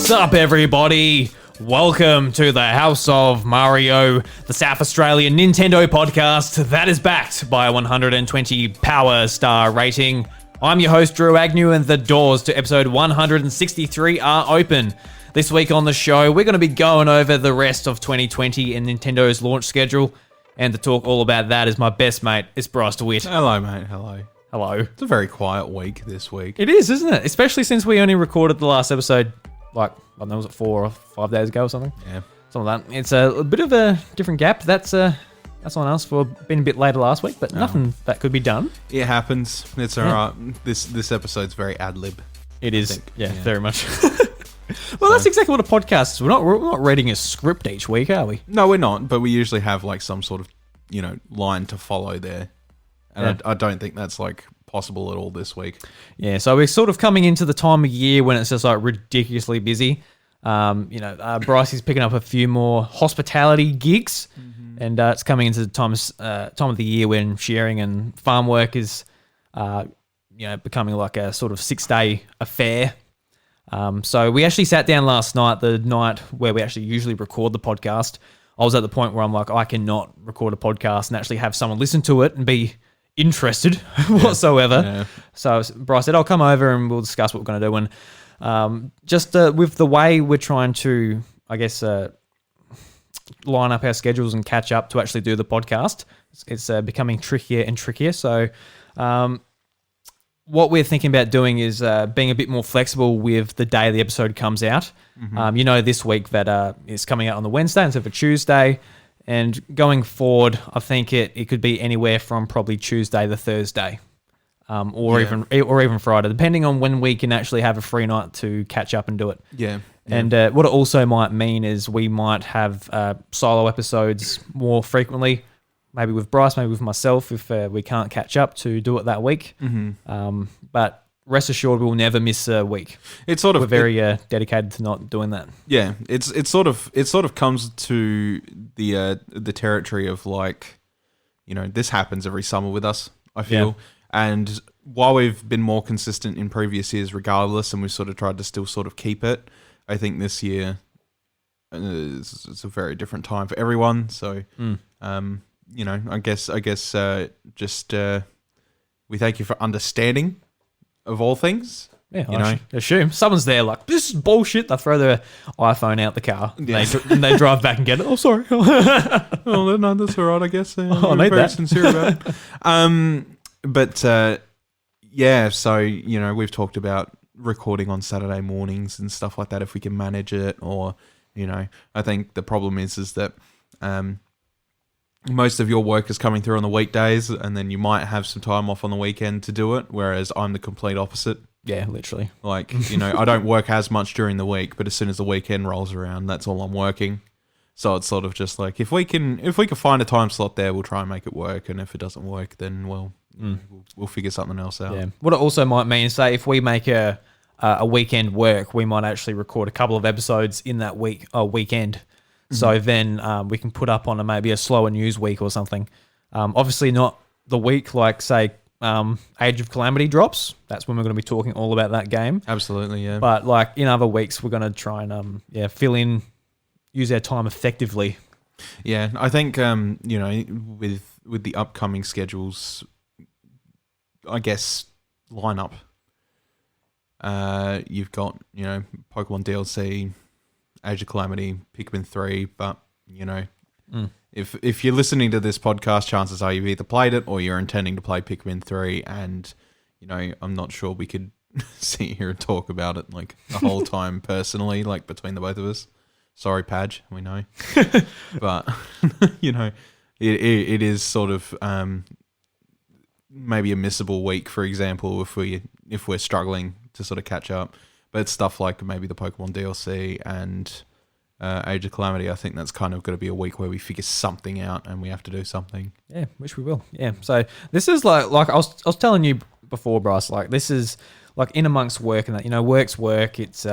What's up, everybody? Welcome to the House of Mario, the South Australian Nintendo podcast that is backed by a 120 power star rating. I'm your host, Drew Agnew, and the doors to episode 163 are open. This week on the show, we're going to be going over the rest of 2020 and Nintendo's launch schedule. And to talk all about that is my best mate, it's Bryce DeWitt. Hello, mate. Hello. Hello. It's a very quiet week this week. It is, isn't it? Especially since we only recorded the last episode, like, I don't know, was it 4 or 5 days ago or something? Yeah. Something like that. It's a bit of a different gap. That's on us for being a bit later last week, but nothing that could be done. It happens. It's alright. This episode's very ad-lib. It is. Yeah, very much. Well, that's exactly what a podcast is. We're not reading a script each week, are we? No, we're not, but we usually have like some sort of, line to follow there. And I don't think that's like possible at all this week. Yeah, so we're sort of coming into the time of year when it's just like ridiculously busy. Bryce is picking up a few more hospitality gigs, and it's coming into the time of the year when sharing and farm work is, becoming like a sort of 6-day affair. So we actually sat down last night, the night where we actually usually record the podcast. I was at the point where I'm like, I cannot record a podcast and actually have someone listen to it and be interested whatsoever. Yeah. So Bryce said, I'll come over and we'll discuss what we're going to do. And with the way we're trying to, I guess, line up our schedules and catch up to actually do the podcast, it's becoming trickier and trickier. So what we're thinking about doing is being a bit more flexible with the day the episode comes out. This week that it's coming out on the Wednesday instead of a Tuesday. And going forward, I think it could be anywhere from probably Tuesday to Thursday, even Friday, depending on when we can actually have a free night to catch up and do it. Yeah. And what it also might mean is we might have solo episodes more frequently, maybe with Bryce, maybe with myself, if we can't catch up to do it that week. But rest assured, we'll never miss a week. We're very dedicated to not doing that. Yeah, it sort of comes to the territory of like, this happens every summer with us, I feel. Yeah. And while we've been more consistent in previous years, regardless, and we've sort of tried to still sort of keep it, I think this year it's a very different time for everyone. So, I guess just we thank you for understanding. Of all things, I assume someone's there like, this is bullshit. They throw their iPhone out the car and they drive back and get it. Oh, sorry. Oh, no, that's all right, I guess. I need very that. Sincere about it. So, we've talked about recording on Saturday mornings and stuff like that if we can manage it. Or, I think the problem is that most of your work is coming through on the weekdays, and then you might have some time off on the weekend to do it, whereas I'm the complete opposite. Yeah, literally. Like, I don't work as much during the week, but as soon as the weekend rolls around, that's all I'm working. So it's sort of just like, if we can find a time slot there, we'll try and make it work, and if it doesn't work, then we'll figure something else out. Yeah. What it also might mean is, say, if we make a weekend work, we might actually record a couple of episodes in that weekend. So then we can put up on maybe a slower news week or something. Obviously not the week like, say, Age of Calamity drops. That's when we're going to be talking all about that game. Absolutely, yeah. But like in other weeks, we're going to try and fill in, use our time effectively. Yeah, I think with the upcoming schedules, I guess lineup. You've got Pokemon DLC. Age of Calamity, Pikmin 3, but, if you're listening to this podcast, chances are you've either played it or you're intending to play Pikmin 3, and, I'm not sure we could sit here and talk about it, like, the whole time personally, like, between the both of us. Sorry, Padge, we know. But, it is sort of maybe a missable week, for example, if we're struggling to sort of catch up. But it's stuff like maybe the Pokemon DLC and Age of Calamity. I think that's kind of got to be a week where we figure something out and we have to do something. Yeah, which we will. Yeah. So this is like I was telling you before, Bryce. Like this is like in amongst work and that. Work's work. It's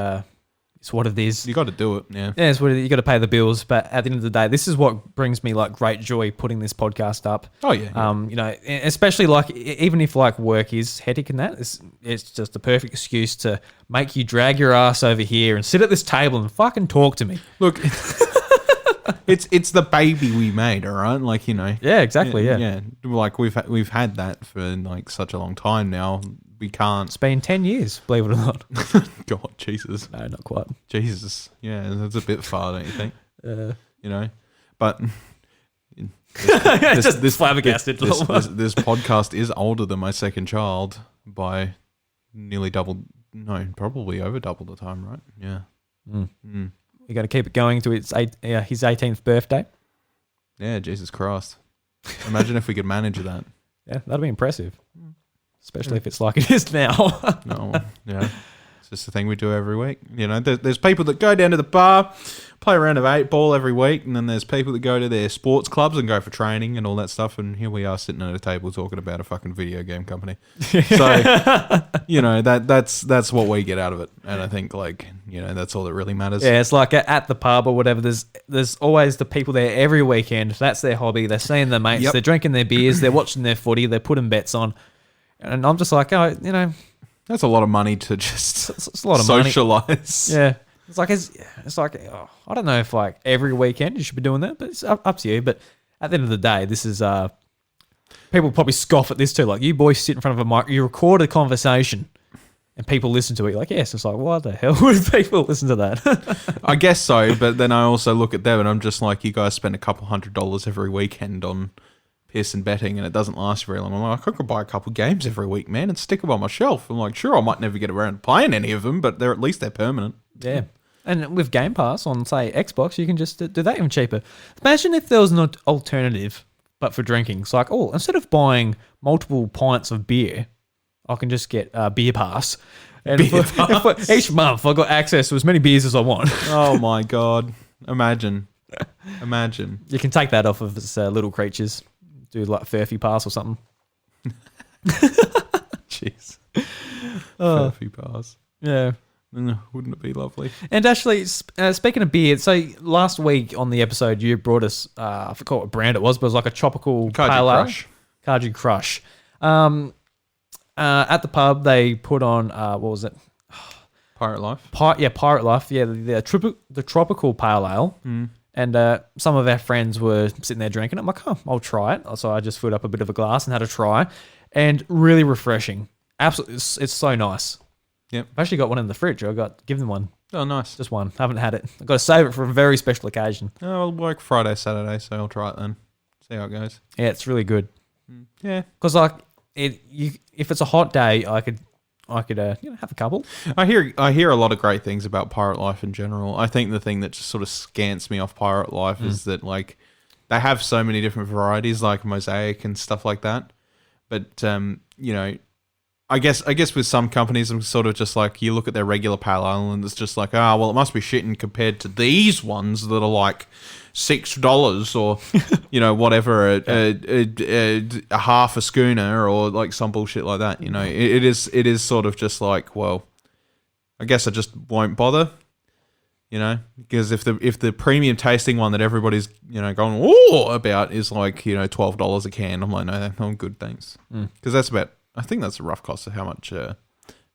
It's what it is. You got to do it. Yeah. Yeah, it's what you got to pay the bills. But at the end of the day, this is what brings me like great joy putting this podcast up. Oh yeah. You know, especially like even if like work is hectic and that, it's just the perfect excuse to make you drag your ass over here and sit at this table and fucking talk to me. Look, it's the baby we made, all right? Like, you know. Yeah, exactly. Yeah. Like we've had that for like such a long time now. We can't. It's been 10 years, believe it or not. God, Jesus. No, not quite. Jesus. Yeah, that's a bit far, don't you think? You know, but this flabbergasted. This podcast is older than my second child by nearly double. No, probably over double the time, right? Yeah. We got to keep it going to his 18th birthday. Yeah, Jesus Christ. Imagine if we could manage that. Yeah, that'd be impressive. Especially if it's like it is now. No, yeah. It's just the thing we do every week. You know, there's people that go down to the bar, play a round of 8-ball every week, and then there's people that go to their sports clubs and go for training and all that stuff, and here we are sitting at a table talking about a fucking video game company. So, you know, that's what we get out of it. And I think, like, you know, that's all that really matters. Yeah, it's like at the pub or whatever, there's always the people there every weekend. That's their hobby. They're seeing their mates. Yep. They're drinking their beers. They're watching their footy. They're putting bets on. And I'm just like, oh, you know, that's a lot of money to just it's a lot of socialize. Money. Yeah, it's like oh, I don't know if like every weekend you should be doing that, but it's up to you. But at the end of the day, this is people probably scoff at this too. Like, you boys sit in front of a mic, you record a conversation, and people listen to it. Like, yes, it's like, why the hell would people listen to that? I guess so, but then I also look at them and I'm just like, you guys spend a couple $100 every weekend on piss and betting, and it doesn't last very long. I'm like, I could buy a couple games every week, man, and stick them on my shelf. I'm like, sure, I might never get around to playing any of them, but at least they're permanent. Yeah. And with Game Pass on, say, Xbox, you can just do that even cheaper. Imagine if there was an alternative, but for drinking. It's like, oh, instead of buying multiple pints of beer, I can just get Beer Pass. And for each month, I got access to as many beers as I want. Oh, my God. Imagine. You can take that off of its little creatures. Do like Furphy Pass or something. Jeez. Furphy Pass. Yeah. Wouldn't it be lovely? And actually, speaking of beer, so last week on the episode, you brought us, I forgot what brand it was, but it was like a tropical pale ale. Kaju Crush. At the pub, they put on, what was it? Pirate Life. Pirate Life. Yeah, the tropical pale ale. And some of our friends were sitting there drinking it. I'm like, oh, I'll try it. So I just filled up a bit of a glass and had a try. And really refreshing. Absolutely, it's so nice. Yep. I've actually got one in the fridge. Give them one. Oh, nice. Just one. Haven't had it. I've got to save it for a very special occasion. Oh, I'll work Friday, Saturday, so I'll try it then. See how it goes. Yeah, it's really good. Yeah. Because like if it's a hot day, I could have a couple. I hear a lot of great things about Pirate Life in general. I think the thing that just sort of scants me off Pirate Life is that, like, they have so many different varieties, like Mosaic and stuff like that. But you know, I guess with some companies, I'm sort of just like, you look at their regular pale ale and it's just like, well, it must be shitting compared to these ones that are like $6 or, you know, whatever, a half a schooner or like some bullshit like that. You know, it is sort of just like, well, I guess I just won't bother, you know, because if the premium tasting one that everybody's, you know, going about is like, you know, $12 a can, I'm like, no, I'm good, thanks, because that's about, I think that's a rough cost of how much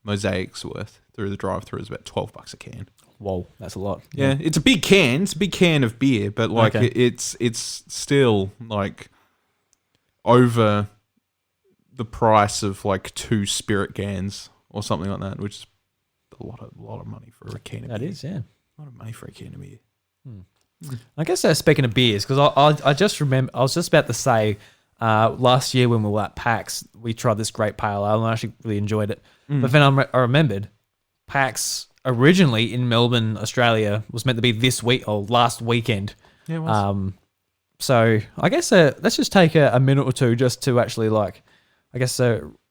Mosaic's worth through the drive-through is about $12 a can. Whoa, that's a lot. Yeah, it's a big can. It's a big can of beer, but like it's still like over the price of like 2 spirit cans or something like that, which is a lot of money for a can of beer. That is, yeah. A lot of money for a can of beer. I guess speaking of beers, because I just remember, I was just about to say, last year when we were at PAX, we tried this great pale ale and I actually really enjoyed it. But then I remembered PAX originally in Melbourne, Australia, was meant to be this week or last weekend. Yeah, it was. So I guess let's just take a minute or two just to actually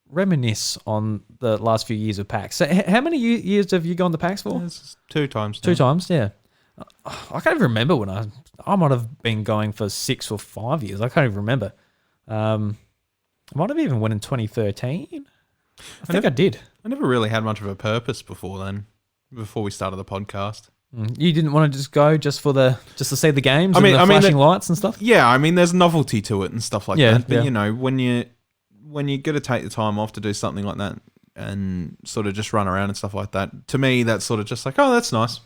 reminisce on the last few years of PAX. So how many years have you gone to PAX for? It's 2 times. 2 times, yeah. I can't even remember when I might have been going for 6 or 5 years. I can't even remember. I might have even went in 2013. I think I did. I never really had much of a purpose before then. before we started the podcast. You didn't want to just go just to see the games and the flashing lights and stuff? Yeah, I mean, there's novelty to it and stuff like that. But, yeah. you know, when you got to take the time off to do something like that and sort of just run around and stuff like that, to me, that's sort of just like, oh, that's nice.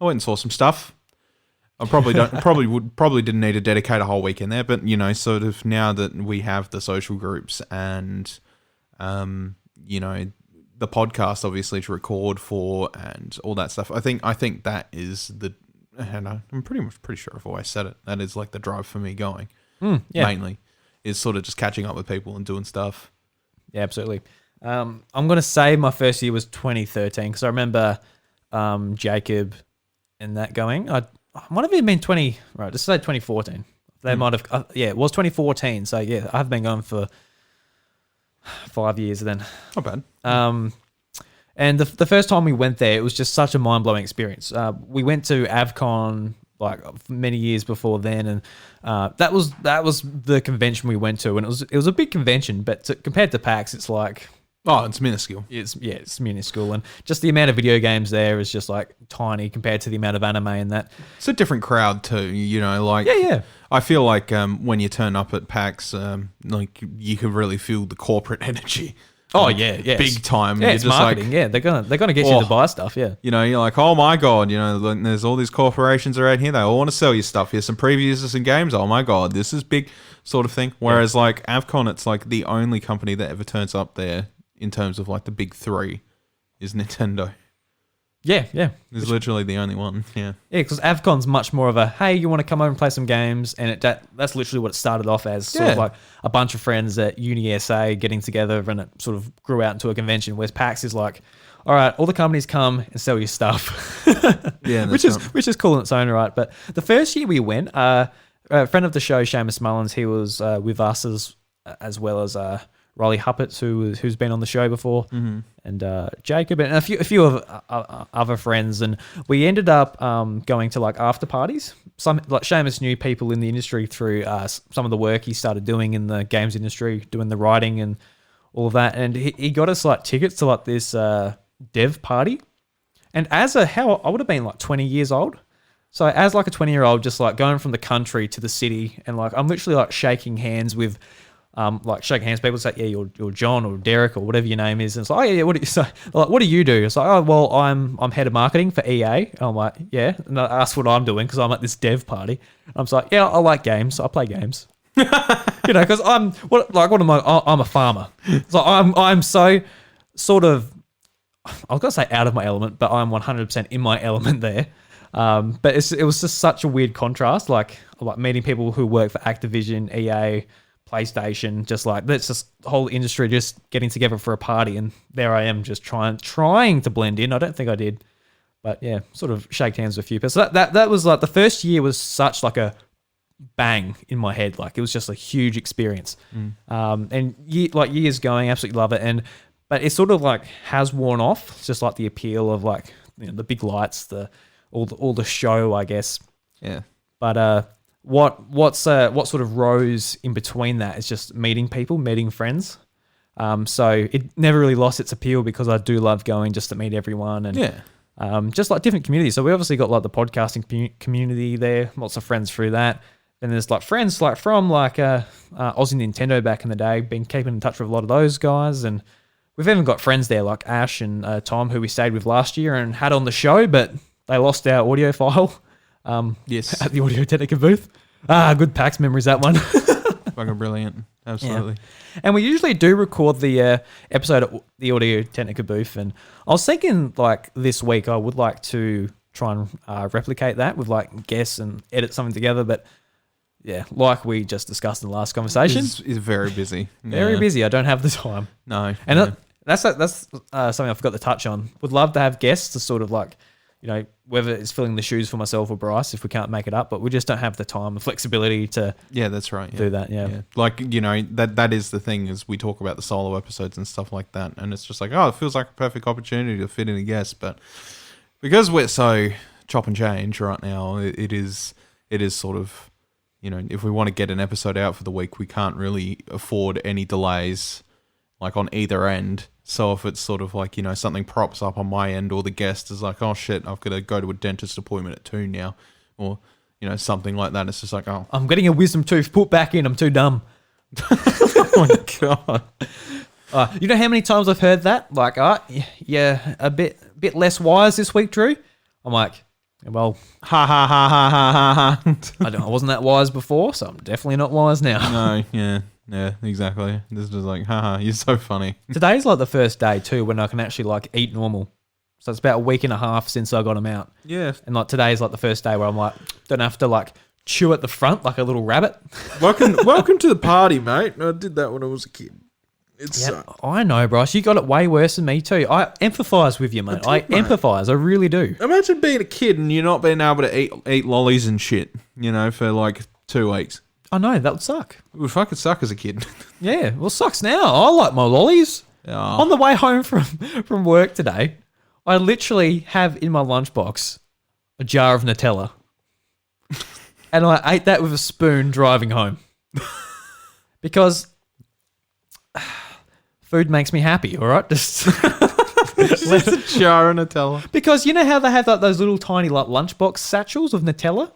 I went and saw some stuff. I probably didn't need to dedicate a whole weekend there, but, you know, sort of now that we have the social groups and, you know, the podcast obviously to record for and all that stuff. I think that is and I'm pretty sure I've always said it. That is like the drive for me going. Mainly is sort of just catching up with people and doing stuff. Yeah, absolutely. I'm going to say my first year was 2013 because I remember Jacob and that going. I might have even been 2014. They might have, it was 2014. So yeah, I've been going for 5 years then. Not bad. And the first time we went there, it was just such a mind-blowing experience. We went to AvCon like many years before then, and that was the convention we went to, and it was a big convention, but compared to PAX, it's like... Oh, it's minuscule. It's minuscule, and just the amount of video games there is just like tiny compared to the amount of anime and that. It's a different crowd too, you know. Like I feel like when you turn up at PAX, like you can really feel the corporate energy. Oh like, yeah, big time. Yeah, it's just marketing. Like, they're gonna get you to buy stuff. Yeah, you know, you're like, oh my god, you know, there's all these corporations around here. They all want to sell you stuff. Here's some previews of some games. Oh my god, this is big, sort of thing. Whereas like AvCon, it's like the only company that ever turns up there in terms of like the big three is Nintendo. Yeah. It's literally the only one. Yeah, because AvCon's much more of a, hey, you want to come over and play some games, and that's literally what it started off as, sort of like a bunch of friends at Uni SA getting together, and it sort of grew out into a convention. Whereas PAX is like, all right, all the companies come and sell you stuff. which is cool in its own right. But the first year we went, a friend of the show, Seamus Mullins, he was with us as well as Riley Huppets, who's been on the show before, and Jacob and a few of other friends, and we ended up going to like after parties. Some like Seamus knew people in the industry through some of the work he started doing in the games industry, doing the writing and all of that, and he got us like tickets to like this dev party. And I would have been like 20 years old. So as like a 20-year-old, just like going from the country to the city, and like I'm literally like shaking hands with. People say, yeah, you're John or Derek or whatever your name is. And it's like, oh yeah, what do you do? It's like, oh, well, I'm head of marketing for EA. And I'm like, yeah. And I asked what I'm doing because I'm at this dev party. And I'm just like, yeah, I like games. I play games. You know, because I'm a farmer. So I'm so sort of, I was gonna say out of my element, but I'm 100% in my element there. But it was just such a weird contrast, like meeting people who work for Activision, EA, PlayStation, just like that's just the whole industry just getting together for a party, and there I am just trying to blend in. I don't think I did, but yeah, sort of shake hands with a few people. So that was like the first year was such like a bang in my head, like it was just a huge experience. And years going, absolutely love it, but it sort of like has worn off. It's just like the appeal of like, you know, the big lights, all the show, I guess. Yeah. But what sort of rose in between that is just meeting people, meeting friends. So it never really lost its appeal because I do love going just to meet everyone and just like different communities. So we obviously got like the podcasting community there, lots of friends through that. And there's like friends like from like Aussie Nintendo back in the day, been keeping in touch with a lot of those guys. And we've even got friends there like Ash and Tom, who we stayed with last year and had on the show, but they lost our audio file. Yes, at the Audio Technica booth. Good PAX memories, that one. Fucking brilliant. Absolutely. Yeah. And we usually do record the episode at the Audio Technica booth, and I was thinking like this week I would like to try and replicate that with like guests and edit something together, but yeah, like we just discussed in the last conversation, is very busy. Very busy. I don't have the time. No. And that's something I forgot to touch on. Would love to have guests to sort of like, you know, whether it's filling the shoes for myself or Bryce if we can't make it up, but we just don't have the time and flexibility to that's right. do that. Yeah. Like, you know, that is the thing is we talk about the solo episodes and stuff like that, and it's just like, oh, it feels like a perfect opportunity to fit in a guest, but because we're so chop and change right now, it is sort of, you know, if we want to get an episode out for the week, we can't really afford any delays like on either end. So if it's sort of like, something props up on my end or the guest is like, oh shit, I've got to go to a dentist appointment at 2 now, or, something like that. It's just like, oh. I'm getting a wisdom tooth put back in. I'm too dumb. Oh my God. You know how many times I've heard that? Like, yeah, a bit less wise this week, Drew. I'm like, well, Ha ha ha ha ha ha. I wasn't that wise before, so I'm definitely not wise now. No, yeah, exactly. This is just like, haha, you're so funny. Today's like the first day too when I can actually like eat normal. So it's about a week and a half since I got them out. Yeah. And like today's like the first day where I'm like, don't have to like chew at the front like a little rabbit. Welcome to the party, mate. I did that when I was a kid. I know, Bryce. You got it way worse than me too. I empathise with you, mate. I empathise. I really do. Imagine being a kid and you not being able to eat lollies and shit, for like 2 weeks. I know, that would suck. It would fucking suck as a kid. Yeah, well, sucks now. I like my lollies. Oh. On the way home from work today, I literally have in my lunchbox a jar of Nutella. And I ate that with a spoon driving home. Because food makes me happy, all right? Just a jar of Nutella. Because you know how they have like those little tiny like lunchbox satchels of Nutella?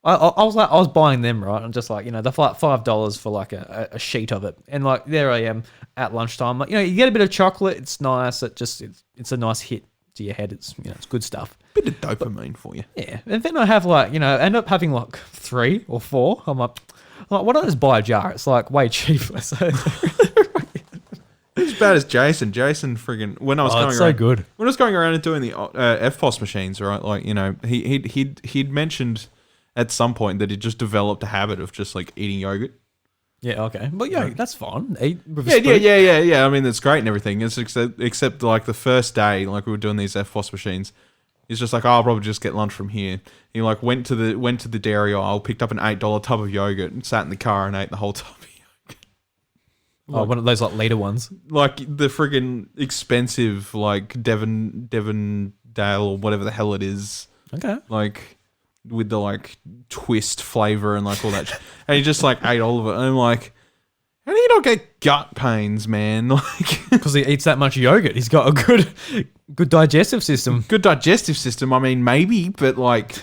I was buying them, right? I'm just like, they're like $5 for like a sheet of it. And like there I am at lunchtime. Like, you get a bit of chocolate, it's nice. It's a nice hit to your head. It's it's good stuff. Bit of dopamine for you. Yeah. And then I have like, end up having like 3 or 4. I'm like, why don't I just buy a jar? It's like way cheaper. So It's as bad as Jason. Jason friggin' when I was going it's around, so good. When I was going around and doing the FPOS machines, right? Like, he'd mentioned at some point that he just developed a habit of just like eating yogurt. Yeah, okay. But yeah, that's fine. Eat with a Yeah, spoon. yeah. I mean, it's great and everything. It's except like the first day, like we were doing these FPOS machines, he's just like, oh, I'll probably just get lunch from here. He like went to the dairy aisle, picked up an $8 tub of yogurt, and sat in the car and ate the whole tub of yogurt. Oh, one of those like liter ones. Like the friggin' expensive like Devondale or whatever the hell it is. Okay. Like with the like twist flavor and like all that shit. And he just like ate all of it. And I'm like, how do you not get gut pains, man? Like, Because he eats that much yogurt. He's got a good digestive system. good digestive system. I mean, maybe, but like,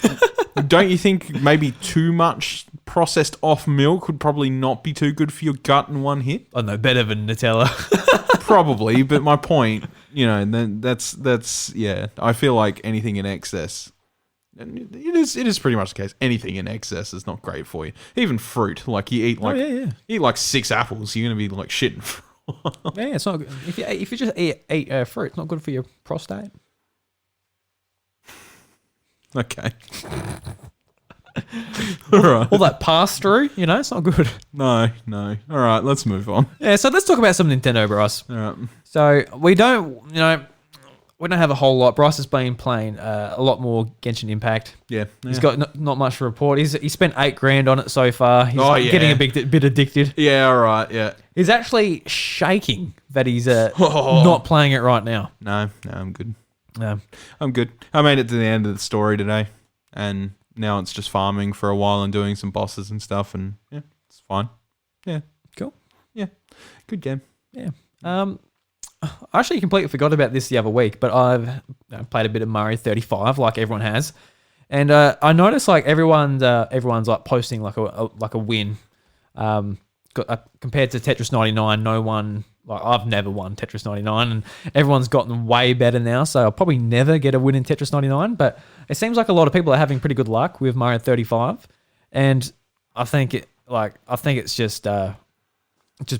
don't you think maybe too much processed off milk would probably not be too good for your gut in one hit? I know, better than Nutella. Probably, but my point, then that's yeah. I feel like anything in excess. And it is pretty much the case. Anything in excess is not great for you. Even fruit, like you eat like you eat like 6 apples, you're gonna be like shitting. Yeah, it's not good. If you just eat fruit, it's not good for your prostate. Okay. All right. All that pass through, it's not good. No. All right, let's move on. Yeah, so let's talk about some Nintendo, Bryce. All right. So we don't have a whole lot. Bryce has been playing a lot more Genshin Impact. Yeah. He's got not much to report. He spent $8,000 on it so far. He's getting a bit addicted. Yeah, all right, yeah. He's actually shaking that he's not playing it right now. No, I'm good. No. I'm good. I made it to the end of the story today, and now it's just farming for a while and doing some bosses and stuff, and yeah, it's fine. Yeah. Cool. Yeah. Good game. Yeah. I actually completely forgot about this the other week, but I've played a bit of Mario 35 like everyone has, and I noticed like everyone's like posting like a win. Compared to Tetris 99, no one, like I've never won Tetris 99, and everyone's gotten way better now. So I'll probably never get a win in Tetris 99, but it seems like a lot of people are having pretty good luck with Mario 35, and I think it's just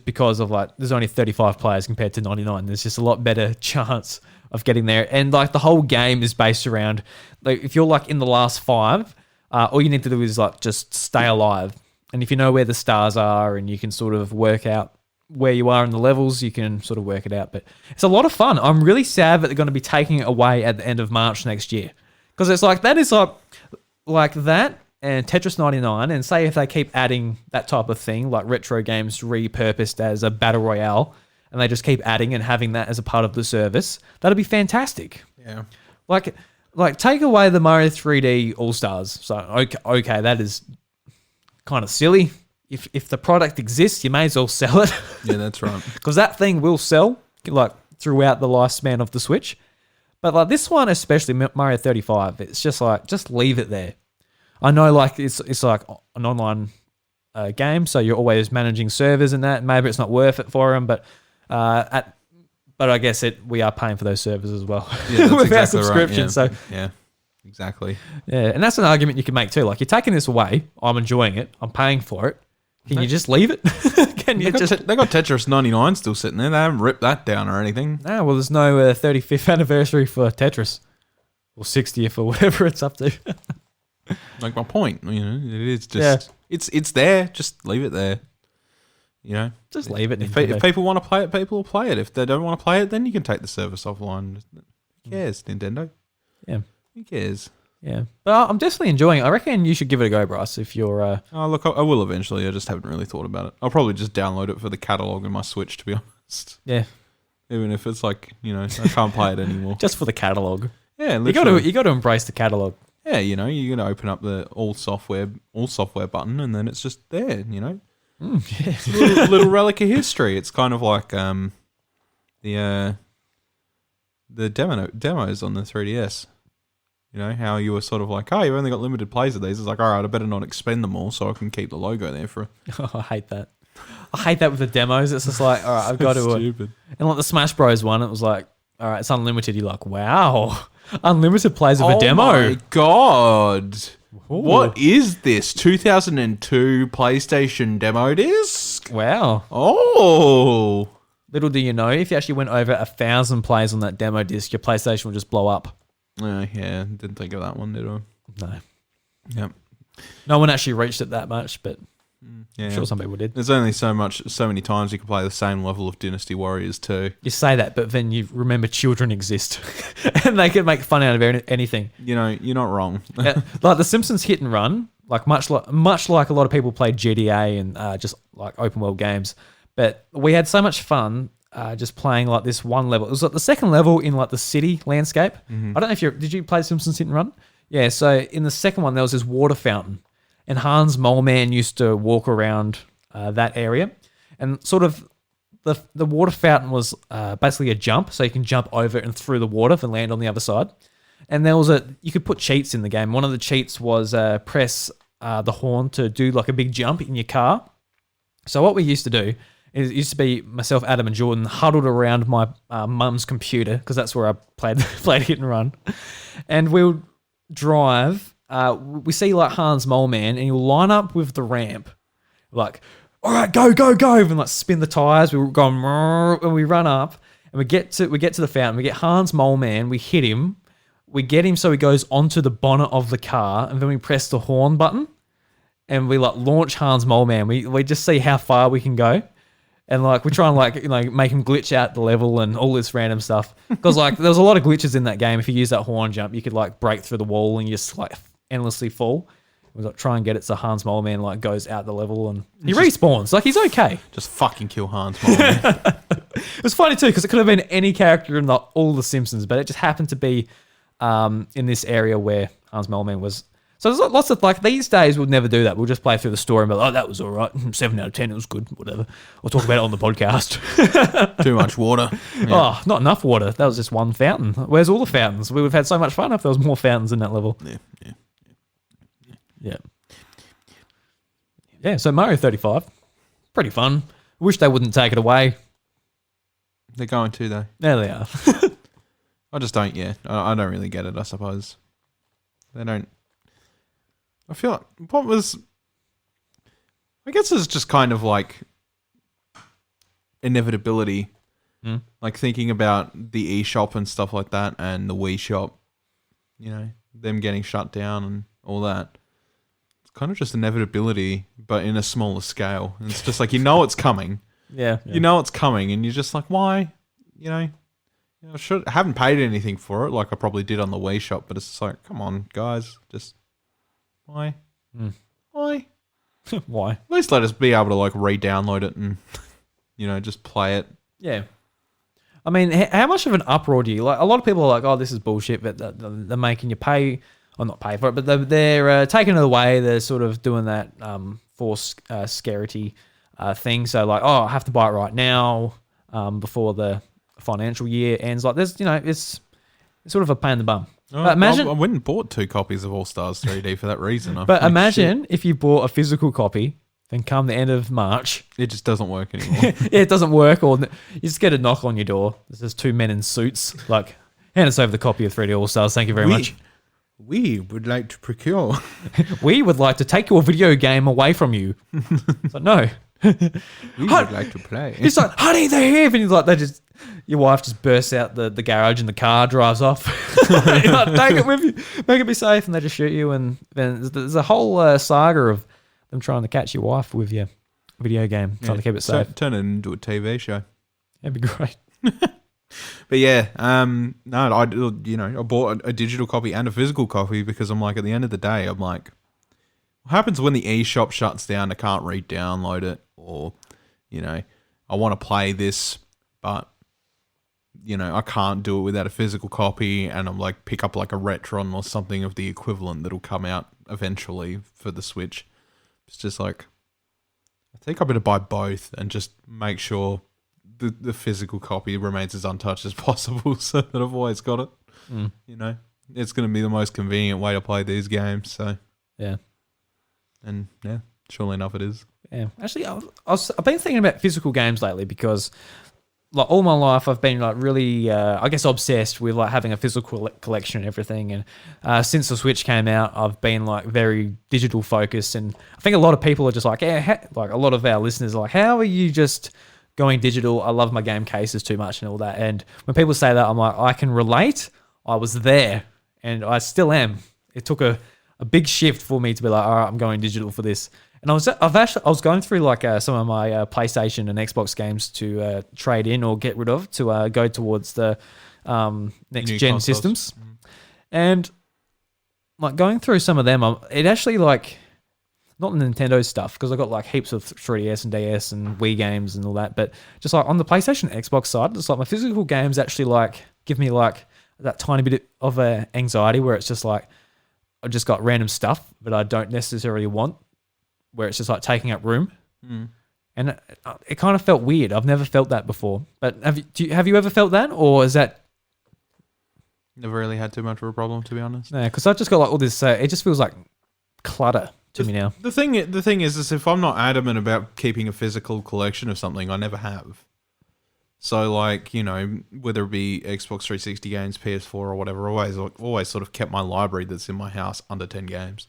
because of like there's only 35 players compared to 99. There's just a lot better chance of getting there, and like the whole game is based around like if you're like in the last 5, all you need to do is like just stay alive. And if you know where the stars are and you can sort of work out where you are in the levels, you can sort of work it out. But it's a lot of fun. I'm really sad that they're going to be taking it away at the end of March next year. Because it's like, that is like that and Tetris 99. And say if they keep adding that type of thing, like retro games repurposed as a battle royale, and they just keep adding and having that as a part of the service, that'd be fantastic. Yeah. Like take away the Mario 3D All-Stars. So, okay, that is kind of silly. if the product exists, you may as well sell it. Yeah, that's right. Because that thing will sell like throughout the lifespan of the Switch. But like this one, especially Mario 35, it's just like, just leave it there. I know like it's like an online game, so you're always managing servers and that. Maybe it's not worth it for them, but I guess we are paying for those servers as well Yeah, with exactly our subscription. Right. So yeah, exactly. yeah, and that's an argument you can make too. Like you're taking this away, I'm enjoying it, I'm paying for it. Can you just leave it? Can you They got Tetris 99 still sitting there. They haven't ripped that down or anything. No, well, there's no 35th anniversary for Tetris, or 60th, or whatever it's up to. Like my point, it is just it's there. Just leave it there. Just leave it. If people want to play it, people will play it. If they don't want to play it, then you can take the service offline. Who cares, Nintendo? Yeah. Who cares? Yeah. But I'm definitely enjoying it. I reckon you should give it a go, Bryce, if you're... Oh, look, I will eventually. I just haven't really thought about it. I'll probably just download it for the catalogue on my Switch, to be honest. Yeah. Even if it's like, I can't play it anymore. Just for the catalogue. Yeah, literally. You got to embrace the catalogue. Yeah, you're going to open up the all software button, and then it's just there, Yeah. It's a little relic of history. It's kind of like the demos on the 3DS. How you were sort of like, oh, you've only got limited plays of these. It's like, all right, I better not expend them all so I can keep the logo there for... Oh, I hate that. I hate that with the demos. It's just like, all right, I've got to... Stupid. And like the Smash Bros one, it was like, all right, it's unlimited. You're like, wow, unlimited plays of a demo. Oh my God. Ooh. What is this? 2002 PlayStation demo disc? Wow. Oh. Little do you know, if you actually went over 1,000 plays on that demo disc, your PlayStation would just blow up. Yeah, didn't think of that one, did I? No. Yep. No one actually reached it that much, but Yeah. I'm sure some people did. There's only so many times you can play the same level of Dynasty Warriors 2. You say that, but then you remember children exist and they can make fun out of anything. You're not wrong. Yeah, like the Simpsons Hit and Run, like much like a lot of people played GTA and just like open world games. But we had so much fun just playing like this one level. It was like the second level in like the city landscape. Mm-hmm. I don't know if did you play Simpsons Hit and Run? Yeah, so in the second one there was this water fountain. And Hans Moleman used to walk around that area. And sort of the water fountain was basically a jump. So you can jump over and through the water and land on the other side. And there was you could put cheats in the game. One of the cheats was press the horn to do like a big jump in your car. So what we used to do is it used to be myself, Adam, and Jordan huddled around my mum's computer because that's where I played Hit and Run. And we would drive... we see like Hans Moleman and he'll line up with the ramp like, all right, go, and like spin the tires. We go and we run up and we get to the fountain. We get Hans Moleman, we hit him, we get him so he goes onto the bonnet of the car, and then we press the horn button and we like launch Hans Moleman. We just see how far we can go. And like we try and like make him glitch out the level and all this random stuff because like there was a lot of glitches in that game. If you use that horn jump, you could like break through the wall and you just like endlessly fall. We like try and get it so Hans Moleman like goes out the level and he respawns. Like he's okay. Just fucking kill Hans Moleman. It was funny too because it could have been any character in all the Simpsons, but it just happened to be in this area where Hans Moleman was. So there's lots of like these days we'll never do that. We'll just play through the story and be like, oh, that was all right. 7 out of 10, it was good. Whatever. We'll talk about it on the podcast. Too much water. Yeah. Oh, not enough water. That was just one fountain. Where's all the fountains? We would have had so much fun if there was more fountains in that level. Yeah, so Mario 35, pretty fun. Wish they wouldn't take it away. They're going to, though. There they are. I just don't, I don't really get it, I suppose. They don't... I feel like... What was... I guess it's just kind of like... inevitability. Like thinking about the eShop and stuff like that and the Wii Shop. Them getting shut down and all that. Kind of just inevitability, but in a smaller scale. And it's just like, it's coming. Yeah. You know it's coming, and you're just like, why? I haven't paid anything for it like I probably did on the Wii Shop, but it's just like, come on, guys, just why? Why? Why? At least let us be able to like re-download it and just play it. Yeah. I mean, how much of an uproar do you like? A lot of people are like, oh, this is bullshit, but they're making you pay. Or not pay for it, but they're taking it away. They're sort of doing that forced scarcity thing. So like, I have to buy it right now before the financial year ends. Like, there's it's sort of a pain in the bum. But imagine I went and bought 2 copies of All Stars 3D for that reason. But imagine if you bought a physical copy, then come the end of March, it just doesn't work anymore. yeah, it doesn't work, or you just get a knock on your door. There's 2 men in suits, like, hand us over the copy of 3D All Stars. Thank you very much. We would like to procure. We would like to take your video game away from you. It's like, no. We would like to play. He's like, honey, they're here. And he's like, your wife just bursts out the garage and the car drives off. You're like, take it with you, make it be safe, and they just shoot you. And then there's a whole saga of them trying to catch your wife with your video game, trying to keep it safe. Turn it into a TV show. That'd be great. But yeah, no, I bought a digital copy and a physical copy because I'm like, at the end of the day, I'm like, what happens when the eShop shuts down? I can't re-download it, or I want to play this, but I can't do it without a physical copy, and I'm like, pick up like a Retron or something of the equivalent that'll come out eventually for the Switch. It's just like, I think I better buy both and just make sure the physical copy remains as untouched as possible, so that I've always got it. It's going to be the most convenient way to play these games. So yeah, and yeah, surely enough, it is. Yeah, actually, I've been thinking about physical games lately because, like, all my life I've been like really, I guess, obsessed with like having a physical collection and everything. And since the Switch came out, I've been like very digital focused. And I think a lot of people are just like, like a lot of our listeners are like, how are you just going digital? I love my game cases too much and all that. And when people say that, I'm like, I can relate. I was there, and I still am. It took a big shift for me to be like, all right, I'm going digital for this. And I was going through like some of my PlayStation and Xbox games to trade in or get rid of to go towards the next gen systems, and like going through some of them, it actually like not Nintendo stuff because I got like heaps of 3DS and DS and Wii games and all that, but just like on the PlayStation and Xbox side, it's like my physical games actually like give me like that tiny bit of anxiety where it's just like I just got random stuff that I don't necessarily want, where it's just like taking up room. And it kind of felt weird. I've never felt that before. But have you ever felt that, or is that? Never really had too much of a problem, to be honest. No, because I've just got like all this. It just feels like clutter to me now. The thing is if I'm not adamant about keeping a physical collection of something, I never have. So like, whether it be Xbox 360 games, PS4 or whatever, always sort of kept my library that's in my house under 10 games.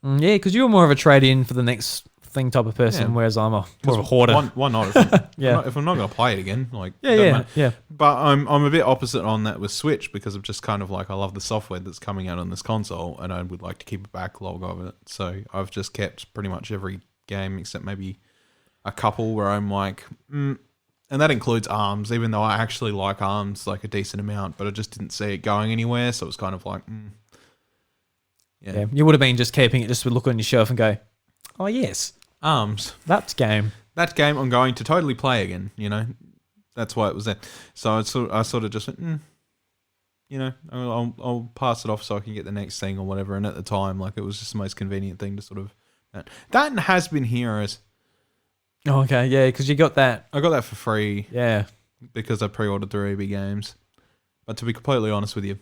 Yeah, because you're more of a trade-in for the next thing type of person, whereas I'm more of a hoarder. Why not? If I'm not going to play it again, like yeah. But I'm a bit opposite on that with Switch because I'm just kind of like, I love the software that's coming out on this console, and I would like to keep a backlog of it. So I've just kept pretty much every game except maybe a couple where I'm like, and that includes ARMS, even though I actually like ARMS like a decent amount, but I just didn't see it going anywhere. So it was kind of like, Yeah, you would have been just keeping it just to look on your shelf and go, oh, yes. ARMS. That game I'm going to totally play again, That's why it was there. So I sort of just went, I'll pass it off so I can get the next thing or whatever. And at the time, like, it was just the most convenient thing to sort of... That has been Heroes. Oh, okay, yeah, because you got that. I got that for free. Yeah. Because I pre-ordered through EB Games. But to be completely honest with you,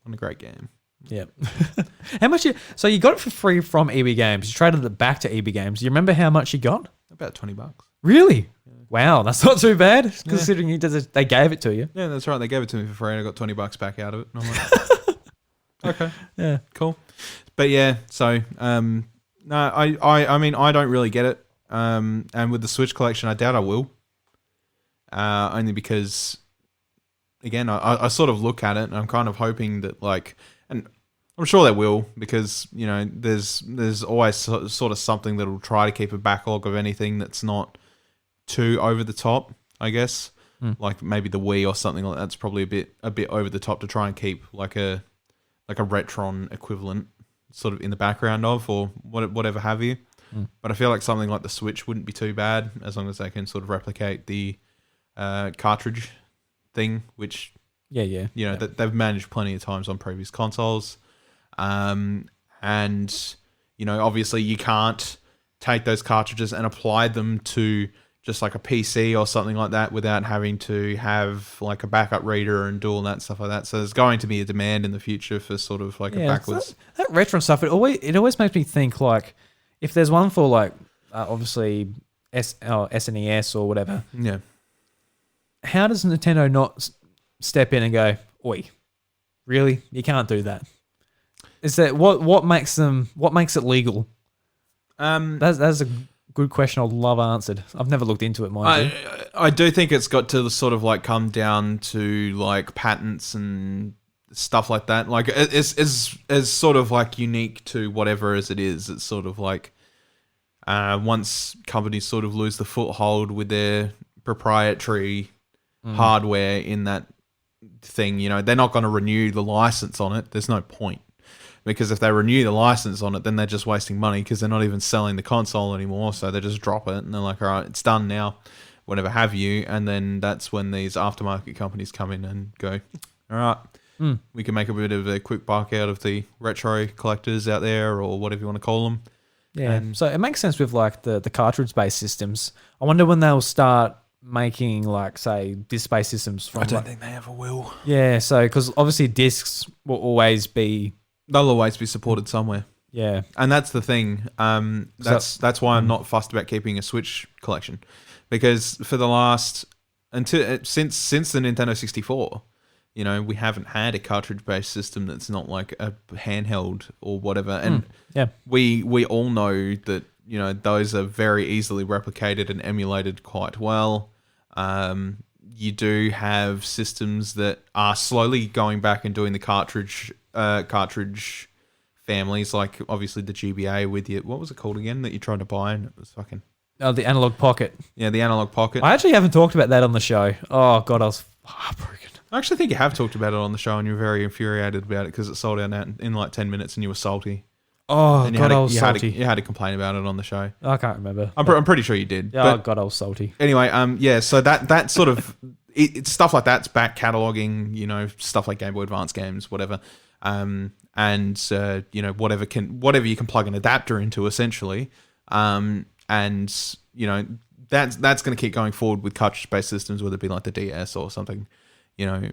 what a great game. Yeah. How much so you got it for free from EB Games. You traded it back to EB Games. Do you remember how much you got? About $20. Really? Yeah. Wow, that's not too bad considering they gave it to you. Yeah, that's right. They gave it to me for free and I got $20 back out of it. And I'm like, okay. Yeah. Cool. But yeah, so no, I mean I don't really get it. And with the Switch collection, I doubt I will. Only because again, I sort of look at it and I'm kind of hoping that like, and I'm sure they will because, there's always sort of something that will try to keep a backlog of anything that's not too over the top, I guess. Like maybe the Wii or something like that's probably a bit over the top to try and keep like a Retron equivalent sort of in the background of or whatever have you. But I feel like something like the Switch wouldn't be too bad as long as they can sort of replicate the cartridge thing, which that they've managed plenty of times on previous consoles. And obviously you can't take those cartridges and apply them to just like a PC or something like that without having to have like a backup reader and do all that stuff like that. So there's going to be a demand in the future for sort of like a backwards. That retro stuff, it always makes me think like if there's one for like obviously SNES or whatever. Yeah. How does Nintendo not step in and go, oi, really? You can't do that. Is that what makes it legal? That's a good question. I'd love answered. I've never looked into it, mind you. I do think it's got to sort of like come down to like patents and stuff like that. Like it's sort of like unique to whatever as it is. It's sort of like once companies sort of lose the foothold with their proprietary hardware in that thing, you know, they're not going to renew the license on it. There's no point. Because if they renew the license on it, then they're just wasting money because they're not even selling the console anymore. So they just drop it and they're like, all right, it's done now, whatever have you. And then that's when these aftermarket companies come in and go, all right, we can make a bit of a quick buck out of the retro collectors out there or whatever you want to call them. Yeah. So it makes sense with like the cartridge-based systems. I wonder when they'll start making like, say, disc-based systems from... I don't think they ever will. Yeah, so because obviously discs will always be... They'll always be supported somewhere. Yeah. And that's the thing. That's why I'm not fussed about keeping a Switch collection. Because for the last... since the Nintendo 64, you know, we haven't had a cartridge-based system that's not like a handheld or whatever. And we all know that, you know, those are very easily replicated and emulated quite well. You do have systems that are slowly going back and doing the cartridge families, like obviously the GBA with you. What was it called again that you tried to buy and it was fucking... Oh, the Analog Pocket. Yeah, the Analog Pocket. I actually haven't talked about that on the show. Oh, God, I was heartbroken. I actually think you have talked about it on the show and you were very infuriated about it because it sold out in like 10 minutes and you were salty. Oh, and God, I was salty. You had to complain about it on the show. I can't remember. I'm pretty sure you did. Oh, God, I was salty. Anyway, yeah, so that sort of... it's stuff like that's back cataloging, you know, stuff like Game Boy Advance games, whatever. And you know, whatever you can plug an adapter into essentially. And you know, that's going to keep going forward with cartridge-based systems, whether it be like the DS or something, you know,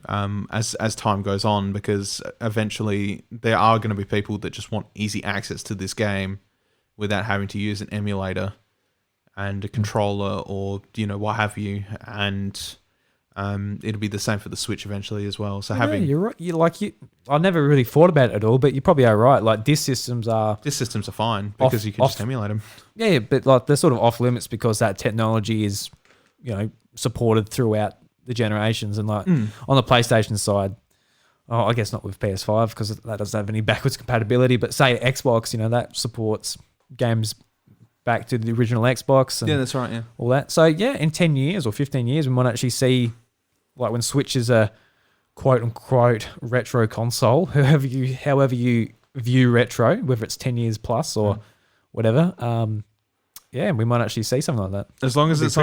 as time goes on, because eventually there are going to be people that just want easy access to this game without having to use an emulator and a controller or, you know, what have you. And it'll be the same for the Switch eventually as well. So you're right. I never really thought about it at all, but you probably are right. Like disc systems are fine because you can just emulate them. Yeah, but like they're sort of off limits because that technology is, you know, supported throughout the generations. And like on the PlayStation side, I guess not with PS5 because that doesn't have any backwards compatibility. But say Xbox, you know, that supports games back to the original Xbox. And that's right. Yeah, all that. So yeah, in 10 years or 15 years, we might actually see. Like when Switch is a quote unquote retro console, however you view retro, whether it's 10 years plus or whatever, yeah, we might actually see something like that. As long as it's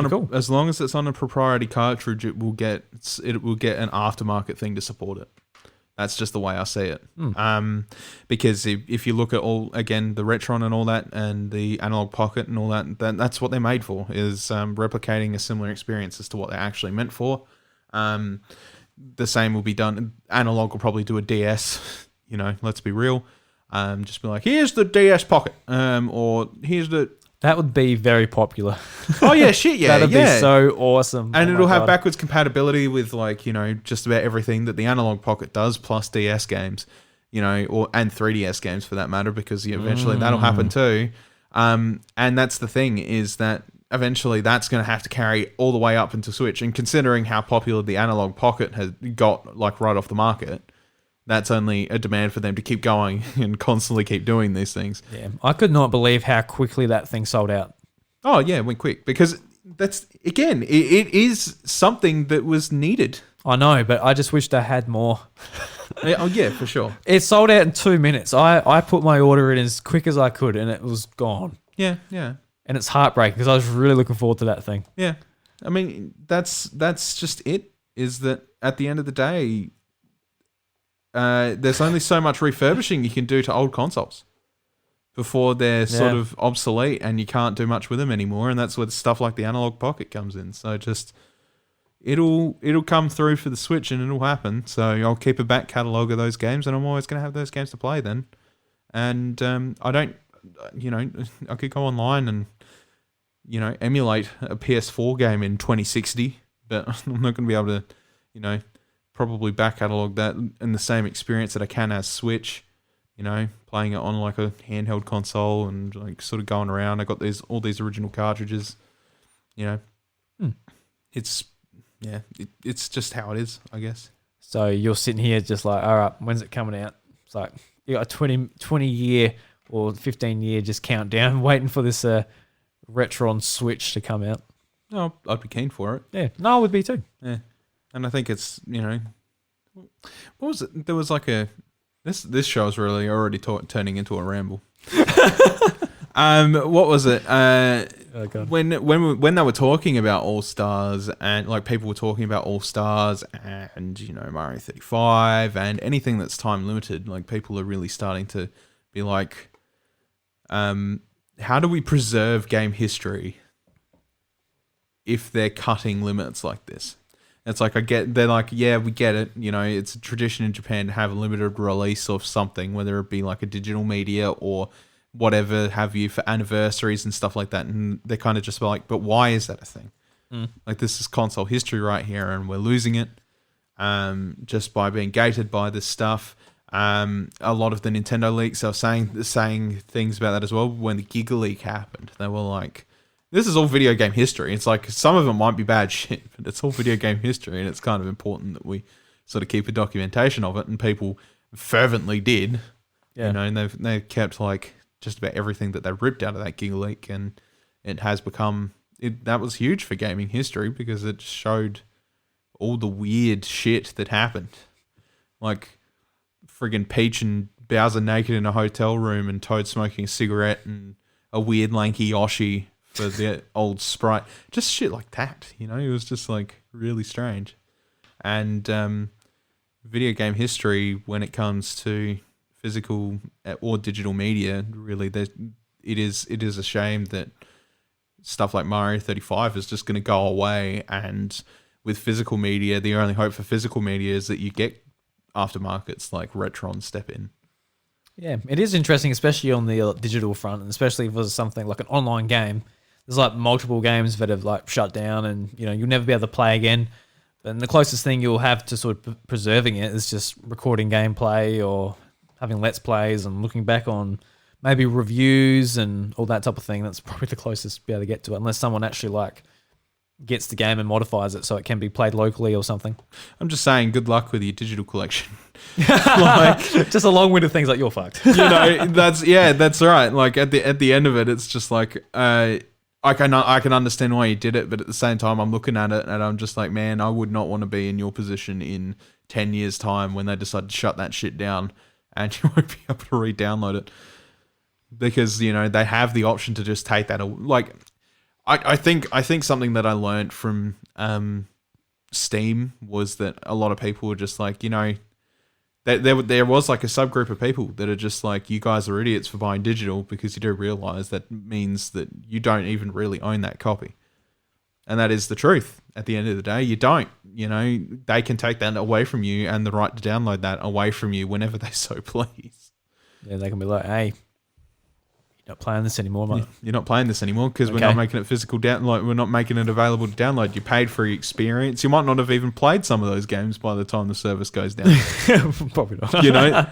on a proprietary cartridge, it will get an aftermarket thing to support it. That's just the way I see it. Because if you look at the Retron and all that, and the Analog Pocket and all that, that's what they're made for, is replicating a similar experience as to what they're actually meant for. The same will be done. Analog will probably do a DS, you know, let's be real. Just be like, here's the DS Pocket, or here's the... That would be very popular. Oh, yeah, shit, yeah. That'd be so awesome. And it'll have backwards compatibility with, like, you know, just about everything that the Analog Pocket does, plus DS games, you know, and 3DS games for that matter, because eventually that'll happen too. And that's the thing, is that eventually that's going to have to carry all the way up into Switch. And considering how popular the Analog Pocket has got, like, right off the market, that's only a demand for them to keep going and constantly keep doing these things. Yeah, I could not believe how quickly that thing sold out. Oh, yeah, it went quick. Because that's, again, it is something that was needed. I know, but I just wish I had more. Oh, yeah, for sure. It sold out in 2 minutes. I put my order in as quick as I could, and it was gone. Yeah, yeah. And it's heartbreaking because I was really looking forward to that thing. Yeah. I mean, that's just it, is that at the end of the day, there's only so much refurbishing you can do to old consoles. before they're sort Yeah. of obsolete and you can't do much with them anymore. And that's where stuff like the Analog Pocket comes in. So just it'll come through for the Switch and it'll happen. So I'll keep a back catalogue of those games, and I'm always going to have those games to play then. And I don't, I could go online and emulate a PS4 game in 2060, but I'm not going to be able to, probably back catalogue that in the same experience that I can as Switch. Playing it on like a handheld console and like sort of going around. I got all these original cartridges. It's just how it is, I guess. So you're sitting here just like, all right, when's it coming out? It's like you got a 20 year or 15 year just countdown, waiting for this Retron Switch to come out. No, I'd be keen for it. Yeah, no, I would be too. Yeah, and I think it's what was it? There was like a this show's really already turning into a ramble. What was it? Oh God. When they were talking about All Stars and like people were talking about All Stars and Mario 35 and anything that's time limited, like people are really starting to be like, how do we preserve game history if they're cutting limits like this? It's like they're like, yeah, we get it. It's a tradition in Japan to have a limited release of something, whether it be like a digital media or whatever have you for anniversaries and stuff like that. And they're kind of just like, but why is that a thing? Like this is console history right here and we're losing it just by being gated by this stuff. A lot of the Nintendo leaks are saying things about that as well. When the Giga leak happened, they were like, this is all video game history. It's like some of it might be bad shit, but it's all video game history, and it's kind of important that we sort of keep a documentation of it. And people fervently did, and they've kept like just about everything that they ripped out of that Giga leak, and it has become that was huge for gaming history because it showed all the weird shit that happened, like friggin' Peach and Bowser naked in a hotel room and Toad smoking a cigarette and a weird lanky Yoshi for the old Sprite, just shit like that. It was just like really strange. And video game history, when it comes to physical or digital media, really, it is a shame that stuff like Mario 35 is just going to go away. And with physical media, the only hope for physical media is that you get aftermarkets like Retron step in. Yeah, it is interesting, especially on the digital front, and especially if it was something like an online game. There's like multiple games that have like shut down, and you'll never be able to play again. And the closest thing you'll have to sort of preserving it is just recording gameplay or having let's plays and looking back on maybe reviews and all that type of thing. That's probably the closest to be able to get to it, unless someone actually like gets the game and modifies it so it can be played locally or something. I'm just saying, good luck with your digital collection. Just a long-winded things like you're fucked. That's right. Like at the end of it, it's just like I can understand why you did it, but at the same time, I'm looking at it and I'm just like, man, I would not want to be in your position in 10 years' time when they decide to shut that shit down and you won't be able to re-download it because they have the option to just take that. Like, I think something that I learned from Steam was that a lot of people were just like, there was like a subgroup of people that are just like, you guys are idiots for buying digital, because you do realize that means that you don't even really own that copy. And that is the truth. At the end of the day, you don't. They can take that away from you and the right to download that away from you whenever they so please. Yeah, they can be like, hey, you're not playing this anymore, mate. You're not playing this anymore because we're not making it physical download. We're not making it available to download. You paid for your experience. You might not have even played some of those games by the time the service goes down. Probably not.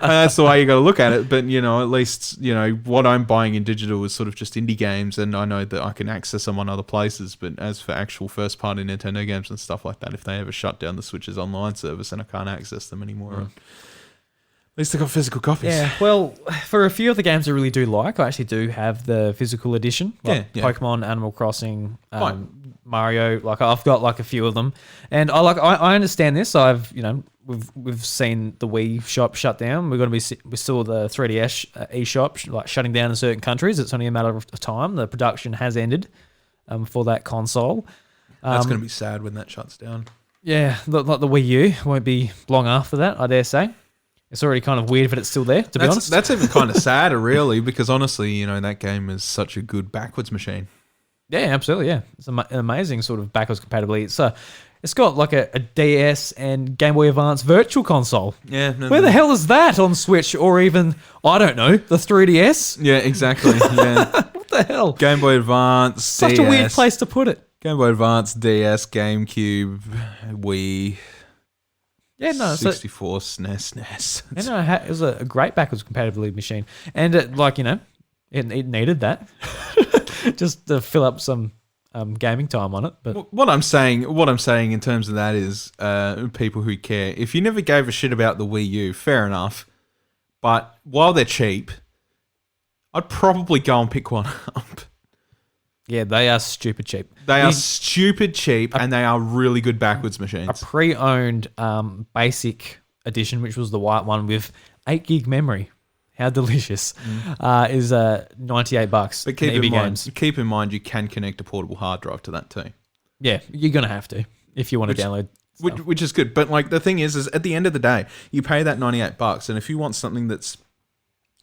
That's the way you got to look at it. But at least what I'm buying in digital is sort of just indie games, and I know that I can access them on other places. But as for actual first party Nintendo games and stuff like that, if they ever shut down the Switch's online service and I can't access them anymore. At least I got physical copies. Yeah, well, for a few of the games I really do like, I actually do have the physical edition. Like Pokemon, Animal Crossing, Mario. Like I've got like a few of them, and I understand this. We've seen the Wii shop shut down. We saw the 3DS eShop like shutting down in certain countries. It's only a matter of time. The production has ended for that console. That's going to be sad when that shuts down. Yeah, like the Wii U won't be long after that, I dare say. It's already kind of weird, but it's still there, to be honest. That's even kind of sad, really, because honestly, that game is such a good backwards machine. Yeah, absolutely. Yeah, it's an amazing sort of backwards compatibility. It's got like a DS and Game Boy Advance Virtual Console. Yeah. Where the hell is that on Switch or even, I don't know, the 3DS? Yeah, exactly. Yeah. What the hell? Game Boy Advance, Such DS, a weird place to put it. Game Boy Advance, DS, GameCube, Wii. Yeah, no. 64, SNES, NES. It was a great backwards compatibility machine. And it needed that just to fill up some gaming time on it. But what I'm saying in terms of that is people who care. If you never gave a shit about the Wii U, fair enough. But while they're cheap, I'd probably go and pick one up. Yeah, they are stupid cheap. They are stupid cheap, and they are really good backwards machines. A pre-owned basic edition, which was the white one with 8 gig memory. How delicious. Is $98. But keep in mind, you can connect a portable hard drive to that too. Yeah, you're gonna have to if you want to download stuff. Which is good. But like the thing is at the end of the day, you pay that $98, and if you want something that's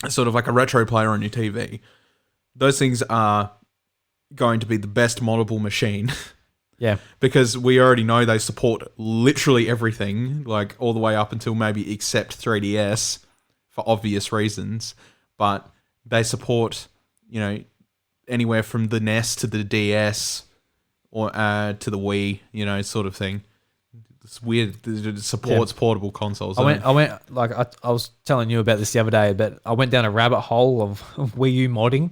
sort of like a retro player on your TV, those things are going to be the best moddable machine. Yeah. Because we already know they support literally everything, like all the way up until maybe except 3DS for obvious reasons. But they support, anywhere from the NES to the DS or to the Wii, sort of thing. It's weird. It supports portable consoles. I was telling you about this the other day, but I went down a rabbit hole of Wii U modding.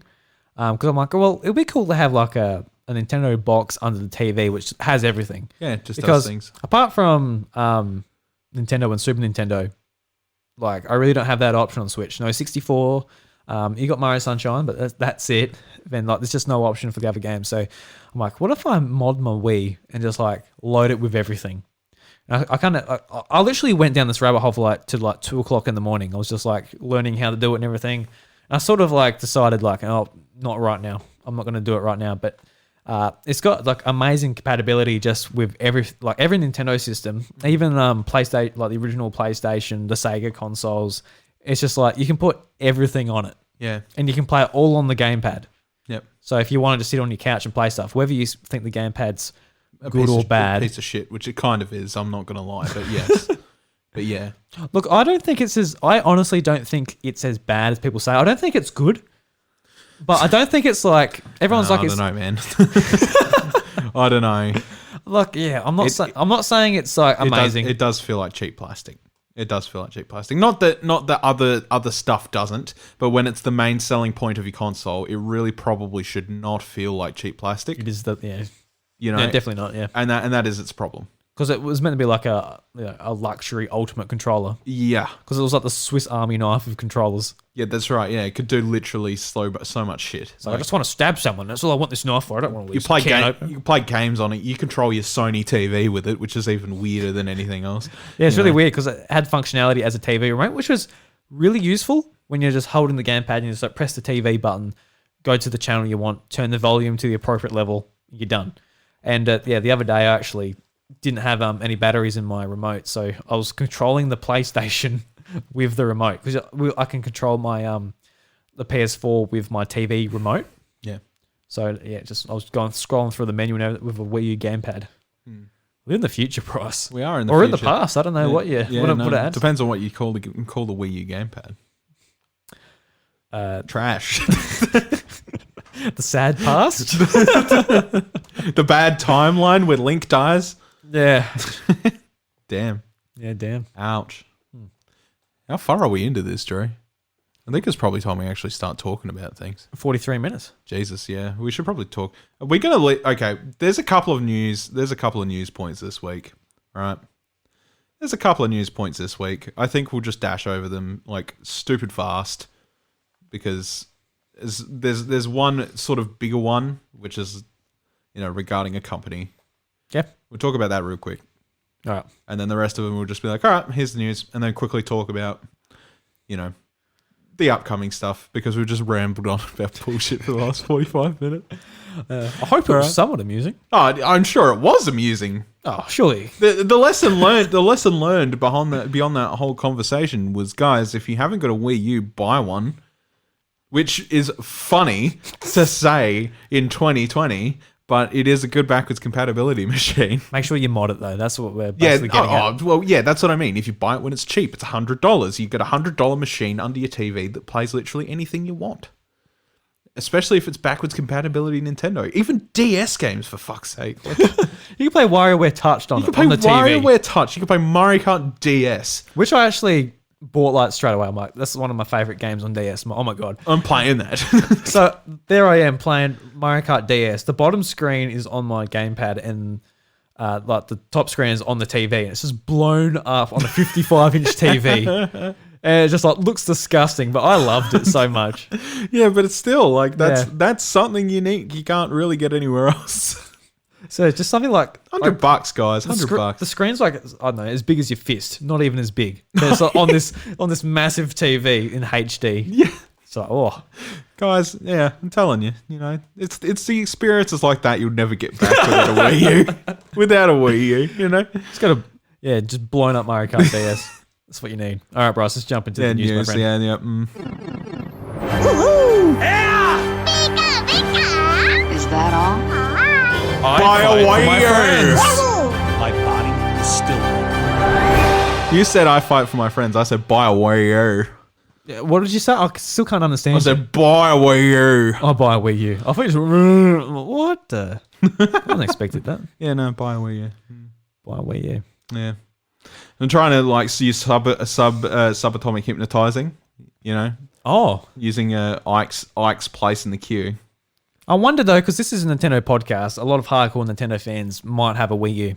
Because I'm like, well, it'd be cool to have like a Nintendo box under the TV which has everything. Yeah, it just because does things. Apart from Nintendo and Super Nintendo, like I really don't have that option on Switch. No 64. You got Mario Sunshine, but that's it. Then like there's just no option for the other games. So I'm like, what if I mod my Wii and just like load it with everything? And I literally went down this rabbit hole for till 2:00 in the morning. I was just like learning how to do it and everything. And I sort of like decided like, oh, not right now. I'm not going to do it right now. But it's got like amazing compatibility just with every Nintendo system, even PlayStation, like the original PlayStation, the Sega consoles. It's just like you can put everything on it. Yeah. And you can play it all on the gamepad. Yep. So if you wanted to sit on your couch and play stuff, whether you think the gamepad's good or bad. A piece of shit, which it kind of is. I'm not going to lie, but yes. But yeah. Look, I honestly don't think it's as bad as people say. I don't think it's good. But I don't think it's like everyone's like. I don't know, man. I don't know. Look, yeah, I'm not saying it's like amazing. It does feel like cheap plastic. It does feel like cheap plastic. Not that other stuff doesn't, but when it's the main selling point of your console, it really probably should not feel like cheap plastic. It is yeah. No, definitely not. Yeah, and that is its problem. Because it was meant to be like a luxury ultimate controller. Yeah. Because it was like the Swiss Army knife of controllers. Yeah, that's right. Yeah, it could do literally so much shit. So I just want to stab someone. That's all I want this knife for. I don't want to lose. You play games on it. You control your Sony TV with it, which is even weirder than anything else. Yeah, it's really weird because it had functionality as a TV remote, which was really useful when you're just holding the gamepad and you just like press the TV button, go to the channel you want, turn the volume to the appropriate level, you're done. And the other day I actually didn't have any batteries in my remote, so I was controlling the PlayStation with the remote because I can control my the PS4 with my TV remote. Yeah. So yeah, I was scrolling through the menu with a Wii U gamepad. We're in the future, Bryce. We are in the future. Or in the past. I don't know what it adds. Depends on what you call the Wii U gamepad. Trash. The sad past. The bad timeline where Link dies. Yeah. Damn. Yeah, damn. Ouch. How far are we into this, Drew? I think it's probably time we actually start talking about things. 43 minutes. Jesus, yeah. We should probably talk. Are we going to okay, there's a couple of news points this week, right? There's a couple of news points this week. I think we'll just dash over them like stupid fast because there's one sort of bigger one, which is, regarding a company. Yeah. We'll talk about that real quick. All right. And then the rest of them will just be like, all right, here's the news. And then quickly talk about, the upcoming stuff because we've just rambled on about bullshit for the last 45 minutes. I hope it was somewhat amusing. Oh, I'm sure it was amusing. Oh, surely. The lesson learned beyond that whole conversation was, guys, if you haven't got a Wii U, buy one. Which is funny to say in 2020, but it is a good backwards compatibility machine. Make sure you mod it though. That's what we're basically getting at. Well, yeah, that's what I mean. If you buy it when it's cheap, it's $100. You get a $100 machine under your TV that plays literally anything you want. Especially if it's backwards compatibility Nintendo. Even DS games, for fuck's sake. You can play WarioWare Touched on the TV. You can play WarioWare Touch. You can play Mario Kart DS. Which I actually bought like straight away. I'm like, that's one of my favorite games on DS. Oh my God. I'm playing that. So there I am playing Mario Kart DS. The bottom screen is on my gamepad and like the top screen is on the TV. And it's just blown up on a 55-inch TV. And it just like looks disgusting, but I loved it so much. Yeah, but it's still like that's something unique you can't really get anywhere else. So just something like $100, guys. $100. The screen's like, I don't know, as big as your fist, not even as big. But it's like on this massive TV in HD. Yeah. So guys, yeah, I'm telling you, it's the experiences like that you'll never get back without a Wii U. Without a Wii U, It's got just blown up Mario Kart DS. That's what you need. All right, Bryce, let's jump into the news, my friend. Yeah. Woohoo! Yeah! Pika, pika! Is that all? Buy a Wii U! My body is still. You said I fight for my friends. I said buy a Wii U. Yeah, what did you say? I still can't understand. I said buy a Wii U. I'll buy a Wii U. I thought you were what? I didn't expect that. Yeah, no, buy a Wii U. Buy a Wii U. Yeah. I'm trying to use subatomic hypnotizing, Oh. using Ike's place in the queue. I wonder though, because this is a Nintendo podcast, a lot of hardcore Nintendo fans might have a Wii U.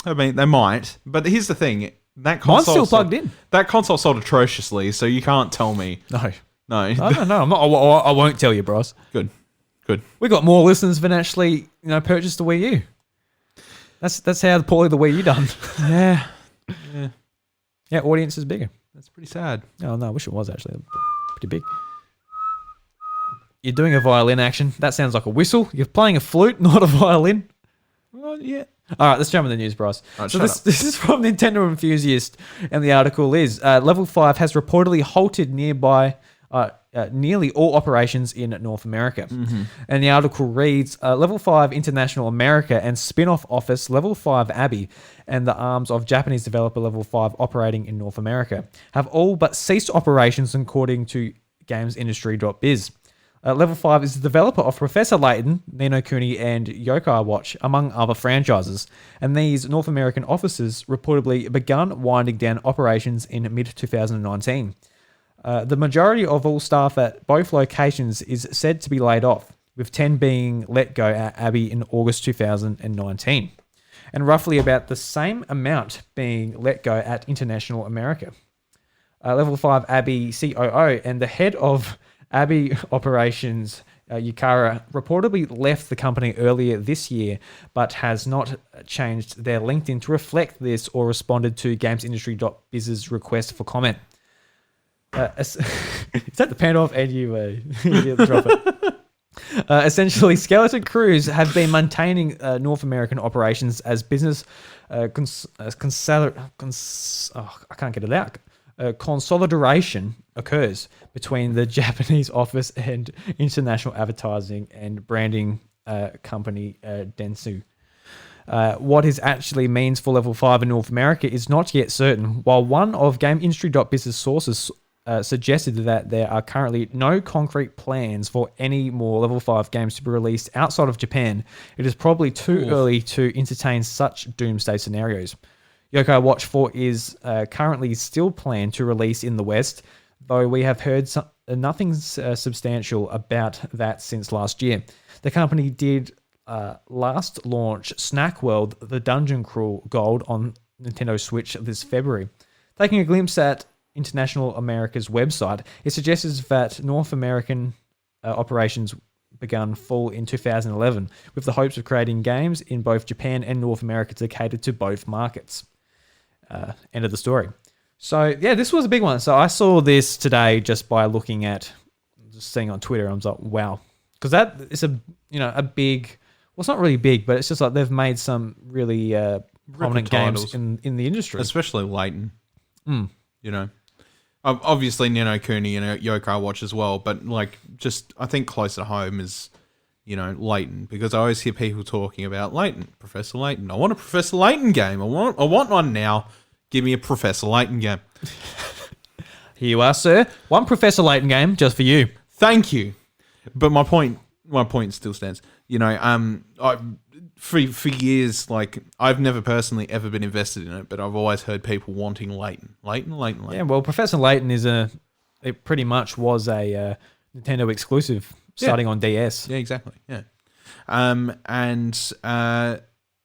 I mean, they might, but here's the thing: that Mine's console still plugged in. That console sold atrociously, so you can't tell me. No. I don't know. I'm not. I won't tell you, Bryce. Good. We got more listeners than actually, purchased a Wii U. That's how poorly the Wii U done. Yeah. Yeah, audience is bigger. That's pretty sad. Oh no, I wish it was actually pretty big. You're doing a violin action. That sounds like a whistle. You're playing a flute, not a violin. Well, yeah. All right, let's jump into the news, Bryce. Right, so this is from Nintendo Enthusiast, and the article is Level 5 has reportedly halted nearly all operations in North America. Mm-hmm. And the article reads, Level 5 International America and spin-off office Level 5 Abbey and the arms of Japanese developer Level 5 operating in North America have all but ceased operations according to GamesIndustry.biz. Level 5 is the developer of Professor Layton, Ni no Kuni, and Yokai Watch, among other franchises. And these North American offices reportedly begun winding down operations in mid-2019. The majority of all staff at both locations is said to be laid off, with 10 being let go at Abbey in August 2019. And roughly about the same amount being let go at International America. Level 5 Abbey COO and the head of Abbey Operations, Yukara, reportedly left the company earlier this year, but has not changed their LinkedIn to reflect this or responded to GamesIndustry.biz's request for comment. Is that the pan off and you drop it? Essentially, skeleton crews have been maintaining North American operations as business I can't get it out. Consolidation occurs between the Japanese office and international advertising and branding company Dentsu. What this actually means for Level 5 in North America is not yet certain, while one of GameIndustry.biz's sources suggested that there are currently no concrete plans for any more Level 5 games to be released outside of Japan. It is probably too early to entertain such doomsday scenarios. Yokai Watch 4 is currently still planned to release in the West, though we have heard nothing substantial about that since last year. The company did last launch Snack World: The Dungeon Crawl Gold on Nintendo Switch this February. Taking a glimpse at International America's website, it suggests that North American operations began full in 2011, with the hopes of creating games in both Japan and North America to cater to both markets. End of the story. So yeah, this was a big one. So I saw this today just by looking at, just seeing on Twitter. I was like, wow, because that is a big. Well, it's not really big, but it's just like they've made some really prominent games titles. in the industry. Especially Layton. You know, obviously Nino Kuni and Yokai Watch as well, but like just I think close to home is, you know, Layton, because I always hear people talking about Layton, Professor Layton. I want a Professor Layton game. I want one now. Give me a Professor Layton game. Here you are, sir. One Professor Layton game just for you. Thank you. But my point still stands. You know, for years, like I've never personally ever been invested in it, but I've always heard people wanting Layton. Yeah, well, Professor Layton it pretty much was a Nintendo exclusive starting on DS. Yeah, exactly. Yeah.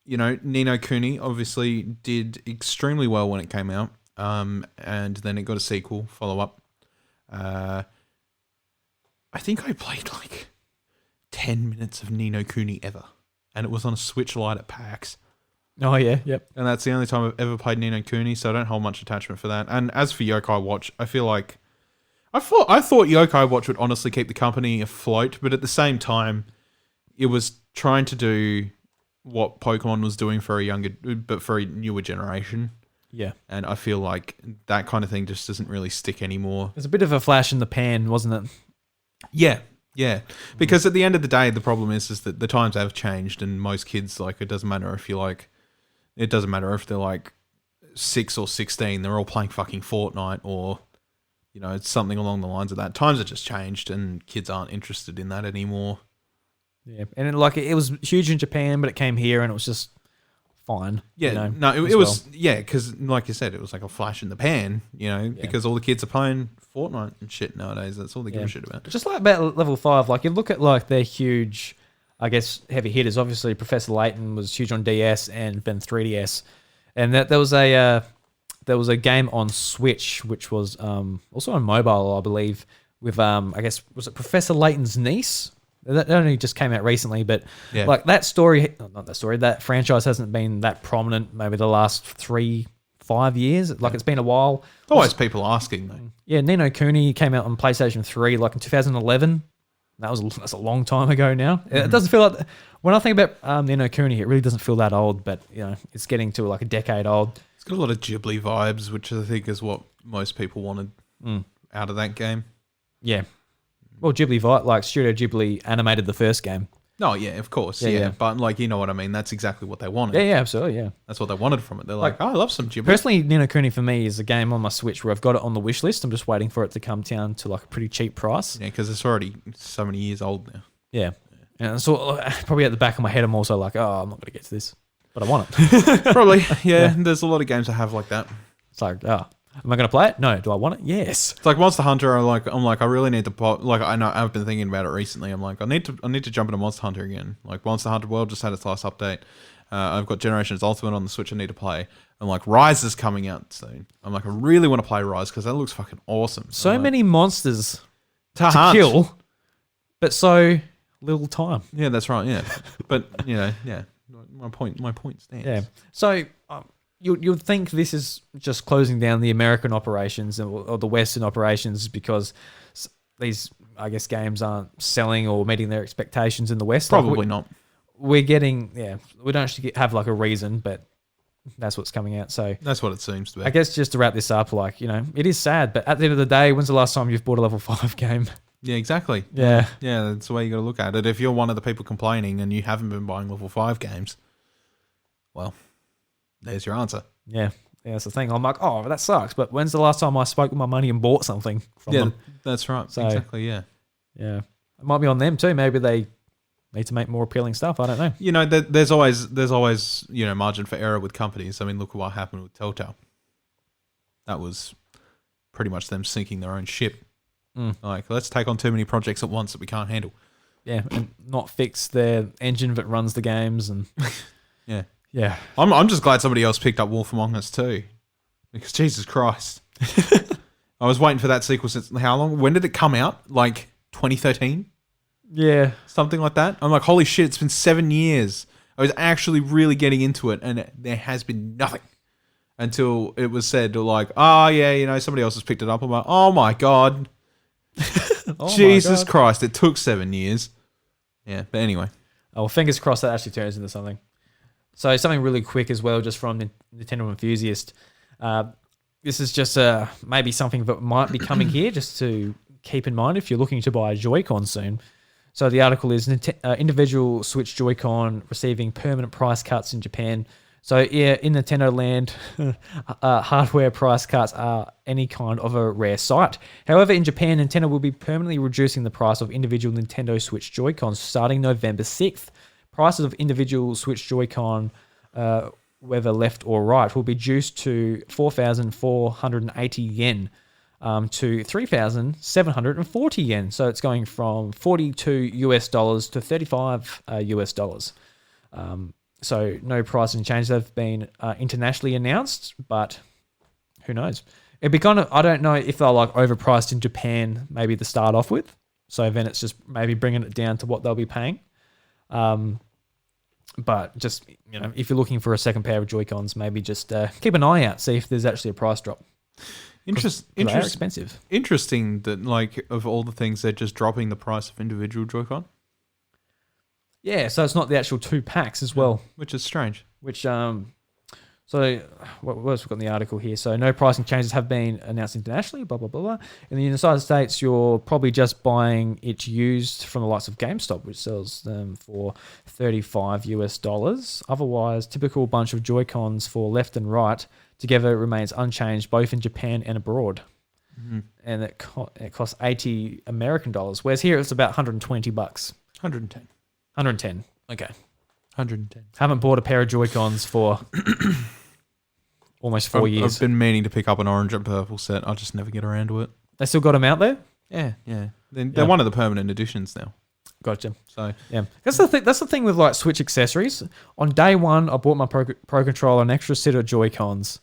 You know, Ni no Kuni obviously did extremely well when it came out. And then it got a sequel, follow-up. I think I played like 10 minutes of Ni no Kuni ever. And it was on a Switch Lite at PAX. Oh, yeah, yep. And that's the only time I've ever played Ni no Kuni, so I don't hold much attachment for that. And as for Yokai Watch, I feel like... I thought Yokai Watch would honestly keep the company afloat, but at the same time, it was trying to do what Pokemon was doing for a newer generation. Yeah. And I feel like that kind of thing just doesn't really stick anymore. It was a bit of a flash in the pan, wasn't it? Yeah. Because at the end of the day, the problem is that the times have changed, and most kids, like, it doesn't matter if they're like 6 or 16, they're all playing fucking Fortnite or, you know, it's something along the lines of that. Times have just changed, and kids aren't interested in that anymore. Yeah. And it was huge in Japan, but it came here and it was just fine. Yeah, you know, no, it was, because like you said, it was like a flash in the pan, you know, because all the kids are playing Fortnite and shit nowadays. That's all they give a shit about. Just like about level 5, like you look at like their huge, I guess, heavy hitters. Obviously, Professor Layton was huge on DS and then 3DS, and there was a game on Switch which was also on mobile, I believe, with I guess was it Professor Layton's niece. That only just came out recently, but like that franchise hasn't been that prominent maybe the last 3-5 years. Like it's been a while. Always people asking though. Yeah, Ni no Kuni came out on PlayStation 3 like in 2011. That's a long time ago now. It doesn't feel like, when I think about Ni no Kuni, it really doesn't feel that old, but you know, it's getting to like a decade old. It's got a lot of Ghibli vibes, which I think is what most people wanted out of that game. Yeah. Well, like Studio Ghibli animated the first game. Oh, yeah, of course. Yeah. But, like, you know what I mean? That's exactly what they wanted. Yeah, absolutely, yeah. That's what they wanted from it. They're like, oh, I love some Ghibli. Personally, Ni no Kuni for me is a game on my Switch where I've got it on the wish list. I'm just waiting for it to come down to, like, a pretty cheap price. Yeah, because it's already so many years old now. Yeah. And so, probably at the back of my head, I'm also like, oh, I'm not going to get to this. But I want it. Probably, yeah. There's a lot of games that have like that. It's like, oh, am I going to play it? No. Do I want it? Yes. It's like Monster Hunter. I'm like, I really need to like. I know I've been thinking about it recently. I'm like, I need to jump into Monster Hunter again. Like Monster Hunter World just had its last update. I've got Generations Ultimate on the Switch. I need to play. I'm like, Rise is coming out soon. I'm like, I really want to play Rise because that looks fucking awesome. So many monsters to kill, but so little time. Yeah, that's right. Yeah, but you know, yeah. My point stands. Yeah. So. You'd think this is just closing down the American operations or the Western operations because these, I guess, games aren't selling or meeting their expectations in the West. Probably not. We don't actually have like a reason, but that's what's coming out. So that's what it seems to be. I guess just to wrap this up, like, you know, it is sad, but at the end of the day, when's the last time you've bought a level 5 game? Yeah, exactly. Yeah. Yeah, that's the way you got to look at it. If you're one of the people complaining and you haven't been buying level 5 games, well, there's your answer. Yeah, that's the thing. I'm like, oh, that sucks. But when's the last time I spoke with my money and bought something from them? That's right. So, exactly, yeah. Yeah. It might be on them too. Maybe they need to make more appealing stuff. I don't know. You know, there's always, you know, margin for error with companies. I mean, look at what happened with Telltale. That was pretty much them sinking their own ship. Like, let's take on too many projects at once that we can't handle. Yeah, and not fix their engine that runs the games and yeah. Yeah. I'm just glad somebody else picked up Wolf Among Us too. Because Jesus Christ. I was waiting for that sequel since how long? When did it come out? Like 2013? Yeah. Something like that. I'm like, holy shit, it's been 7 years. I was actually really getting into it and there has been nothing until it was said like, oh yeah, you know, somebody else has picked it up. I'm like, oh my God. Jesus Christ, it took 7 years. Yeah, but anyway. Oh, well, fingers crossed that actually turns into something. So something really quick as well, just from Nintendo Enthusiast. This is just maybe something that might be coming here, just to keep in mind if you're looking to buy a Joy-Con soon. So the article is individual Switch Joy-Con receiving permanent price cuts in Japan. So yeah, in Nintendo land, hardware price cuts are any kind of a rare sight. However, in Japan, Nintendo will be permanently reducing the price of individual Nintendo Switch Joy-Cons starting November 6th. Prices of individual Switch Joy-Con, whether left or right, will be reduced to 4,480 yen to 3,740 yen. So it's going from $42 to $35. So no pricing changes have been internationally announced, but who knows? It'd be kind of, I don't know if they're like overpriced in Japan, maybe to start off with. So then it's just maybe bringing it down to what they'll be paying. But just, if you're looking for a second pair of Joy-Cons, maybe just keep an eye out, see if there's actually a price drop. They are expensive. Interesting that, like, of all the things, they're just dropping the price of individual Joy-Con. Yeah, so it's not the actual 2 packs as well. Which is strange. So what else we've got in the article here? So no pricing changes have been announced internationally, blah, blah, blah, blah. In the United States, you're probably just buying it used from the likes of GameStop, which sells them for $35. Otherwise, typical bunch of Joy-Cons for left and right together remains unchanged both in Japan and abroad. Mm-hmm. And it costs $80 American dollars, whereas here it's about $120. 110. 110. Okay. 110. Haven't bought a pair of Joy-Cons for almost 4 years. I've been meaning to pick up an orange and purple set. I just never get around to it. They still got them out there? Yeah. They're one of the permanent editions now. Gotcha. So yeah, that's the thing with like Switch accessories. On day one, I bought my Pro Controller, an extra set of Joy-Cons,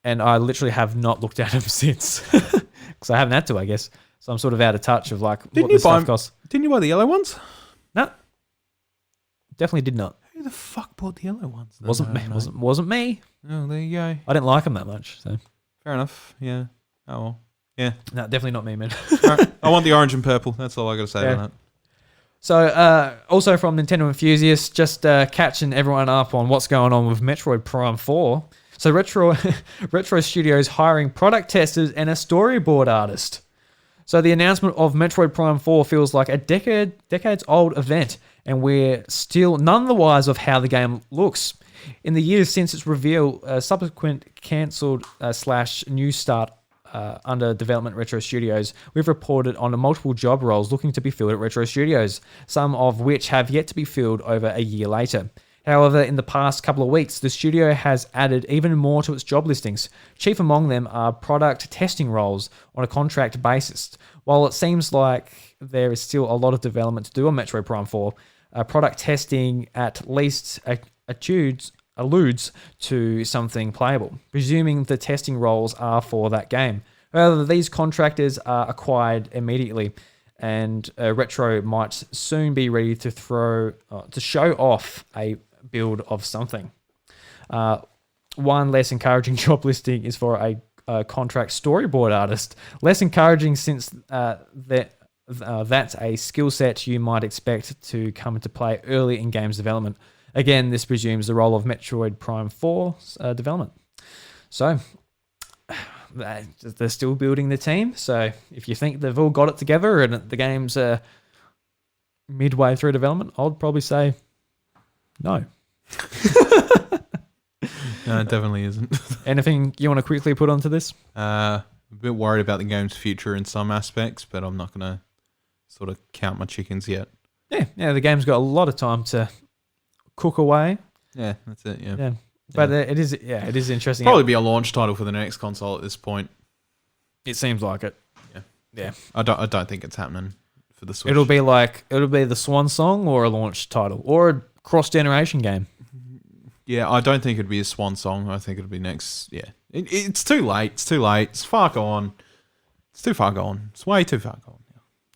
and I literally have not looked at them since because I haven't had to, I guess. So I'm sort of out of touch of like what this stuff costs. Didn't you buy the yellow ones? No, definitely did not. Who the fuck bought the yellow ones? Wasn't me. Oh, there you go. I didn't like them that much. So fair enough. Yeah. Oh well. Yeah. No, definitely not me, man. All right. I want the orange and purple. That's all I got to say on that. So, also from Nintendo Enthusiasts, just catching everyone up on what's going on with Metroid Prime 4. So, Retro Studios hiring product testers and a storyboard artist. So, the announcement of Metroid Prime 4 feels like a decades-old event, and we're still none the wiser of how the game looks. In the years since its reveal, subsequent cancelled / new start under development Retro Studios, we've reported on multiple job roles looking to be filled at Retro Studios, some of which have yet to be filled over a year later. However, in the past couple of weeks, the studio has added even more to its job listings. Chief among them are product testing roles on a contract basis. While it seems like there is still a lot of development to do on Metroid Prime 4, product testing at least alludes to something playable, presuming the testing roles are for that game. However, these contractors are acquired immediately, and Retro might soon be ready to show off a build of something. One less encouraging job listing is for a contract storyboard artist. Less encouraging since that's a skill set you might expect to come into play early in games development. Again, this presumes the role of Metroid Prime 4's development. So, they're still building the team. So, if you think they've all got it together and the game's midway through development, I'd probably say no. No, it definitely isn't. Anything you want to quickly put onto this? A bit worried about the game's future in some aspects, but I'm not going to sort of count my chickens yet. Yeah, the game's got a lot of time to cook away. Yeah, that's it. Yeah. But it is interesting. Probably be a launch title for the next console at this point. It seems like it. Yeah. I don't think it's happening for the Switch. It'll be the swan song or a launch title or a cross-generation game. Yeah, I don't think it'd be a swan song. I think it'll be next. Yeah, it's too late. It's too late. It's far gone. It's too far gone. It's way too far gone.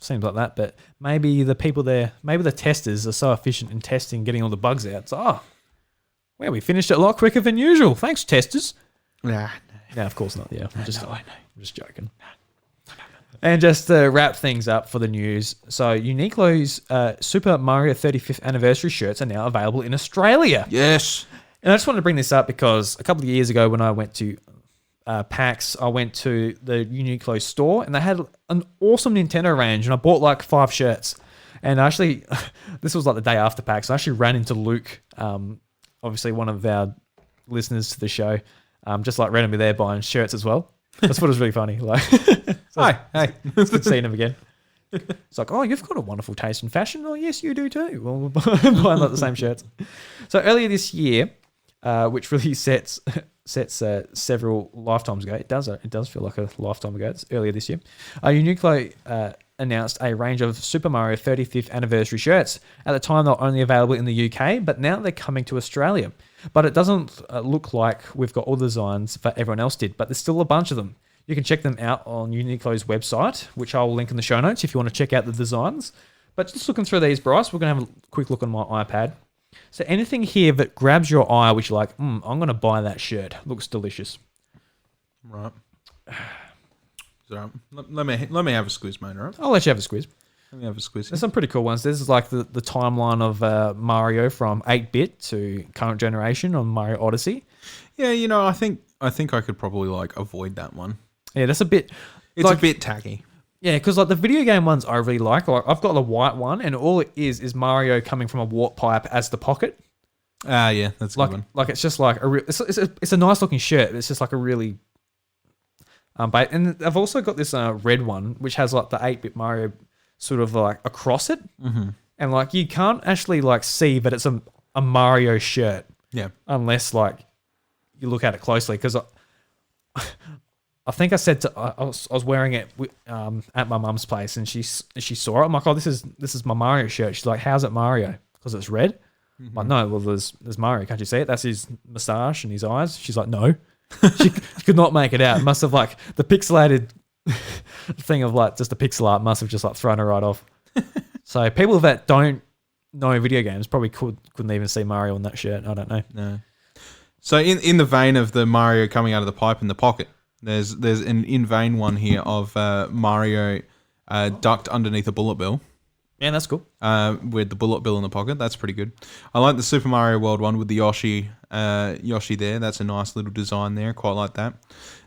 Seems like that, but maybe the people there, maybe the testers are so efficient in testing, getting all the bugs out. So, we finished it a lot quicker than usual. Thanks, testers. Nah. No, of course not. Yeah, I'm just joking. And just to wrap things up for the news, so Uniqlo's Super Mario 35th anniversary shirts are now available in Australia. Yes. And I just wanted to bring this up because a couple of years ago when I went to PAX, I went to the Uniqlo store and they had an awesome Nintendo range, and I bought like 5 shirts. And actually, this was like the day after PAX. I actually ran into Luke, obviously one of our listeners to the show, just like randomly there buying shirts as well. That's what was really funny. Like, Hi, hey. it's good seeing him again. It's like, oh, you've got a wonderful taste in fashion. Oh, yes, you do too. Well, we're buying like the same shirts. So earlier this year, which really sets several lifetimes ago. It does feel like a lifetime ago. It's earlier this year. Uniqlo announced a range of Super Mario 35th anniversary shirts. At the time, they were only available in the UK, but now they're coming to Australia. But it doesn't look like we've got all the designs that everyone else did, but there's still a bunch of them. You can check them out on Uniqlo's website, which I'll link in the show notes if you want to check out the designs. But just looking through these, Bryce, we're going to have a quick look on my iPad. So anything here that grabs your eye, which you're like, I'm going to buy that shirt. Looks delicious. Right. So let me have a squeeze, mate. All right. I'll let you have a squeeze. Let me have a squeeze. There's some pretty cool ones. This is like the timeline of Mario from 8-bit to current generation on Mario Odyssey. Yeah, I think I could probably like avoid that one. Yeah, that's a bit. It's a bit tacky. Yeah, because like the video game ones I really like. Like I've got the white one, and all it is Mario coming from a warp pipe as the pocket. Yeah, that's a good one. Like it's just like it's a nice looking shirt. But it's just like a really but and I've also got this red one which has like the 8-bit Mario sort of like across it, and like you can't actually like see that it's a Mario shirt. Yeah, unless like you look at it closely, because I think I said I was wearing it at my mum's place, and she saw it. I'm like, oh, this is my Mario shirt. She's like, how's it Mario? Because it's red. I'm like, no, well, there's Mario. Can't you see it? That's his moustache and his eyes. She's like, no. She could not make it out. It must have like the pixelated thing of like just the pixel art must have just like thrown her right off. So people that don't know video games probably couldn't even see Mario on that shirt. I don't know. No. So in the vein of the Mario coming out of the pipe in the pocket, there's an in vein one here of Mario ducked underneath a bullet bill. Yeah, that's cool. With the bullet bill in the pocket, that's pretty good. I like the Super Mario World one with the Yoshi there. That's a nice little design there. Quite like that.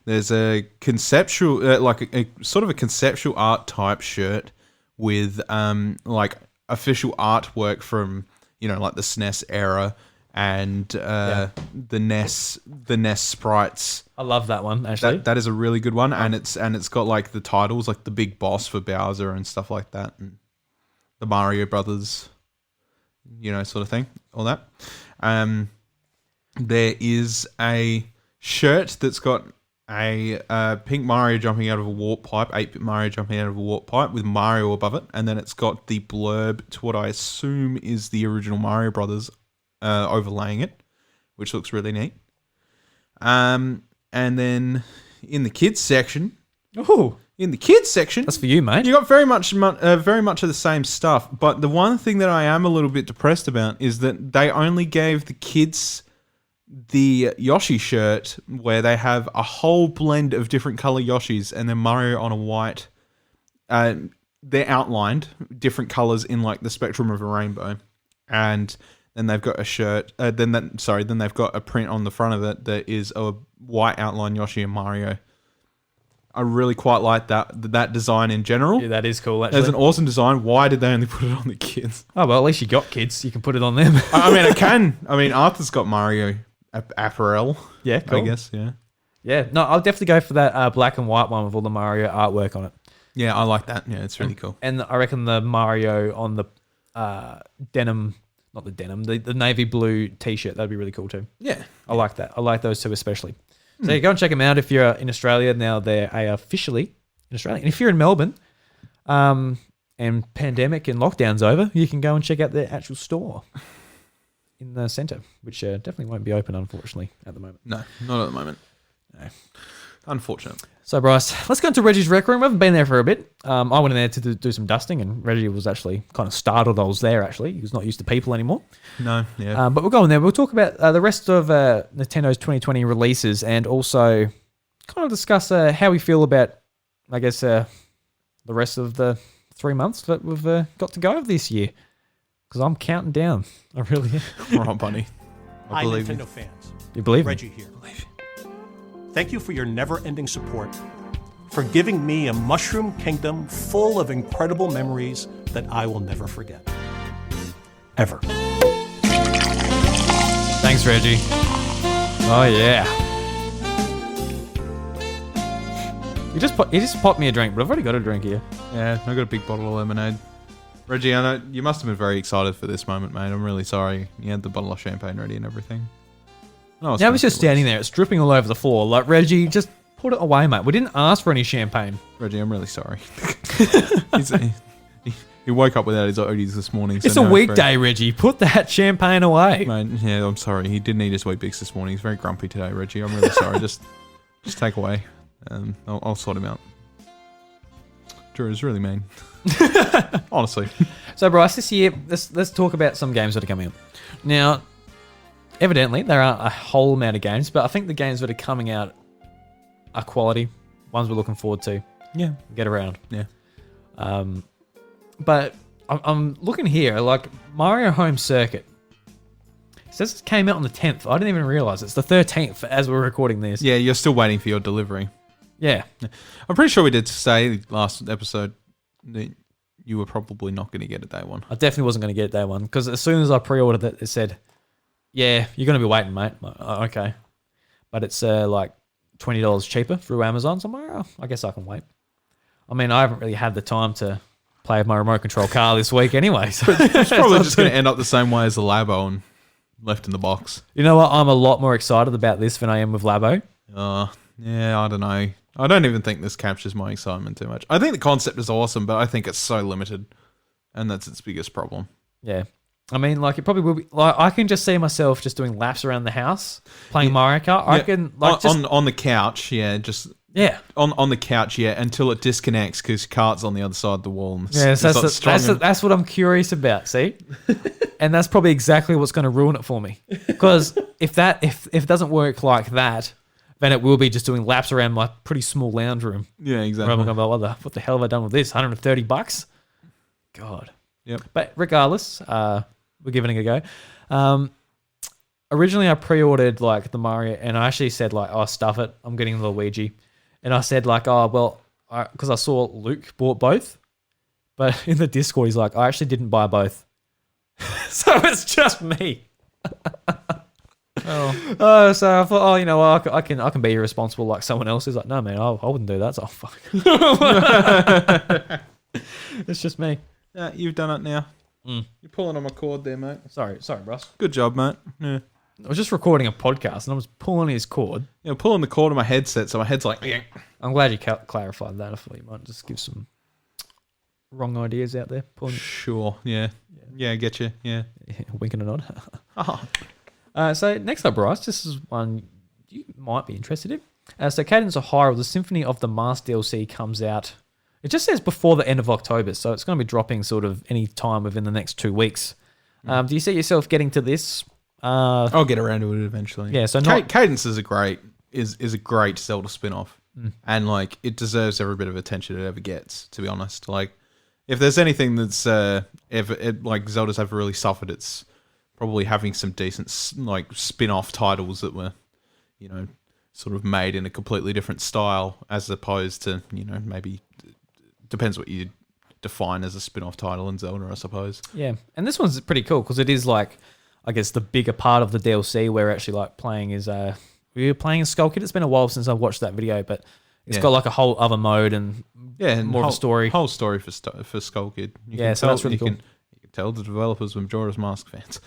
There's a conceptual, like a sort of a conceptual art type shirt with like official artwork from like the SNES era and the NES sprites. I love that one actually. That is a really good one, and it's got like the titles, like the big boss for Bowser and stuff like that, and the Mario Brothers, sort of thing, all that. There is a shirt that's got a pink Mario jumping out of a warp pipe, 8-bit Mario jumping out of a warp pipe with Mario above it, and then it's got the blurb to what I assume is the original Mario Brothers overlaying it, which looks really neat. And then in the kids section, that's for you, mate. You got very much of the same stuff, but the one thing that I am a little bit depressed about is that they only gave the kids the Yoshi shirt, where they have a whole blend of different color Yoshis, and then Mario on a white. They're outlined different colors in like the spectrum of a rainbow, and then they've got a shirt. Then they've got a print on the front of it that is a white outline Yoshi and Mario. I really quite like that design in general. Yeah, that is cool, actually. It's an awesome design. Why did they only put it on the kids? Oh, well, at least you got kids. You can put it on them. I mean, Arthur's got Mario apparel. Yeah, cool. I guess, yeah. Yeah, no, I'll definitely go for that black and white one with all the Mario artwork on it. Yeah, I like that. Yeah, it's really cool. And I reckon the Mario on the denim, not the denim, the navy blue t-shirt, that'd be really cool too. Yeah. I like that. I like those two especially. So yeah, go and check them out if you're in Australia. Now they're officially in Australia. And if you're in Melbourne and pandemic and lockdown's over, you can go and check out their actual store in the centre, which definitely won't be open, unfortunately, at the moment. No, not at the moment. No. Unfortunate. So, Bryce, let's go into Reggie's Rec Room. We haven't been there for a bit. I went in there to do some dusting, and Reggie was actually kind of startled I was there, actually. He was not used to people anymore. No, yeah. But we'll go in there. We'll talk about the rest of Nintendo's 2020 releases, and also kind of discuss how we feel about, I guess, the rest of the 3 months that we've got to go of this year. Because I'm counting down. I really am. All right, buddy. I Hi, believe Nintendo you. fans. You believe me? Reggie here. Thank you for your never-ending support, for giving me a mushroom kingdom full of incredible memories that I will never forget. Ever. Thanks, Reggie. Oh yeah. You just popped me a drink, but I've already got a drink here. Yeah, I got a big bottle of lemonade. Reggie, I know you must have been very excited for this moment, mate. I'm really sorry. You had the bottle of champagne ready and everything. No, Yeah, I was just standing there. It's dripping all over the floor. Like, Reggie, just put it away, mate. We didn't ask for any champagne. Reggie, I'm really sorry. He woke up without his Oaties this morning. So It's a now weekday, Reggie. Put that champagne away. Mate, yeah, I'm sorry. He didn't eat his Wheat Bix this morning. He's very grumpy today, Reggie. I'm really sorry. Just take away. I'll sort him out. Drew is really mean. Honestly. So, Bryce, this year, let's talk about some games that are coming up. Now, evidently, there aren't a whole amount of games, but I think the games that are coming out are quality. Ones we're looking forward to. Yeah. Get around. Yeah. But I'm looking here, like Mario Home Circuit. It says it came out on the 10th. I didn't even realize it's the 13th as we're recording this. Yeah, you're still waiting for your delivery. Yeah. I'm pretty sure we did say last episode that you were probably not going to get it day one. I definitely wasn't going to get that one because as soon as I pre-ordered it, it said, yeah, you're going to be waiting, mate. I'm like, oh, okay. But it's like $20 cheaper through Amazon. So I'm like, oh, I guess I can wait. I mean, I haven't really had the time to play with my remote control car this week anyway. So It's probably just going to end up the same way as the Labo and left in the box. You know what? I'm a lot more excited about this than I am with Labo. Yeah, I don't know. I don't even think this captures my excitement too much. I think the concept is awesome, but I think it's so limited, and that's its biggest problem. Yeah. I mean, like, it probably will be... Like, I can just see myself just doing laps around the house, playing Mario Kart. I can, like, just... On the couch, yeah, just... Yeah. On the couch, yeah, until it disconnects because cart's on the other side of the wall. And Yeah, so that's what I'm curious about, see? And that's probably exactly what's going to ruin it for me. Because if it doesn't work like that, then it will be just doing laps around my pretty small lounge room. Yeah, exactly. Where I'm going to go, what the hell have I done with this? $130? God. Yep. But regardless, we're giving it a go. Originally, I pre-ordered like the Mario, and I actually said like, "Oh, stuff it, I'm getting the Luigi," and I said like, "Oh, well," because I saw Luke bought both, but in the Discord, he's like, "I actually didn't buy both," so it's just me. So I thought, you know what, I can be irresponsible like someone else. He's like, "No, man, I wouldn't do that." So fuck. It's just me. Yeah, you've done it now. You're pulling on my cord there, mate. Sorry, Russ. Good job, mate. Yeah. I was just recording a podcast and I was pulling his cord. Yeah, pulling the cord of my headset, so my head's like... Yeah. I'm glad you clarified that. I thought you might just give some wrong ideas out there. Sure, yeah. Yeah, I get you, yeah. Wink and a nod. So next up, Bryce, this is one you might be interested in. So Cadence of Hyrule, the Symphony of the Mask DLC comes out. It just says before the end of October, so it's going to be dropping sort of any time within the next 2 weeks. Do you see yourself getting to this? I'll get around to it eventually. Yeah, so Cadence is a great Zelda spin-off. And like it deserves every bit of attention it ever gets, to be honest. Like if there's anything that's like Zelda's have really suffered, it's probably having some decent like spin-off titles that were, you know, sort of made in a completely different style as opposed to, you know, maybe depends what you define as a spin-off title in Zelda, I suppose. Yeah, and this one's pretty cool because it is like, I guess, the bigger part of the DLC where actually like playing is we were playing as Skull Kid. It's been a while since I've watched that video, but it's got like a whole other mode and more of a story. Whole story for Skull Kid. So that's really cool. You can tell the developers were Majora's Mask fans.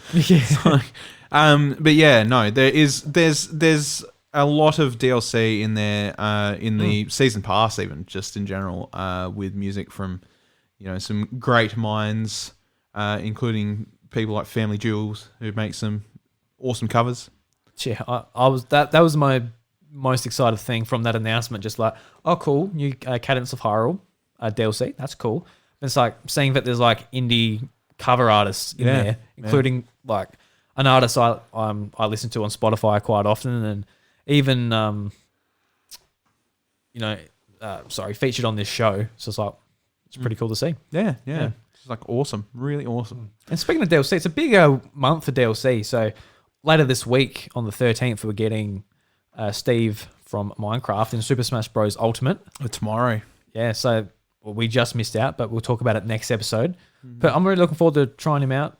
But yeah, no, there's a lot of DLC in there in the season pass, even just in general, with music from, you know, some great minds, including people like Family Jewels who make some awesome covers. Yeah, I was that was my most excited thing from that announcement. Just like, oh, cool, new Cadence of Hyrule DLC. That's cool. And it's like seeing that there's like indie cover artists in there, including like an artist I listen to on Spotify quite often, and even featured on this show. So it's like it's pretty cool to see. Yeah. It's like awesome, really awesome. And speaking of DLC, it's a big month for DLC. So later this week on the 13th, we're getting Steve from Minecraft in Super Smash Bros. Ultimate. Tomorrow. Yeah, so we just missed out, but we'll talk about it next episode. But I'm really looking forward to trying him out,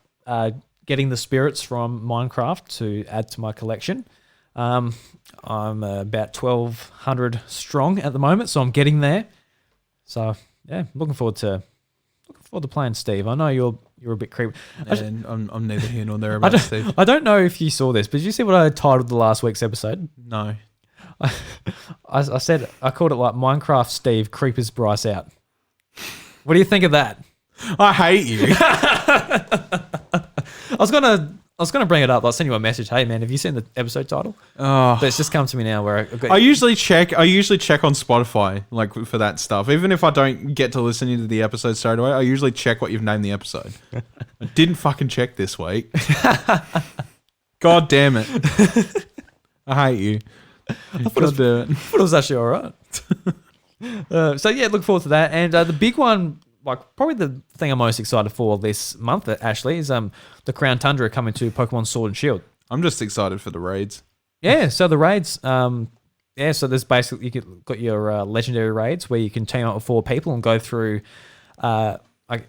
getting the spirits from Minecraft to add to my collection. I'm about 1,200 strong at the moment, so I'm getting there. So yeah, looking forward to playing Steve. I know you're a bit creepy. And I'm neither here nor there about Steve. I don't know if you saw this, but did you see what I titled the last week's episode? No. I called it like Minecraft Steve creepers Bryce out. What do you think of that? I hate you. I was gonna bring it up. I'll send you a message. Hey man, have you seen the episode title? Oh. But it's just come to me now. Where I usually check on Spotify like for that stuff. Even if I don't get to listen to the episode straight away, I usually check what you've named the episode. I didn't fucking check this week. God damn it! I hate you. I thought it was actually all right. So yeah, look forward to that. And the big one, like probably the thing I'm most excited for this month, actually, is the Crown Tundra coming to Pokemon Sword and Shield. I'm just excited for the raids. Yeah, so the raids, so there's basically got your legendary raids where you can team up with 4 people and go through, like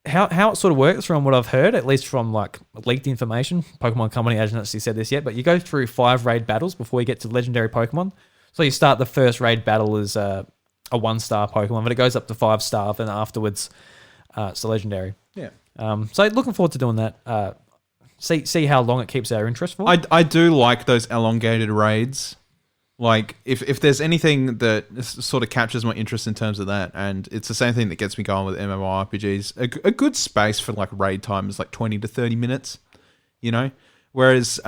how it sort of works from what I've heard, at least from like leaked information. Pokemon Company hasn't actually said this yet, but you go through 5 raid battles before you get to legendary Pokemon. So you start the first raid battle as a 1-star Pokemon, but it goes up to 5-star, and afterwards it's the legendary. Yeah. So looking forward to doing that. See how long it keeps our interest for. I do like those elongated raids. Like if there's anything that sort of captures my interest in terms of that, and it's the same thing that gets me going with MMORPGs, a good space for like raid time is like 20 to 30 minutes, you know? Whereas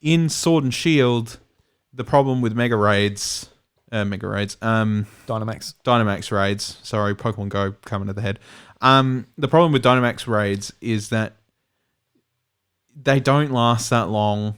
in Sword and Shield, the problem with Dynamax raids. Sorry, Pokemon Go coming to the head. The problem with Dynamax raids is that they don't last that long,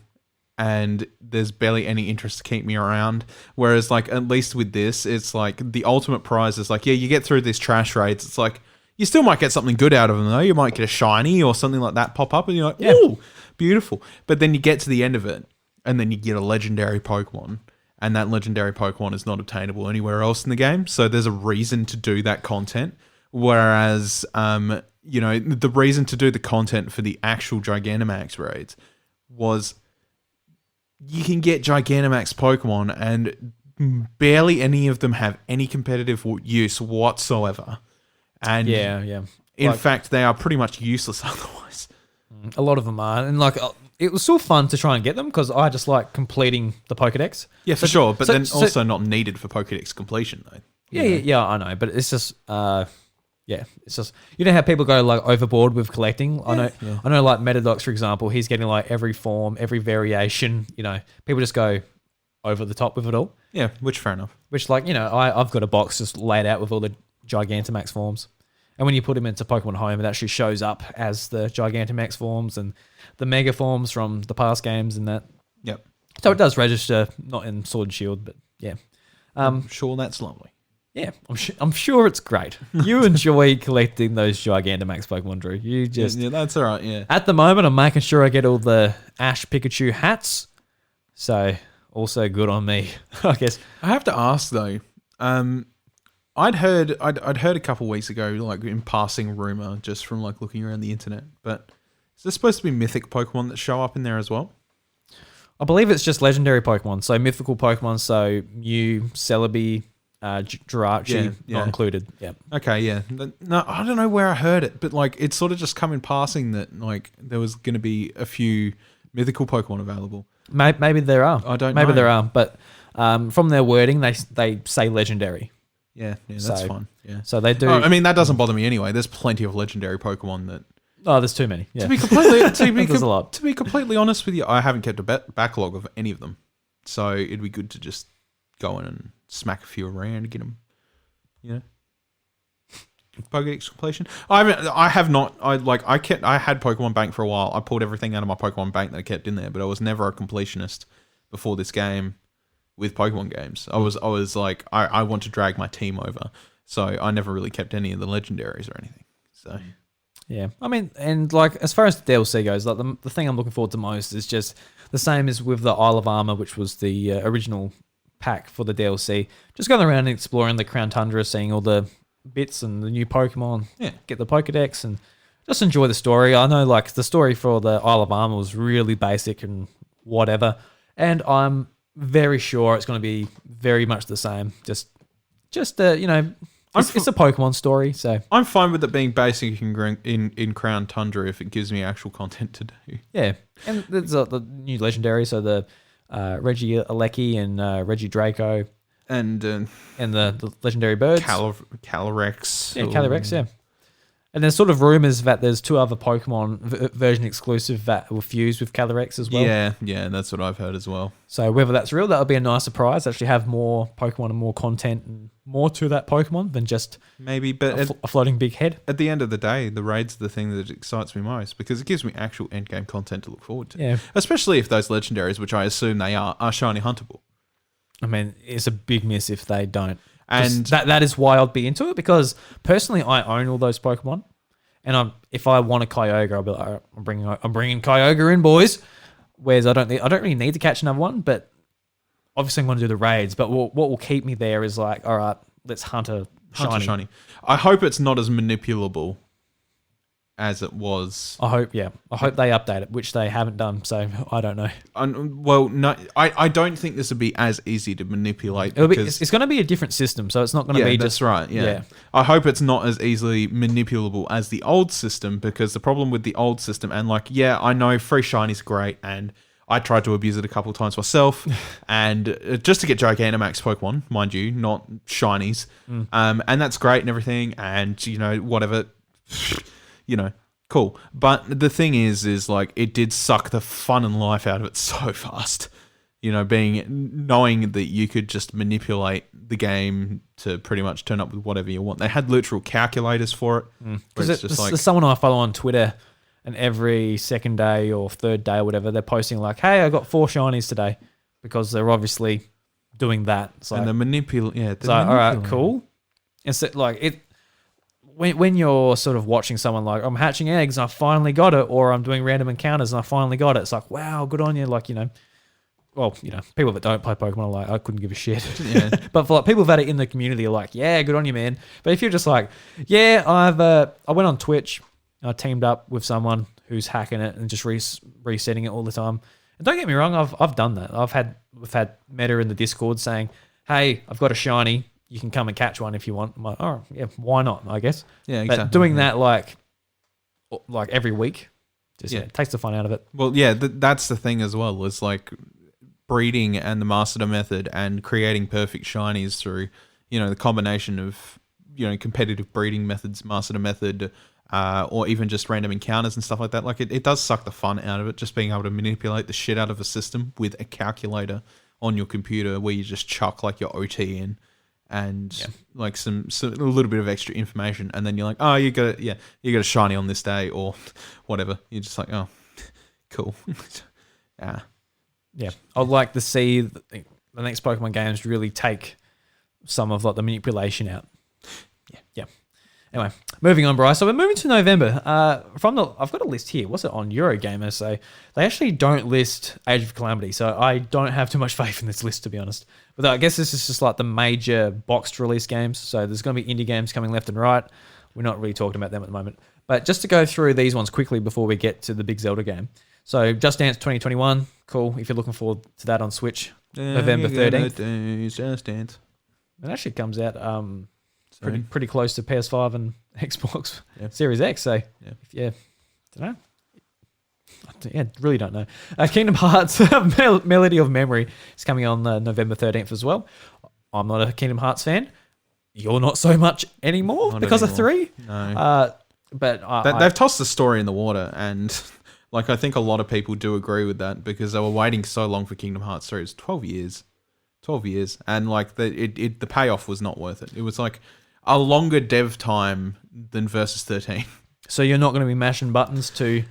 and there's barely any interest to keep me around. Whereas, like, at least with this, it's like the ultimate prize is like, yeah, you get through these trash raids. It's like you still might get something good out of them though. You might get a shiny or something like that pop up, and you're like, ooh, beautiful. But then you get to the end of it, and then you get a legendary Pokemon. And that legendary Pokemon is not obtainable anywhere else in the game. So there's a reason to do that content. Whereas, the reason to do the content for the actual Gigantamax raids was you can get Gigantamax Pokemon and barely any of them have any competitive use whatsoever. And in fact, they are pretty much useless otherwise. A lot of them are. And like, it was still fun to try and get them because I just like completing the Pokedex. Yeah, for sure. But then also not needed for Pokedex completion, though. Yeah, I know. But it's just, it's just, you know how people go like overboard with collecting? I know like Metadox, for example, he's getting like every form, every variation, people just go over the top with it all. Yeah, which fair enough. Which like, I've got a box just laid out with all the Gigantamax forms. And when you put them into Pokemon Home, it actually shows up as the Gigantamax forms and the Mega forms from the past games and that. Yep. So it does register, not in Sword and Shield, but yeah. I'm sure that's lovely. Yeah, I'm sure it's great. You enjoy collecting those Gigantamax Pokemon, Drew. You just... Yeah, that's all right, yeah. At the moment, I'm making sure I get all the Ash Pikachu hats. So, also good on me, I guess. I have to ask, though. I'd heard a couple weeks ago, like in passing rumor, just from like looking around the internet. But is there supposed to be mythic Pokemon that show up in there as well? I believe it's just legendary Pokemon. So mythical Pokemon. So Mew, Celebi, Jirachi, not included. Yeah. Okay. Yeah. No, I don't know where I heard it, but like it's sort of just come in passing that like there was going to be a few mythical Pokemon available. Maybe there are. I don't know. Maybe there are, but from their wording, they say legendary. Yeah, that's fine. Yeah. So they do. I mean, that doesn't bother me anyway. There's plenty of legendary Pokemon that. Oh, there's too many. Yeah. To be completely, there's a lot. To be completely honest with you, I haven't kept a backlog of any of them, so it'd be good to just go in and smack a few around and get them. Pokedex completion. I have not. I had Pokemon Bank for a while. I pulled everything out of my Pokemon Bank that I kept in there, but I was never a completionist before this game. With Pokemon games, I was like, I want to drag my team over, so I never really kept any of the legendaries or anything. So, Yeah, I mean, and like as far as the DLC goes, like the thing I'm looking forward to most is just the same as with the Isle of Armor, which was the original pack for the DLC. Just going around and exploring the Crown Tundra, seeing all the bits and the new Pokemon. Yeah. Get the Pokedex and just enjoy the story. I know like the story for the Isle of Armor was really basic and whatever, and I'm very sure it's going to be very much the same. Just you know. It's a Pokemon story, so I'm fine with it being basic in Crown Tundra if it gives me actual content to do. yeah. And there's the new legendary, so the Reggie Alecki and Reggie Draco, And the legendary birds. Calyrex. Yeah, Calyrex, yeah. And there's sort of rumors that there's 2 other Pokemon version exclusive that will fuse with Calyrex as well. Yeah, that's what I've heard as well. So whether that's real, that'll be a nice surprise. Actually have more Pokemon and more content and more to that Pokemon than just Maybe, but a floating big head. at the end of the day, the raids are the thing that excites me most because it gives me actual endgame content to look forward to. Yeah. Especially if those legendaries, which I assume they are shiny huntable. I mean, it's a big miss if they don't. And that is why I'd be into it, because personally I own all those Pokemon, and if I want a Kyogre, I'll be like, all right, I'm bringing Kyogre in, boys. Whereas I don't really need to catch another one, but obviously I'm going to do the raids. But what will keep me there is like, all right, let's hunt a shiny. I hope it's not as manipulable as it was. I hope they update it, which they haven't done. So I don't know. Well, no, I don't think this would be as easy to manipulate. It's going to be a different system, so it's not going to be that's just right. Yeah, I hope it's not as easily manipulable as the old system, because the problem with the old system, and like, yeah, I know free shinies great, and I tried to abuse it a couple of times myself, and just to get Gigantamax Pokemon, mind you, not shinies, and that's great and everything, and you know, whatever. You know, cool. But the thing is like, it did suck the fun and life out of it so fast. You know, knowing that you could just manipulate the game to pretty much turn up with whatever you want. They had literal calculators for it. Because there's someone I follow on Twitter, and every second day or third day or whatever, they're posting like, "Hey, I got 4 shinies today," because they're obviously doing that. So, and the manipulate, yeah. So all right, cool. And so, like it. When you're sort of watching someone like, I'm hatching eggs and I finally got it, or I'm doing random encounters and I finally got it, it's like, wow, good on you. Like, you know, well, you know, people that don't play Pokemon are like, I couldn't give a shit. Yeah. But for like people that are in the community are like, yeah, good on you, man. But if you're just like, yeah, I went on Twitch, I teamed up with someone who's hacking it and just resetting it all the time. And don't get me wrong, I've done that. We've had meta in the Discord saying, hey, I've got a shiny. You can come and catch one if you want. I'm like, oh, yeah, why not, I guess. Yeah, exactly. But doing that like every week just takes the fun out of it. Well, yeah, that's the thing as well. Is like breeding and the Master method and creating perfect shinies through, you know, the combination of, you know, competitive breeding methods, Master method, or even just random encounters and stuff like that. Like it does suck the fun out of it, just being able to manipulate the shit out of a system with a calculator on your computer where you just chuck like your OT in. And like some a little bit of extra information, and then you're like, oh, you got a shiny on this day or whatever. You're just like, oh, cool. Yeah, I'd like to see the next Pokemon games really take some of like the manipulation out. Yeah. Anyway, moving on, Bryce. So we're moving to November. I've got a list here. What's it on Eurogamer? So they actually don't list Age of Calamity. So I don't have too much faith in this list, to be honest. But I guess this is just like the major boxed release games. So there's going to be indie games coming left and right. We're not really talking about them at the moment. But just to go through these ones quickly before we get to the big Zelda game. So Just Dance 2021, cool. If you're looking forward to that on Switch, November 13th. Just Dance. It actually comes out pretty close to PS5 and Xbox Series X. So, don't know. Yeah, really don't know. Kingdom Hearts Melody of Memory is coming on November 13th as well. I'm not a Kingdom Hearts fan. You're not so much anymore because of 3. No. But they've tossed the story in the water, and like I think a lot of people do agree with that because they were waiting so long for Kingdom Hearts 3. It was 12 years. 12 years. And like the payoff was not worth it. It was like a longer dev time than Versus 13. So you're not going to be mashing buttons to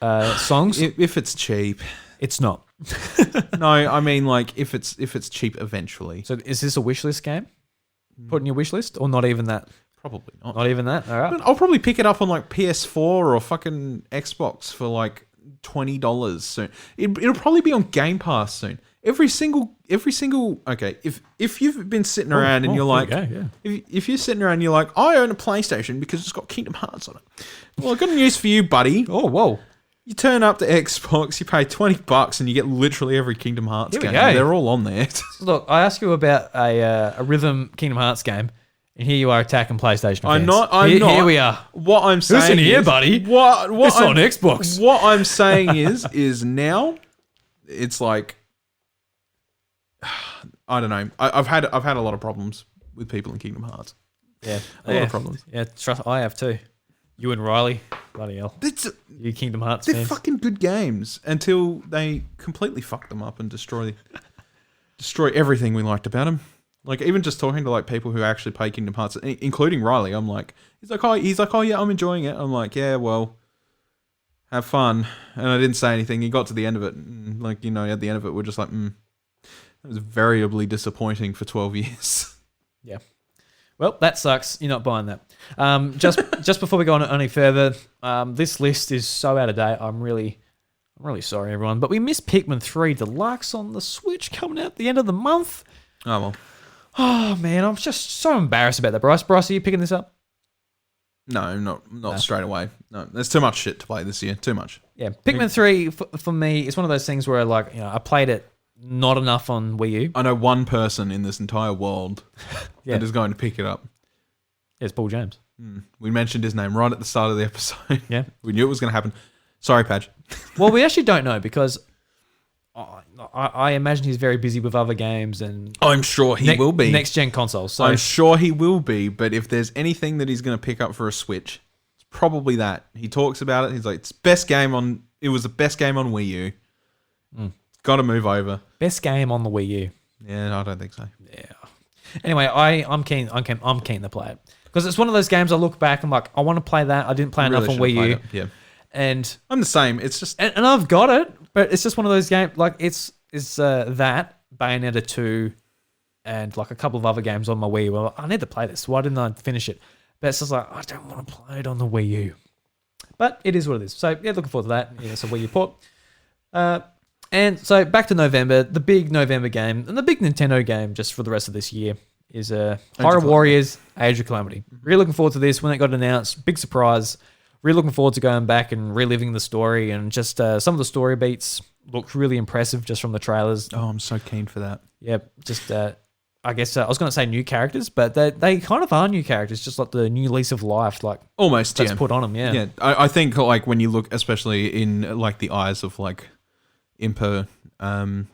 songs? If it's cheap. It's not. No, I mean like if it's cheap eventually. So is this a wish list game? Put in your wish list or not even that? Probably not. Not even that. All right. I'll probably pick it up on like PS4 or fucking Xbox for like $20 soon. It'll probably be on Game Pass soon. Every single. Okay, if you've been sitting around and you're like, if you're sitting around and you're like, I own a PlayStation because it's got Kingdom Hearts on it. Well, I've got news for you, buddy. Oh, whoa. You turn up to Xbox, you pay $20, and you get literally every Kingdom Hearts game. They're all on there. Look, I asked you about a Rhythm Kingdom Hearts game, and here you are attacking PlayStation fans. I'm not. Here we are. What I'm saying Listen here, is, buddy. What it's on Xbox. What I'm saying is now, it's like, I don't know. I've had a lot of problems with people in Kingdom Hearts. Yeah, a lot of problems. Yeah, trust. I have too. You and Riley, bloody hell. You Kingdom Hearts They're fans. fucking good games until they completely fuck them up and destroy everything we liked about them. Like even just talking to like people who actually play Kingdom Hearts, including Riley, I'm like, he's like, oh yeah, I'm enjoying it. I'm like, yeah, well, have fun. And I didn't say anything. He got to the end of it, and like at the end of it, we're just like, it was variably disappointing for 12 years. Yeah. Well, that sucks. You're not buying that. Just before we go on any further, this list is so out of date. I'm really sorry, everyone. But we missed Pikmin 3 Deluxe on the Switch coming out at the end of the month. Oh, well. Oh, man. I'm just so embarrassed about that. Bryce, are you picking this up? No, not straight away. No, there's too much shit to play this year. Too much. Yeah. Pikmin 3, for me, it's one of those things where, like, I played it not enough on Wii U. I know one person in this entire world that is going to pick it up. Yeah, it's Paul James. We mentioned his name right at the start of the episode. Yeah. We knew it was going to happen. Sorry, Padge. Well, we actually don't know because I imagine he's very busy with other games and I'm sure he will be. Next-gen consoles. So I'm sure he will be, but if there's anything that he's going to pick up for a Switch, it's probably that. He talks about it. He's like, it was the best game on Wii U. Got to move over. Best game on the Wii U. Yeah, I don't think so. Yeah. Anyway, I'm keen to play it because it's one of those games I look back and I'm like, I want to play that. I didn't play enough on Wii U. Yeah. And I'm the same. It's just and I've got it, but it's just one of those games. Like it's that Bayonetta 2 and like a couple of other games on my Wii. Well, I need to play this. Why didn't I finish it? But it's just like I don't want to play it on the Wii U. But it is what it is. So yeah, looking forward to that. Yeah, it's a Wii U port. And so back to November, the big November game and the big Nintendo game just for the rest of this year is Hyrule Warriors Age of Calamity. Really looking forward to this when it got announced. Big surprise. Really looking forward to going back and reliving the story and just some of the story beats looked really impressive just from the trailers. Oh, I'm so keen for that. Yeah, just I guess I was going to say new characters, but they kind of are new characters, just like the new lease of life, like almost that's put on them. Yeah, yeah. I think like when you look, especially in like the eyes of like Impa,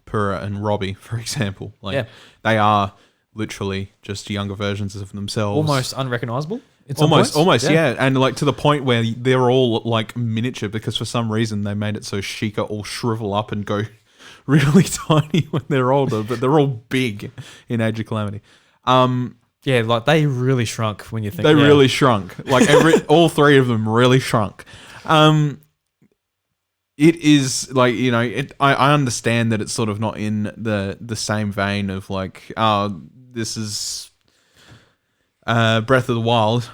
Pura, and Robbie, for example, like they are literally just younger versions of themselves, almost unrecognizable. It's almost, yeah, and like to the point where they're all like miniature because for some reason they made it so Sheikah all shrivel up and go really tiny when they're older, but they're all big in Age of Calamity. Yeah, like they really shrunk when you think they really shrunk. Like all three of them really shrunk. It is like I understand that it's sort of not in the same vein of like this is Breath of the Wild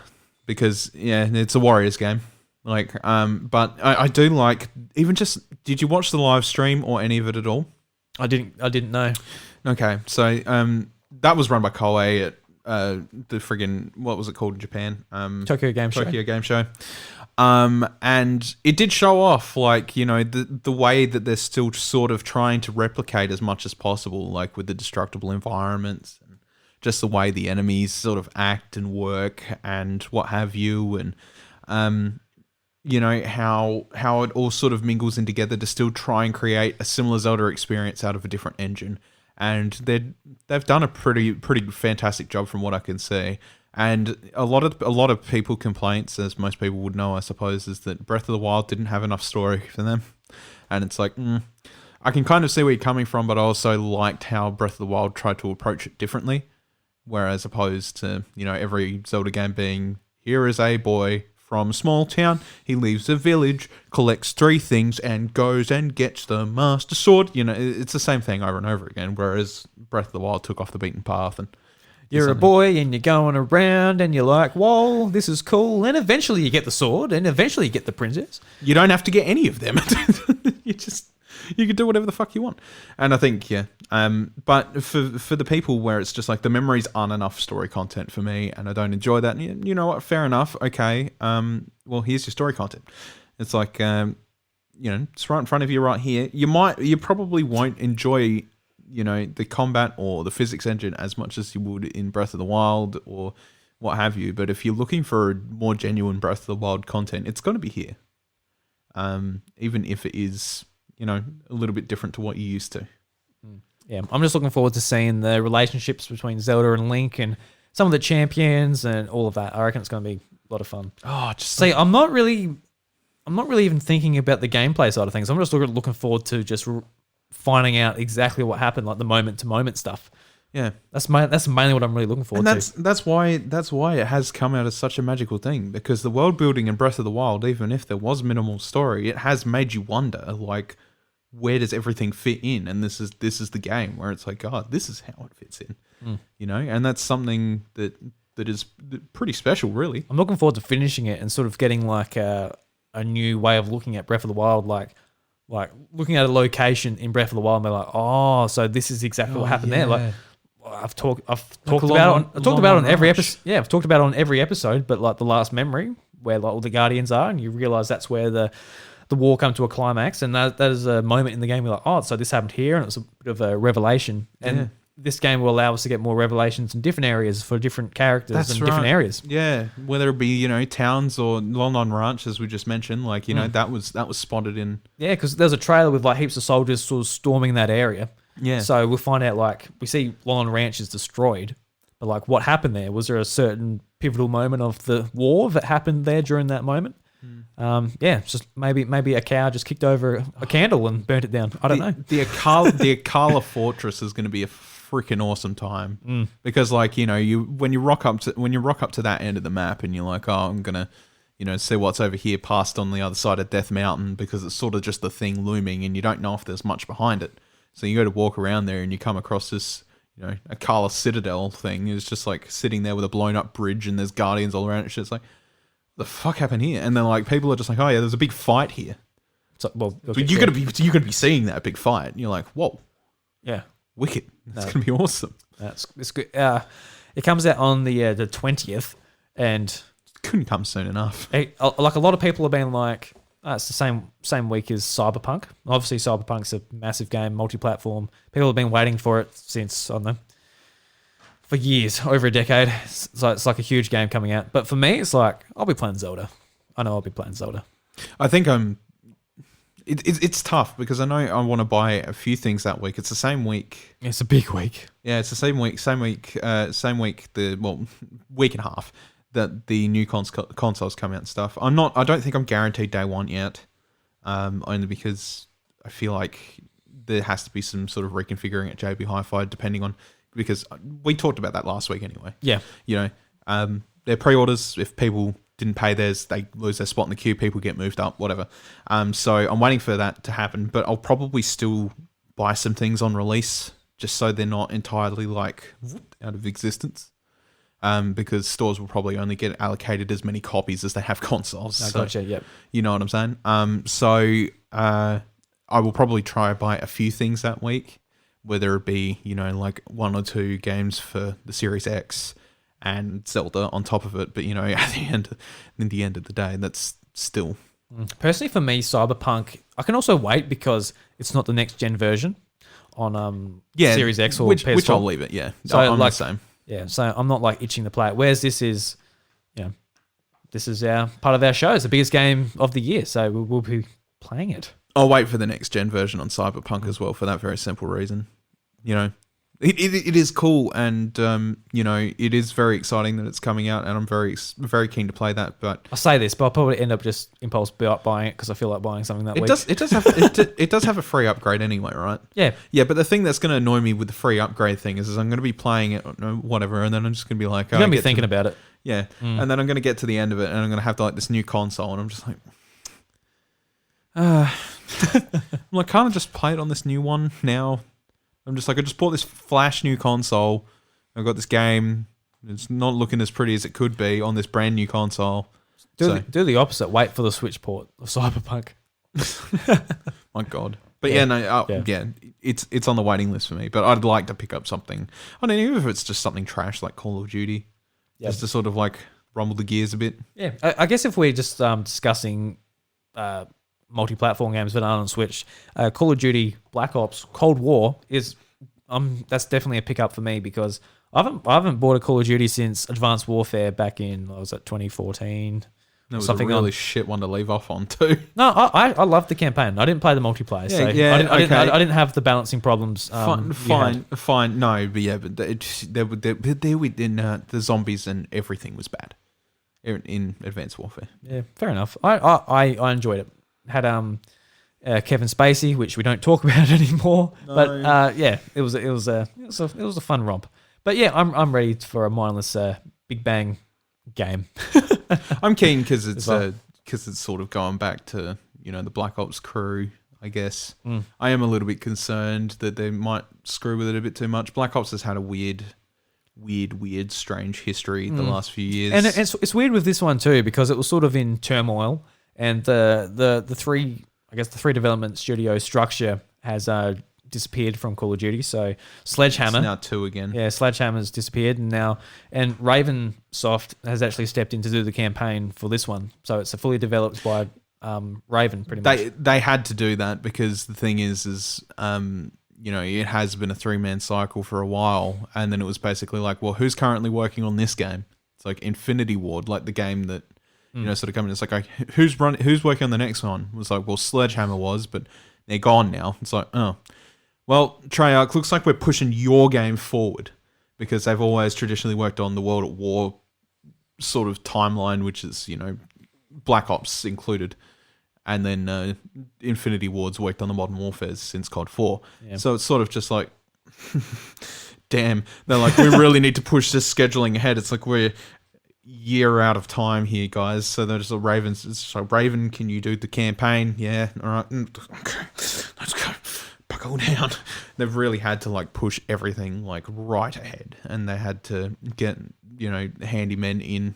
because it's a Warriors game. Like but I do like even just did you watch the live stream or any of it at all? I didn't know. Okay, so that was run by Koei at the friggin' what was it called in Japan? Tokyo Game Show. And it did show off like, the way that they're still sort of trying to replicate as much as possible, like with the destructible environments and just the way the enemies sort of act and work and what have you. And, how it all sort of mingles in together to still try and create a similar Zelda experience out of a different engine. And they've done a pretty fantastic job from what I can see. And a lot of people complaints, as most people would know, I suppose, is that Breath of the Wild didn't have enough story for them. And it's like, I can kind of see where you're coming from, but I also liked how Breath of the Wild tried to approach it differently. Whereas opposed to, every Zelda game being, here is a boy from small town, he leaves a village, collects 3 things, and goes and gets the Master Sword. It's the same thing over and over again, whereas Breath of the Wild took off the beaten path and You're a boy and you're going around and you're like, whoa, this is cool. And eventually you get the sword and eventually you get the princess. You don't have to get any of them. You can do whatever the fuck you want. And I think, but for the people where it's just like the memories aren't enough story content for me and I don't enjoy that, you know what, fair enough. Okay. Well, here's your story content. It's like, it's right in front of you right here. You probably won't enjoy, the combat or the physics engine as much as you would in Breath of the Wild or what have you. But if you're looking for more genuine Breath of the Wild content, it's going to be here. Even if it is, a little bit different to what you're used to. Yeah, I'm just looking forward to seeing the relationships between Zelda and Link and some of the champions and all of that. I reckon it's going to be a lot of fun. Oh, I'm not really even thinking about the gameplay side of things. I'm just looking forward to just finding out exactly what happened, like the moment to moment stuff. Yeah, that's mainly what I'm really looking forward to. That's why it has come out as such a magical thing, because the world building in Breath of the Wild, even if there was minimal story, it has made you wonder, like, where does everything fit in? And this is the game where it's like, God, this is how it fits in, and that's something that is pretty special, really. I'm looking forward to finishing it and sort of getting like a new way of looking at Breath of the Wild, like looking at a location in Breath of the Wild and be like, oh, so this is exactly what happened there. Like, I've talked about it on every episode. Yeah, I've talked about it on every episode, but like the last memory where like all the Guardians are, and you realize that's where the war come to a climax, and that is a moment in the game where you're like, oh, so this happened here, and it's a bit of a revelation. And this game will allow us to get more revelations in different areas for different characters different areas. Yeah, whether it be towns or Lon Ranch, as we just mentioned, like that was spotted in. Yeah, because there's a trailer with like heaps of soldiers sort of storming that area. Yeah. So we'll find out, like, we see Lon Ranch is destroyed, but like what happened there? Was there a certain pivotal moment of the war that happened there during that moment? It's just maybe a cow just kicked over a candle and burnt it down. I don't know. The Akala Fortress is going to be a freaking awesome time because, like, when you rock up to that end of the map and you're like, oh, I'm gonna, see what's over here past on the other side of Death Mountain, because it's sort of just the thing looming and you don't know if there's much behind it. So you go to walk around there and you come across this, Akala Citadel thing. It's just like sitting there with a blown up bridge and there's guardians all around it. It's like, the fuck happened here? And then like people are just like, oh yeah, there's a big fight here. So, you're gonna be seeing that big fight. And you're like, whoa, yeah, wicked. That's gonna be awesome. It's good. It comes out on the 20th, and couldn't come soon enough. Like a lot of people have been like, it's the same week as Cyberpunk. Obviously, Cyberpunk's a massive game, multi-platform. People have been waiting for it since, I don't know, for years, over a decade. So it's like a huge game coming out. But for me, it's like, I'll be playing Zelda. I know I'll be playing Zelda. I think it's tough because I know I want to buy a few things that week. It's the same week. It's a big week. Yeah, it's the same week, week and a half that the new consoles come out and stuff. I don't think I'm guaranteed day one yet, only because I feel like there has to be some sort of reconfiguring at JB Hi-Fi depending on, because we talked about that last week anyway. Yeah. Their pre-orders, if people didn't pay theirs, they lose their spot in the queue, people get moved up, whatever. So I'm waiting for that to happen, but I'll probably still buy some things on release just so they're not entirely like out of existence. Because stores will probably only get allocated as many copies as they have consoles. Gotcha, yep. You know what I'm saying? So I will probably try to buy a few things that week, whether it be, like 1 or 2 games for the Series X and Zelda on top of it. But, in the end of the day, that's still... Personally, for me, Cyberpunk, I can also wait because it's not the next gen version on Series X or PS4. Which I'll leave it, yeah. So I'm the same. Yeah, so I'm not like itching to play it. Whereas this is, this is our part of our show. It's the biggest game of the year, so we'll be playing it. I'll wait for the next gen version on Cyberpunk as well for that very simple reason. It is cool, and it is very exciting that it's coming out, and I'm very very keen to play that. But I say this, but I'll probably end up just impulse buying it because I feel like buying something that week. It does have a free upgrade anyway, right? Yeah. But the thing that's going to annoy me with the free upgrade thing is I'm going to be playing it, whatever, and then I'm just going to be like, you're going to be thinking about it. Yeah, and then I'm going to get to the end of it, and I'm going to have like this new console, and I'm just like, I'm like, can't I just play it on this new one now? I'm just like, I just bought this flash new console. I've got this game. It's not looking as pretty as it could be on this brand new console. Do the opposite. Wait for the Switch port of Cyberpunk. My God. But it's on the waiting list for me. But I'd like to pick up something. I don't know, even if it's just something trash like Call of Duty, just to sort of like rumble the gears a bit. Yeah, I guess if we're just discussing multi-platform games that aren't on Switch, Call of Duty Black Ops Cold War is that's definitely a pickup for me because I haven't bought a Call of Duty since Advanced Warfare back in 2014. That was something a really shit one to leave off on too. No, I loved the campaign. I didn't play the multiplayer, I didn't have the balancing problems. Fine. No, but the zombies and everything was bad in Advanced Warfare. Yeah, fair enough. I enjoyed it. Had Kevin Spacey, which we don't talk about anymore. No. But it was a fun romp. But yeah, I'm ready for a mindless Big Bang game. I'm keen because it's sort of going back to the Black Ops crew. I guess I am a little bit concerned that they might screw with it a bit too much. Black Ops has had a weird, strange history the last few years, and it's weird with this one too because it was sort of in turmoil, and the three development studio structure has disappeared from Call of Duty. So Sledgehammer, it's now 2 again. Yeah, Sledgehammer's disappeared, and Ravensoft has actually stepped in to do the campaign for this one. So it's fully developed by Raven, pretty much. They had to do that because the thing is it has been a 3-man cycle for a while, and then it was basically like, well, who's currently working on this game? It's like Infinity Ward, like the game that sort of coming. It's like who's working on the next one? It was like, well, Sledgehammer was, but they're gone now. It's like, oh. Well, Treyarch, looks like we're pushing your game forward because they've always traditionally worked on the World at War sort of timeline, which is, Black Ops included. And then Infinity Ward's worked on the Modern Warfare since COD 4. Yeah. So it's sort of just like, damn. They're like, we really need to push this scheduling ahead. It's like we're a year out of time here, guys. So they're just like, Raven, can you do the campaign? Yeah, all right. Okay, let's go. Buckle down. They've really had to like push everything like right ahead, and they had to get handymen in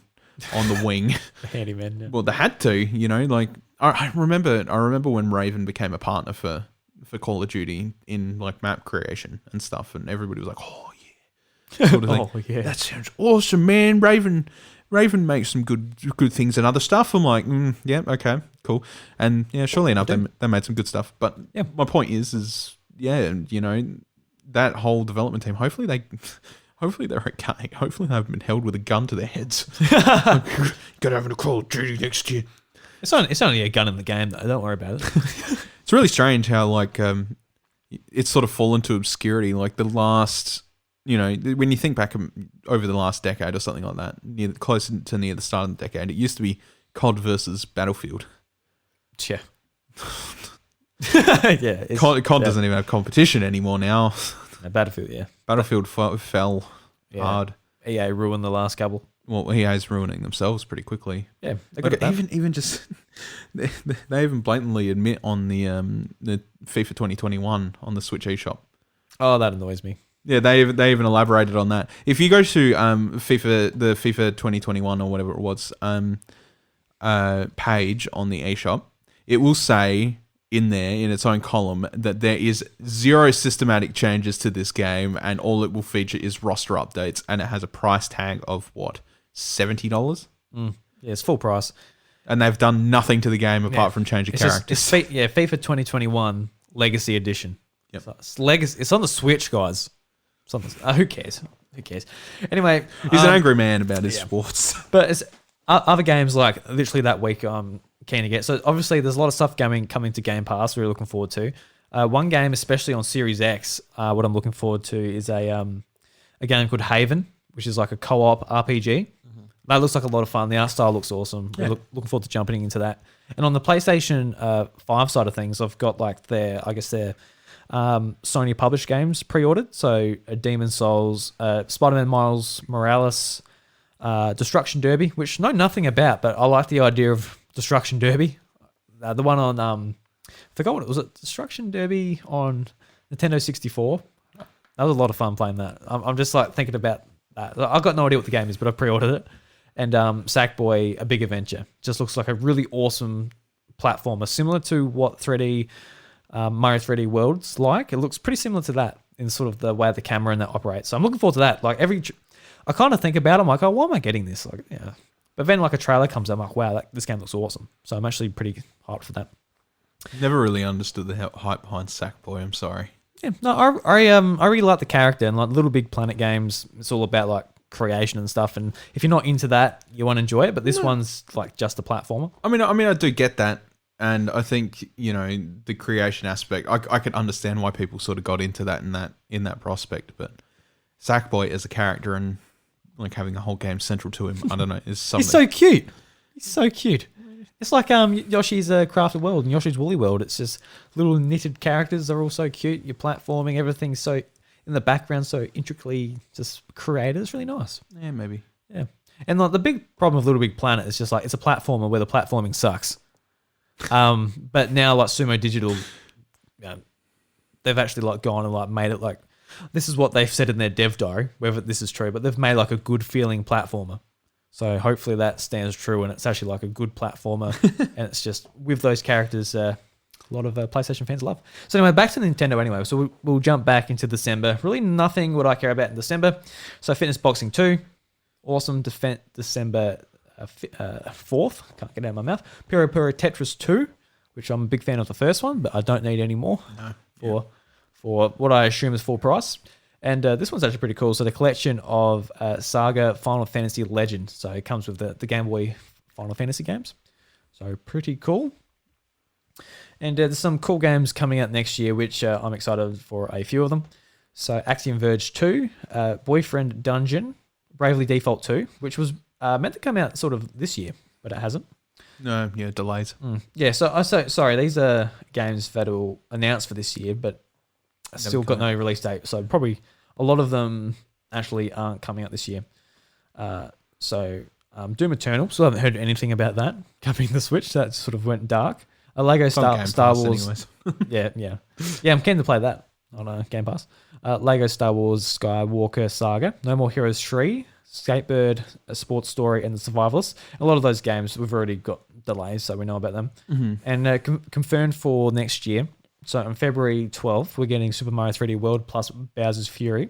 on the wing. Handymen. Yeah. Well, they had to. Like I remember when Raven became a partner for Call of Duty in like map creation and stuff, and everybody was like, "Oh yeah," sort of thing. Oh yeah, that sounds awesome, man. Raven makes some good things and other stuff. I'm like, yeah, okay, cool. And yeah, surely enough, they made some good stuff. But yeah, my point is that whole development team, hopefully they're okay. Hopefully they haven't been held with a gun to their heads. Gotta have a Call of Duty next year. It's only a gun in the game though. Don't worry about it. It's really strange how like it's sort of fallen to obscurity. Like the last, when you think back over the last decade or something like that, close to near the start of the decade, it used to be COD versus Battlefield. Yeah. Yeah. COD doesn't even have competition anymore now. No, Battlefield, yeah. Battlefield fell hard. EA ruined the last couple. Well, EA's ruining themselves pretty quickly. Yeah, they got it even just they even blatantly admit on the FIFA 2021 on the Switch eShop. Oh, that annoys me. Yeah, they even elaborated on that. If you go to the FIFA 2021 or whatever it was page on the eShop, it will say in there in its own column that there is 0 systematic changes to this game, and all it will feature is roster updates, and it has a price tag of what, $70? Yeah, it's full price, and they've done nothing to the game apart from changing characters. FIFA 2021 Legacy Edition. Yep. So it's legacy. It's on the Switch, guys. Who cares? Who cares? Anyway, he's an angry man about his sports. But it's other games like literally that week I'm keen to get. So obviously there's a lot of stuff coming to Game Pass we're looking forward to. One game, especially on Series X, what I'm looking forward to is a game called Haven, which is like a co-op RPG. Mm-hmm. That looks like a lot of fun. The art style looks awesome. Yeah. Looking forward to jumping into that. And on the PlayStation 5 side of things, I've got like their Sony published games pre-ordered. So Demon's Souls, Spider-Man Miles Morales, Destruction Derby, which I know nothing about, but I like the idea of Destruction Derby. The one on, I forgot what it was. Destruction Derby on Nintendo 64. That was a lot of fun playing that. I'm just like thinking about I've got no idea what the game is, but I've pre-ordered it. And Sackboy: A Big Adventure just looks like a really awesome platformer, similar to what Mario 3D World's like. It looks pretty similar to that in sort of the way the camera and that operates. So I'm looking forward to that. Like I kind of think about it, I'm like, oh, why am I getting this? Like, yeah. But then like a trailer comes out, I'm like, wow, this game looks awesome. So I'm actually pretty hyped for that. Never really understood the hype behind Sackboy. I'm sorry. Yeah, no, I really like the character, and like Little Big Planet games, it's all about like creation and stuff. And if you're not into that, you won't enjoy it. But this one's like just a platformer. I mean, I do get that, and I think the creation aspect. I can understand why people sort of got into that in that prospect. But Sackboy as a character and like having a whole game central to him, I don't know, is something. He's so cute. He's so cute. It's like Yoshi's Crafted World and Yoshi's Woolly World. It's just little knitted characters. They're all so cute. You're platforming. Everything's so in the background, so intricately just created. It's really nice. Yeah, maybe. Yeah. And like the big problem with Little Big Planet is just like it's a platformer where the platforming sucks. But now like Sumo Digital, they've actually like gone and like made it like this is what they've said in their dev diary, whether this is true, but they've made like a good feeling platformer. So hopefully that stands true, and it's actually like a good platformer, and it's just with those characters a lot of PlayStation fans love. So anyway, back to Nintendo anyway. So we'll jump back into December. Really nothing what I care about in December. So Fitness Boxing 2, awesome. December 4th, can't get it out of my mouth. Puro Puro Tetris 2, which I'm a big fan of the first one, but I don't need any more for what I assume is full price. And this one's actually pretty cool. So the collection of Saga Final Fantasy Legend. So it comes with the Game Boy Final Fantasy games. So pretty cool. And there's some cool games coming out next year, which I'm excited for a few of them. So Axiom Verge 2, Boyfriend Dungeon, Bravely Default 2, which was meant to come out sort of this year, but it hasn't. No, yeah, delays. Yeah, so sorry, these are games that will announce for this year, but still got no release date. So probably a lot of them actually aren't coming out this year. So Doom Eternal, still haven't heard anything about that coming to the Switch. That sort of went dark. A Lego Star Wars. yeah. I'm keen to play that on Game Pass. Lego Star Wars Skywalker Saga, No More Heroes 3, Skatebird, A Sports Story, and The Survivalists. A lot of those games we've already got delays, so we know about them. Mm-hmm. And confirmed for next year. So on February 12th, we're getting Super Mario 3D World plus Bowser's Fury.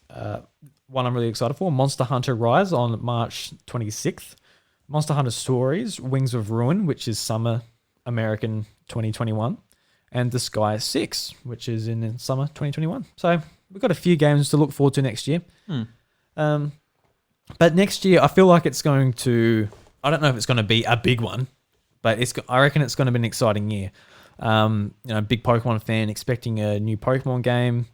One I'm really excited for, Monster Hunter Rise on March 26th. Monster Hunter Stories, Wings of Ruin, which is Summer American 2021. And The Sky 6, which is in summer 2021. So we've got a few games to look forward to next year. But next year, I feel like it's going to... I don't know if it's going to be a big one, but I reckon it's going to be an exciting year. Big Pokemon fan, expecting a new Pokemon game,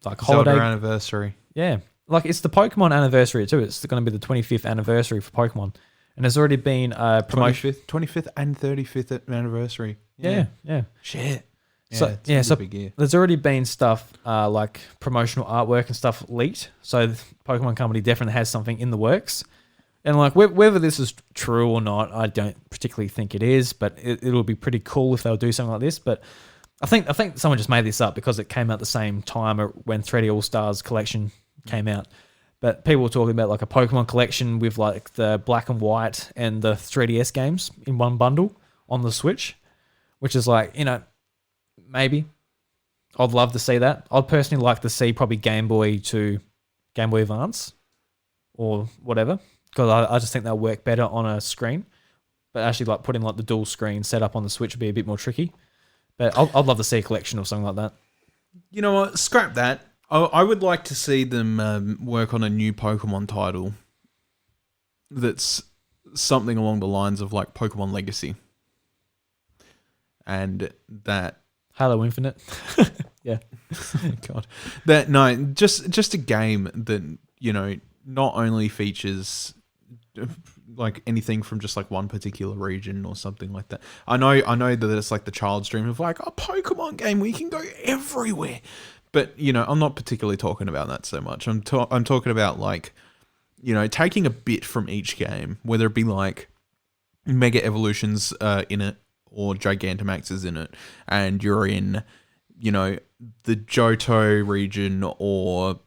like holiday Zelda anniversary. Yeah, like it's the Pokemon anniversary too. It's going to be the 25th anniversary for Pokemon, and there's already been a promotion. 25th and 35th anniversary. Yeah. Shit. So big year. There's already been stuff like promotional artwork and stuff leaked. So the Pokemon Company definitely has something in the works. And like whether this is true or not, I don't particularly think it is, but it'll be pretty cool if they'll do something like this. But I think someone just made this up because it came out the same time when 3D All Stars collection came out. But people were talking about like a Pokemon collection with like the black and white and the 3DS games in one bundle on the Switch, which is like, maybe I'd love to see that. I'd personally like to see probably Game Boy to Game Boy Advance or whatever. Because I just think they'll work better on a screen. But actually, like putting like the dual screen setup on the Switch would be a bit more tricky. But I'd love to see a collection of something like that. You know what? Scrap that. I would like to see them work on a new Pokemon title that's something along the lines of like Pokemon Legacy. And that... Halo Infinite. Yeah. God. Just a game that, not only features... like anything from just like one particular region or something like that. I know that it's like the child's dream of like a Pokemon game where you can go everywhere, but I'm not particularly talking about that so much. I'm talking about like taking a bit from each game, whether it be like Mega Evolutions in it or Gigantamaxes in it, and you're in the Johto region or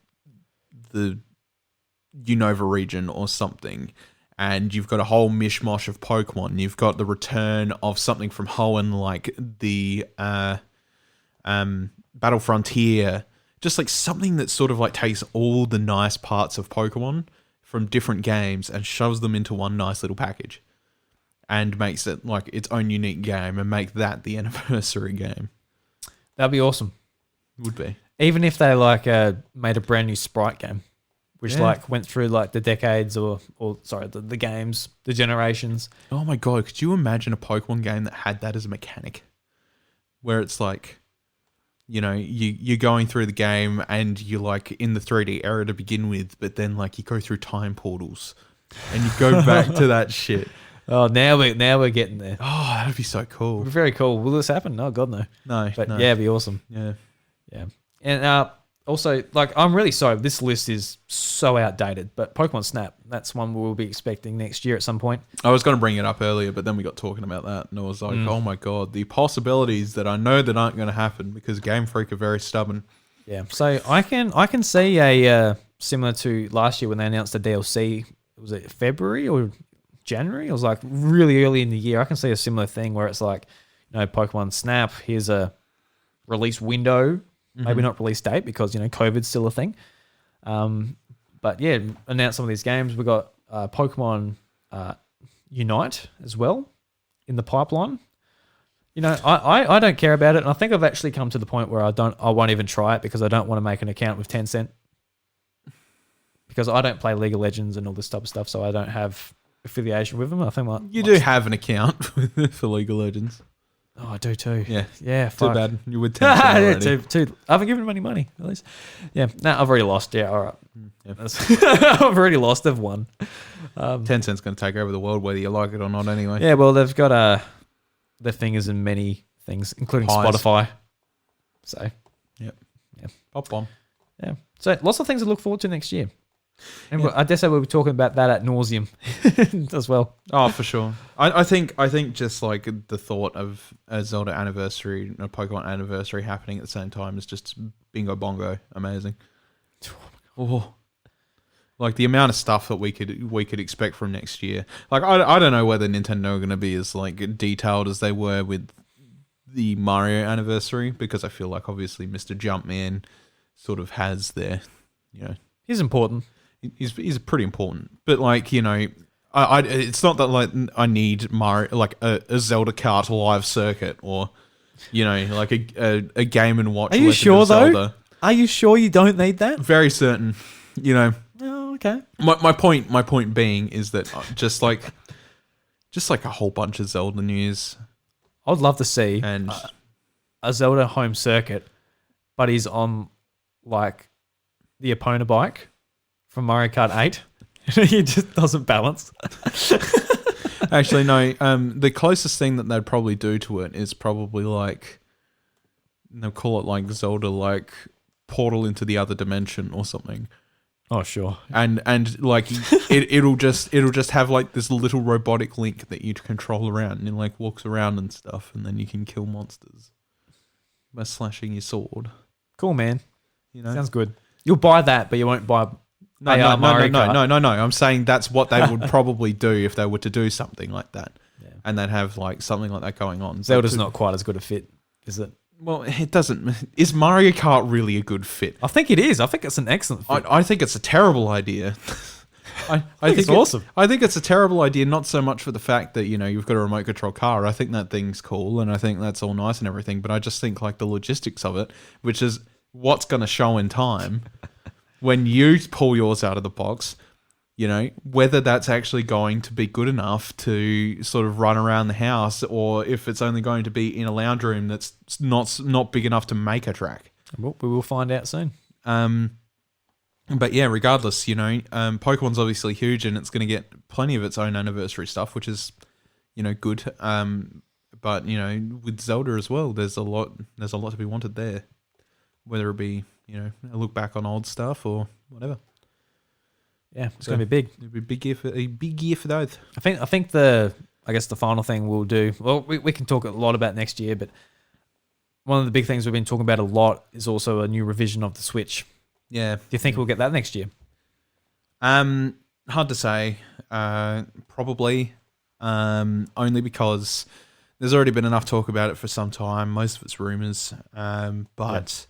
the Unova region or something, and you've got a whole mishmash of Pokemon. You've got the return of something from Hoenn, like the Battle Frontier, just like something that sort of like takes all the nice parts of Pokemon from different games and shoves them into one nice little package and makes it like its own unique game and make that the anniversary game. That'd be awesome. Would be. Even if they like made a brand new Sprite game, which like went through like the decades or sorry, the games, the generations. Oh my God, could you imagine a Pokemon game that had that as a mechanic? Where it's like, you know, you're going through the game and you're like in the 3D era to begin with, but then like you go through time portals and you go back to that shit. Oh, now we're getting there. Oh, that'd be so cool. Very cool. Will this happen? No, God, no. No. But no. yeah, it'd be awesome. Yeah. Yeah. And also, like, I'm really sorry. This list is so outdated, but Pokemon Snap, that's one we'll be expecting next year at some point. I was going to bring it up earlier, but then we got talking about that, and I was like, oh my God, the possibilities that I know that aren't going to happen because Game Freak are very stubborn. Yeah. So I can see a similar to last year when they announced the DLC. Was it February or January? It was like really early in the year. I can see a similar thing where it's like, you know, Pokemon Snap, here's a release window. Maybe not release date because, you know, COVID's still a thing. But yeah, announce some of these games. We've got Pokemon Unite as well in the pipeline. You know, I don't care about it. And I think I've actually come to the point where I won't even try it because I don't want to make an account with Tencent. Because I don't play League of Legends and all this type of stuff, so I don't have affiliation with them. I think you do have an account for League of Legends. Oh, I do too. Yeah. Yeah. Too Fuck. bad. You would Tencent already. Yeah, too. I haven't given them any money, at least. Yeah. No, I've already lost. Yeah, all right. Yeah. I've already lost. They've won. Tencent's going to take over the world whether you like it or not anyway. Yeah, well, they've got their fingers in many things, including Pies. Spotify. So, Yep. Yeah. Pop bomb. Yeah. So, lots of things to look forward to next year. And I guess we'll be talking about that at nauseum as well. Oh, for sure. I think just like the thought of a Zelda anniversary and a Pokemon anniversary happening at the same time is just bingo bongo amazing. Oh, like the amount of stuff that we could expect from next year. Like I don't know whether Nintendo are going to be as like detailed as they were with the Mario anniversary because I feel like obviously Mr. Jumpman sort of has their, you know, He's important. He's pretty important, but like, you know, I it's not that like I need Mario like a Zelda kart live circuit or, you know, like a Game and Watch. Are you Legend sure of though? Zelda. Are you sure you don't need that? Very certain. You know. Oh, okay. My point being is that just like a whole bunch of Zelda news. I would love to see And a Zelda home circuit, but he's on like the Epona bike from Mario Kart 8. He just doesn't balance. actually, no. The closest thing that they'd probably do to it is probably like they'll call it like Zelda like Portal into the Other Dimension or something. Oh, sure. And like it'll just have like this little robotic Link that you control around and it like walks around and stuff, and then you can kill monsters by slashing your sword. Cool, man. You know, Sounds good. You'll buy that, but you won't buy. No. I'm saying that's what they would probably do if they were to do something like that, and they'd have like something like that going on. Zelda's not quite as good a fit, is it? Well, it doesn't. Is Mario Kart really a good fit? I think it is. I think it's an excellent fit. I think it's a terrible idea. I think it's awesome. I think it's a terrible idea, not so much for the fact that, you know, you've got a remote control car. I think that thing's cool, and I think that's all nice and everything. But I just think like the logistics of it, which is what's going to show in time when you pull yours out of the box, you know, whether that's actually going to be good enough to sort of run around the house, or if it's only going to be in a lounge room that's not big enough to make a track. Well, we will find out soon. But yeah, regardless, you know, Pokemon's obviously huge and it's going to get plenty of its own anniversary stuff, which is, you know, good. But you know, with Zelda as well, there's a lot to be wanted there, whether it be, you know, a look back on old stuff or whatever. Yeah, it's going to be big. It'll be a big year for those. I think the final thing we'll do. Well, we can talk a lot about next year, but one of the big things we've been talking about a lot is also a new revision of the Switch. Yeah. Do you think we'll get that next year? Hard to say. Probably. Only because there's already been enough talk about it for some time. Most of it's rumors. But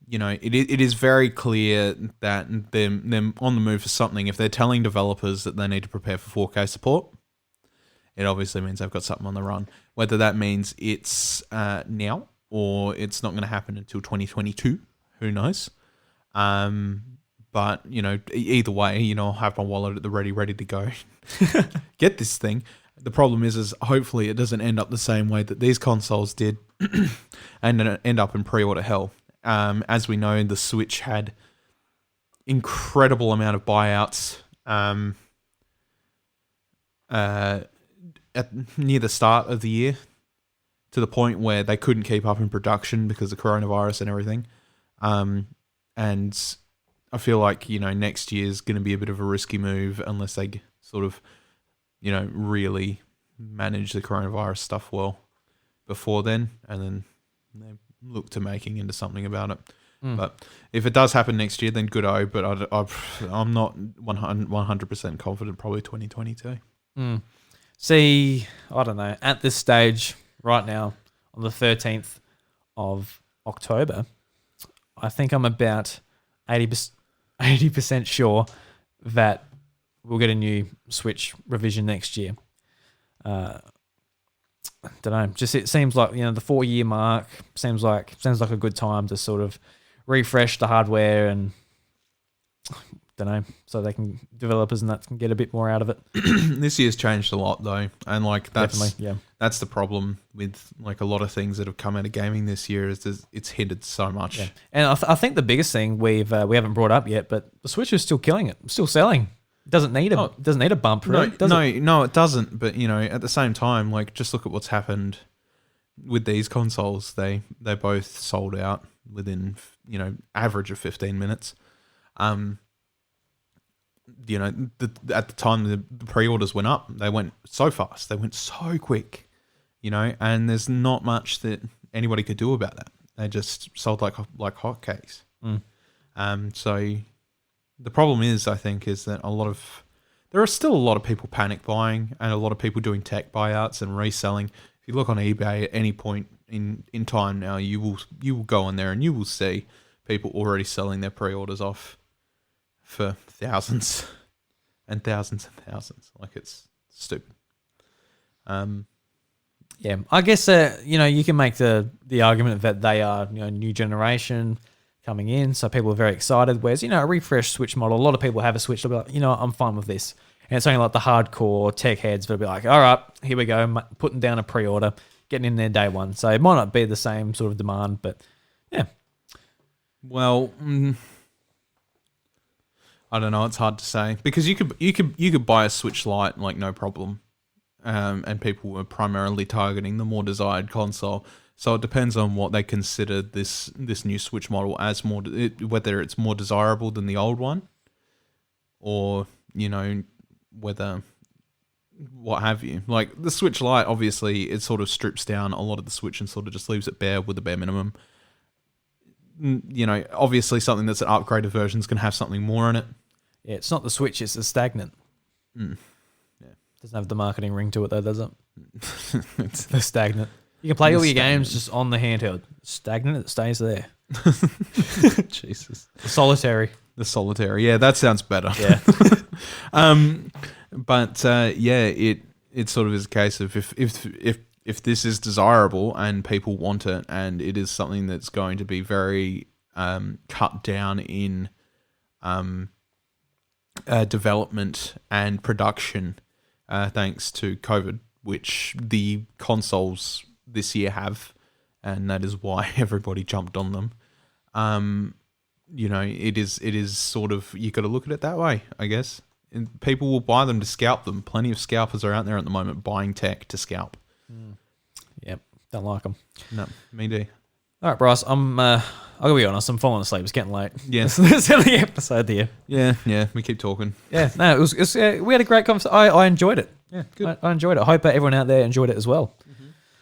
you know, it is very clear that they're on the move for something. If they're telling developers that they need to prepare for 4K support, it obviously means they've got something on the run. Whether that means it's now or it's not going to happen until 2022, who knows? But, you know, either way, you know, I'll have my wallet at the ready to go. Get this thing. The problem is hopefully it doesn't end up the same way that these consoles did and then end up in pre-order hell. As we know, the Switch had incredible amount of buyouts near the start of the year, to the point where they couldn't keep up in production because of coronavirus and everything. And I feel like, you know, next year's going to be a bit of a risky move unless they sort of, you know, really manage the coronavirus stuff well before then, and then they look to making into something about it. But if it does happen next year, then good-o, but I'm not 100% confident, probably 2022. See, I don't know. At this stage, right now, on the 13th of October, I think I'm about 80% sure that we'll get a new Switch revision next year. Don't know. Just it seems like, you know, the 4-year mark seems like a good time to sort of refresh the hardware and don't know, so they can developers and that can get a bit more out of it. This year's changed a lot though, and like that's that's the problem with like a lot of things that have come out of gaming this year is it's hindered so much. Yeah. And I think the biggest thing we haven't brought up yet, but the Switch is still killing it, still selling. It doesn't need a bump, right? No, it doesn't. But you know, at the same time, like just look at what's happened with these consoles. They both sold out within, you know, average of 15 minutes. You know, at the time the pre-orders went up, they went so fast, they went so quick, you know, and there's not much that anybody could do about that. They just sold like hotcakes. So the problem is, I think, is that there are still a lot of people panic buying and a lot of people doing tech buyouts and reselling. If you look on eBay at any point in time now, you will go on there and you will see people already selling their pre-orders off for thousands and thousands and thousands. Like, it's stupid. Yeah, I guess you know, you can make the argument that they are, you know, new generation coming in, so people are very excited. Whereas, you know, a refreshed Switch model, a lot of people have a Switch, they'll be like, you know, I'm fine with this. And it's only like the hardcore tech heads that'll be like, all right, here we go, putting down a pre-order, getting in there day one. So it might not be the same sort of demand, but yeah. Well, I don't know. It's hard to say because you could buy a Switch Lite like no problem, and people were primarily targeting the more desired console. So it depends on what they consider this new Switch model as whether it's more desirable than the old one, or you know whether what have you. Like the Switch Lite, obviously, it sort of strips down a lot of the Switch and sort of just leaves it bare with the bare minimum. You know, obviously something that's an upgraded version is going to have something more in it. Yeah, it's not the Switch, it's the Stagnant. Yeah. Doesn't have the marketing ring to it though, does it? It's the Stagnant. You can play all your games just on the handheld. Stagnant, it stays there. Jesus. The Solitary. The Solitary. Yeah, that sounds better. Yeah. But yeah, it sort of is a case of if this is desirable and people want it, and it is something that's going to be very cut down in development and production, thanks to COVID, which the consoles this year have, and that is why everybody jumped on them. You know, it is sort of, you got to look at it that way, I guess. And people will buy them to scalp them. Plenty of scalpers are out there at the moment buying tech to scalp. Yep, don't like them. No, me too. All right, Bryce, I'll be honest, I'm falling asleep. It's getting late. Yeah. That's the episode here. Yeah, we keep talking. Yeah, no, it was we had a great conversation. I enjoyed it. Yeah, good. I enjoyed it. I hope everyone out there enjoyed it as well.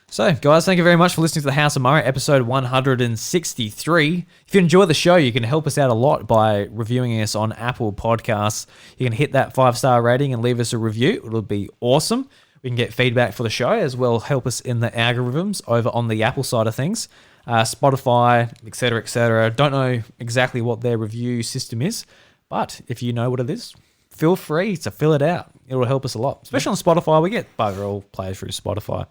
So, guys, thank you very much for listening to the House of Mario, episode 163. If you enjoy the show, you can help us out a lot by reviewing us on Apple Podcasts. You can hit that 5-star rating and leave us a review. It'll be awesome. We can get feedback for the show as well, help us in the algorithms over on the Apple side of things. Spotify, etc., etc. Don't know exactly what their review system is, but if you know what it is, feel free to fill it out. It will help us a lot. Especially on Spotify. We get bugger all players through Spotify.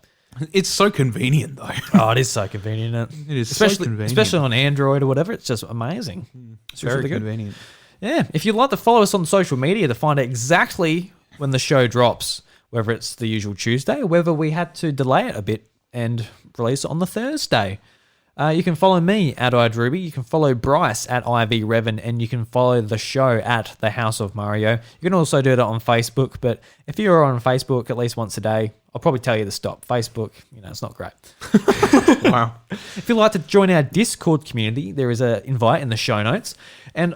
It's so convenient, though. Oh, it is so convenient. It is especially, so convenient. Especially on Android or whatever. It's just amazing. It's very really good. convenient. Yeah. If you'd like to follow us on social media to find out exactly when the show drops, whether it's the usual Tuesday or whether we had to delay it a bit and release it on the Thursday. You can follow me at iDruby, you can follow Bryce at IVRevan, and you can follow the show at The House of Mario. You can also do that on Facebook, but if you're on Facebook at least once a day, I'll probably tell you to stop. Facebook, it's not great. Wow. If you'd like to join our Discord community, there is an invite in the show notes. And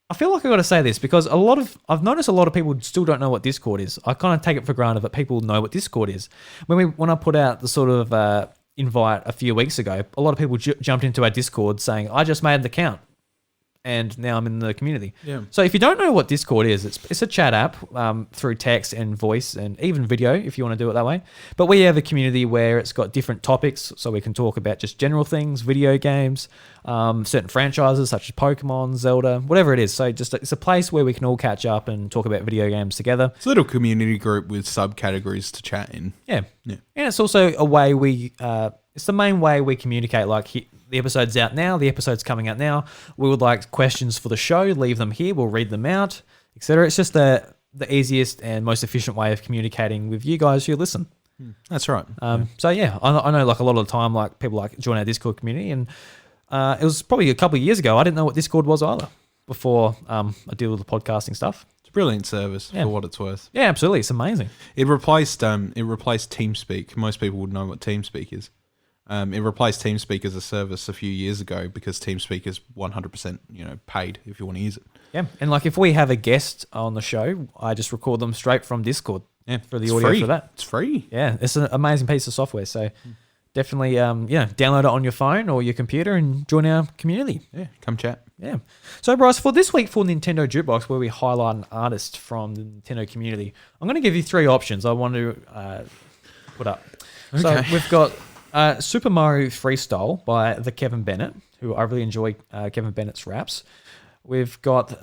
I feel like I've got to say this because I've noticed a lot of people still don't know what Discord is. I kind of take it for granted that people know what Discord is. When I put out the sort of invite a few weeks ago, a lot of people jumped into our Discord saying, I just made an account and now I'm in the community. Yeah. So if you don't know what Discord is, it's a chat app through text and voice and even video if you want to do it that way. But we have a community where it's got different topics, so we can talk about just general things, video games, certain franchises such as Pokemon, Zelda, whatever it is. So it's a place where we can all catch up and talk about video games together. It's a little community group with subcategories to chat in. Yeah. And it's also a way it's the main way we communicate. Like the episode's out now, the episode's coming out now. We would like questions for the show, leave them here, we'll read them out, etc. It's just the easiest and most efficient way of communicating with you guys who listen. That's right. So yeah, I know like a lot of the time, like people like join our Discord community, and it was probably a couple of years ago. I didn't know what Discord was either before I deal with the podcasting stuff. It's a brilliant service for what it's worth. Yeah, absolutely, it's amazing. It replaced TeamSpeak. Most people would know what TeamSpeak is. It replaced TeamSpeak as a service a few years ago because TeamSpeak is 100% paid if you want to use it. Yeah, and like if we have a guest on the show, I just record them straight from Discord. Yeah, for the audio for that. It's free. Yeah, it's an amazing piece of software. So definitely, download it on your phone or your computer and join our community. Yeah, come chat. Yeah. So, Bryce, for this week for Nintendo Jukebox, where we highlight an artist from the Nintendo community, I'm going to give you 3 options I want to put up. Okay. So we've got Super Mario Freestyle by the Kevin Bennett, who I really enjoy Kevin Bennett's raps. We've got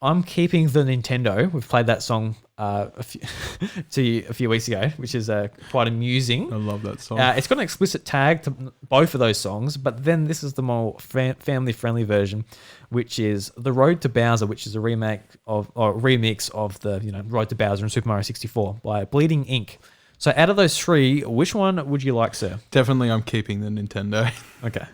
I'm Keeping the Nintendo. We've played that song a few weeks ago, which is quite amusing. I love that song. It's got an explicit tag to both of those songs, but then this is the more family-friendly version, which is The Road to Bowser, which is a remix of the Road to Bowser in Super Mario 64 by Bleeding Ink. So out of those 3, which one would you like, sir? Definitely I'm keeping the Nintendo. Okay.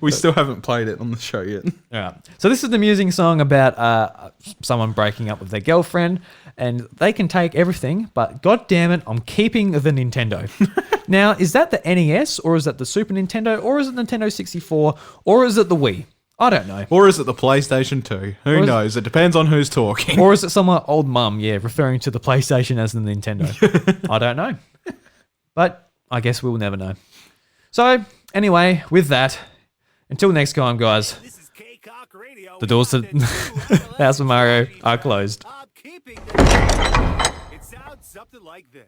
We still haven't played it on the show yet. All right. So this is the amusing song about someone breaking up with their girlfriend, and they can take everything, but God damn it, I'm keeping the Nintendo. Now, is that the NES, or is that the Super Nintendo, or is it Nintendo 64, or is it the Wii? I don't know. Or is it the PlayStation 2? Who knows? It depends on who's talking. Or is it some old mum, referring to the PlayStation as the Nintendo? I don't know. But I guess we'll never know. So, anyway, with that, until next time, guys, the doors to House of Mario are closed. It sounds something like this.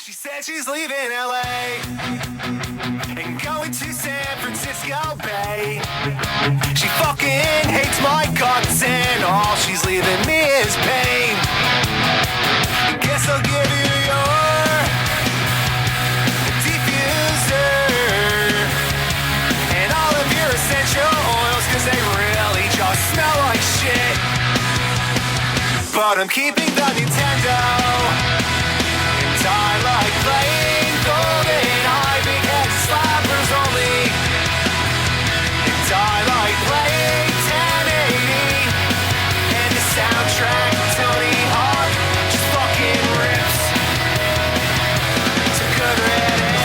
She said she's leaving LA and going to San Francisco Bay. She fucking hates my guts and all she's leaving me is pain. Guess I'll give you your diffuser and all of your essential oils, cause they really just smell like shit. But I'm keeping the Nintendo. I like playing Golden Eye because slappers only. And I like playing 1080. And the soundtrack of Tony Hawk just fucking rips. So good riddance.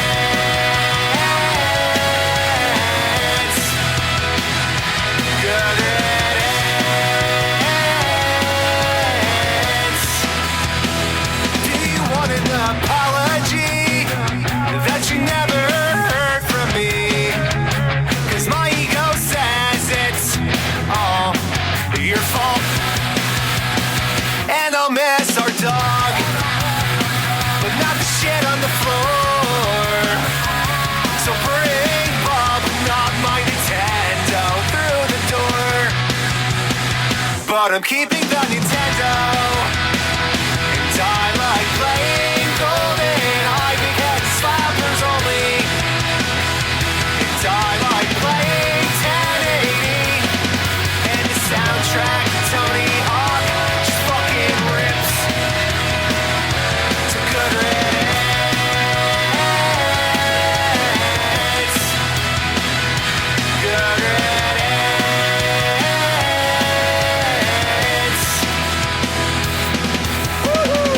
Good riddance. but I'm keeping the Nintendo. And I like playing Golden Eye because slappers only. And I like playing 1080. And the soundtrack to Tony Hawk just fucking rips. So good riddance. Good riddance. Woo-hoo.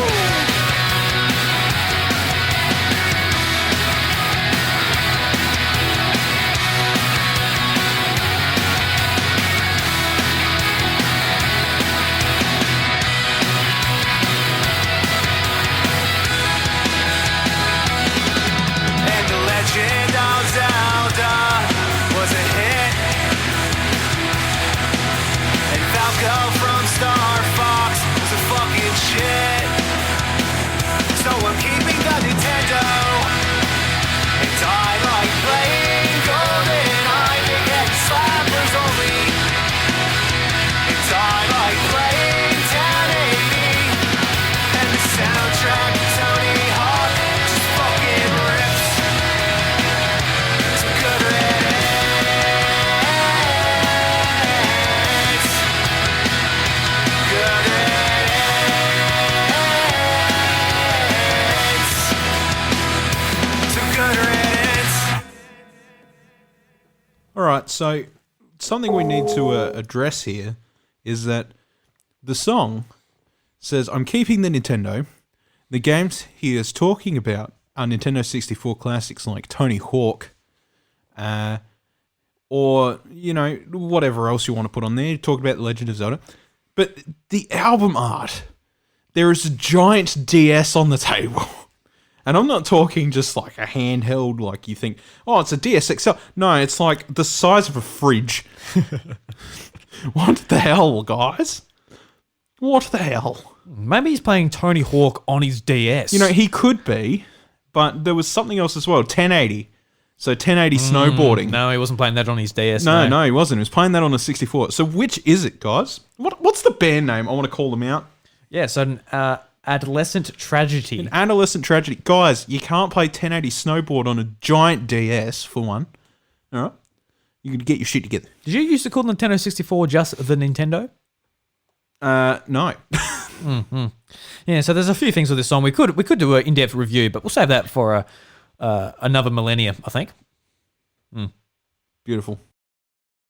And the Legend of Zelda was a hit. And Falco from Star Fox was a fucking shit. So I'm keeping the Nintendo. And I like playing Golden Eye because slappers only. And I like playing 1080. And the soundtrack to Tony Hawk just fucking rips. So good riddance. Good riddance. So good riddance. All right, so something we need to address here is that the song says, I'm keeping the Nintendo. The games he is talking about are Nintendo 64 classics like Tony Hawk, or, you know, whatever else you want to put on there. Talk about The Legend of Zelda. But the album art, there is a giant DS on the table. And I'm not talking just like a handheld, like you think, oh, it's a DS XL. No, it's like the size of a fridge. What the hell, guys? What the hell? Maybe he's playing Tony Hawk on his DS. You know, he could be, but there was something else as well. 1080. So 1080 snowboarding. No, he wasn't playing that on his DS. No, he wasn't. He was playing that on a 64. So which is it, guys? What's the band name? I want to call them out. Yeah, so an adolescent tragedy. An adolescent tragedy. Guys, you can't play 1080 snowboard on a giant DS, for one. All right? You can get your shit together. Did you used to call Nintendo 64 just the Nintendo? No. Yeah, so there's a few things with this song. We could do an in-depth review, but we'll save that for another millennium, I think. Beautiful.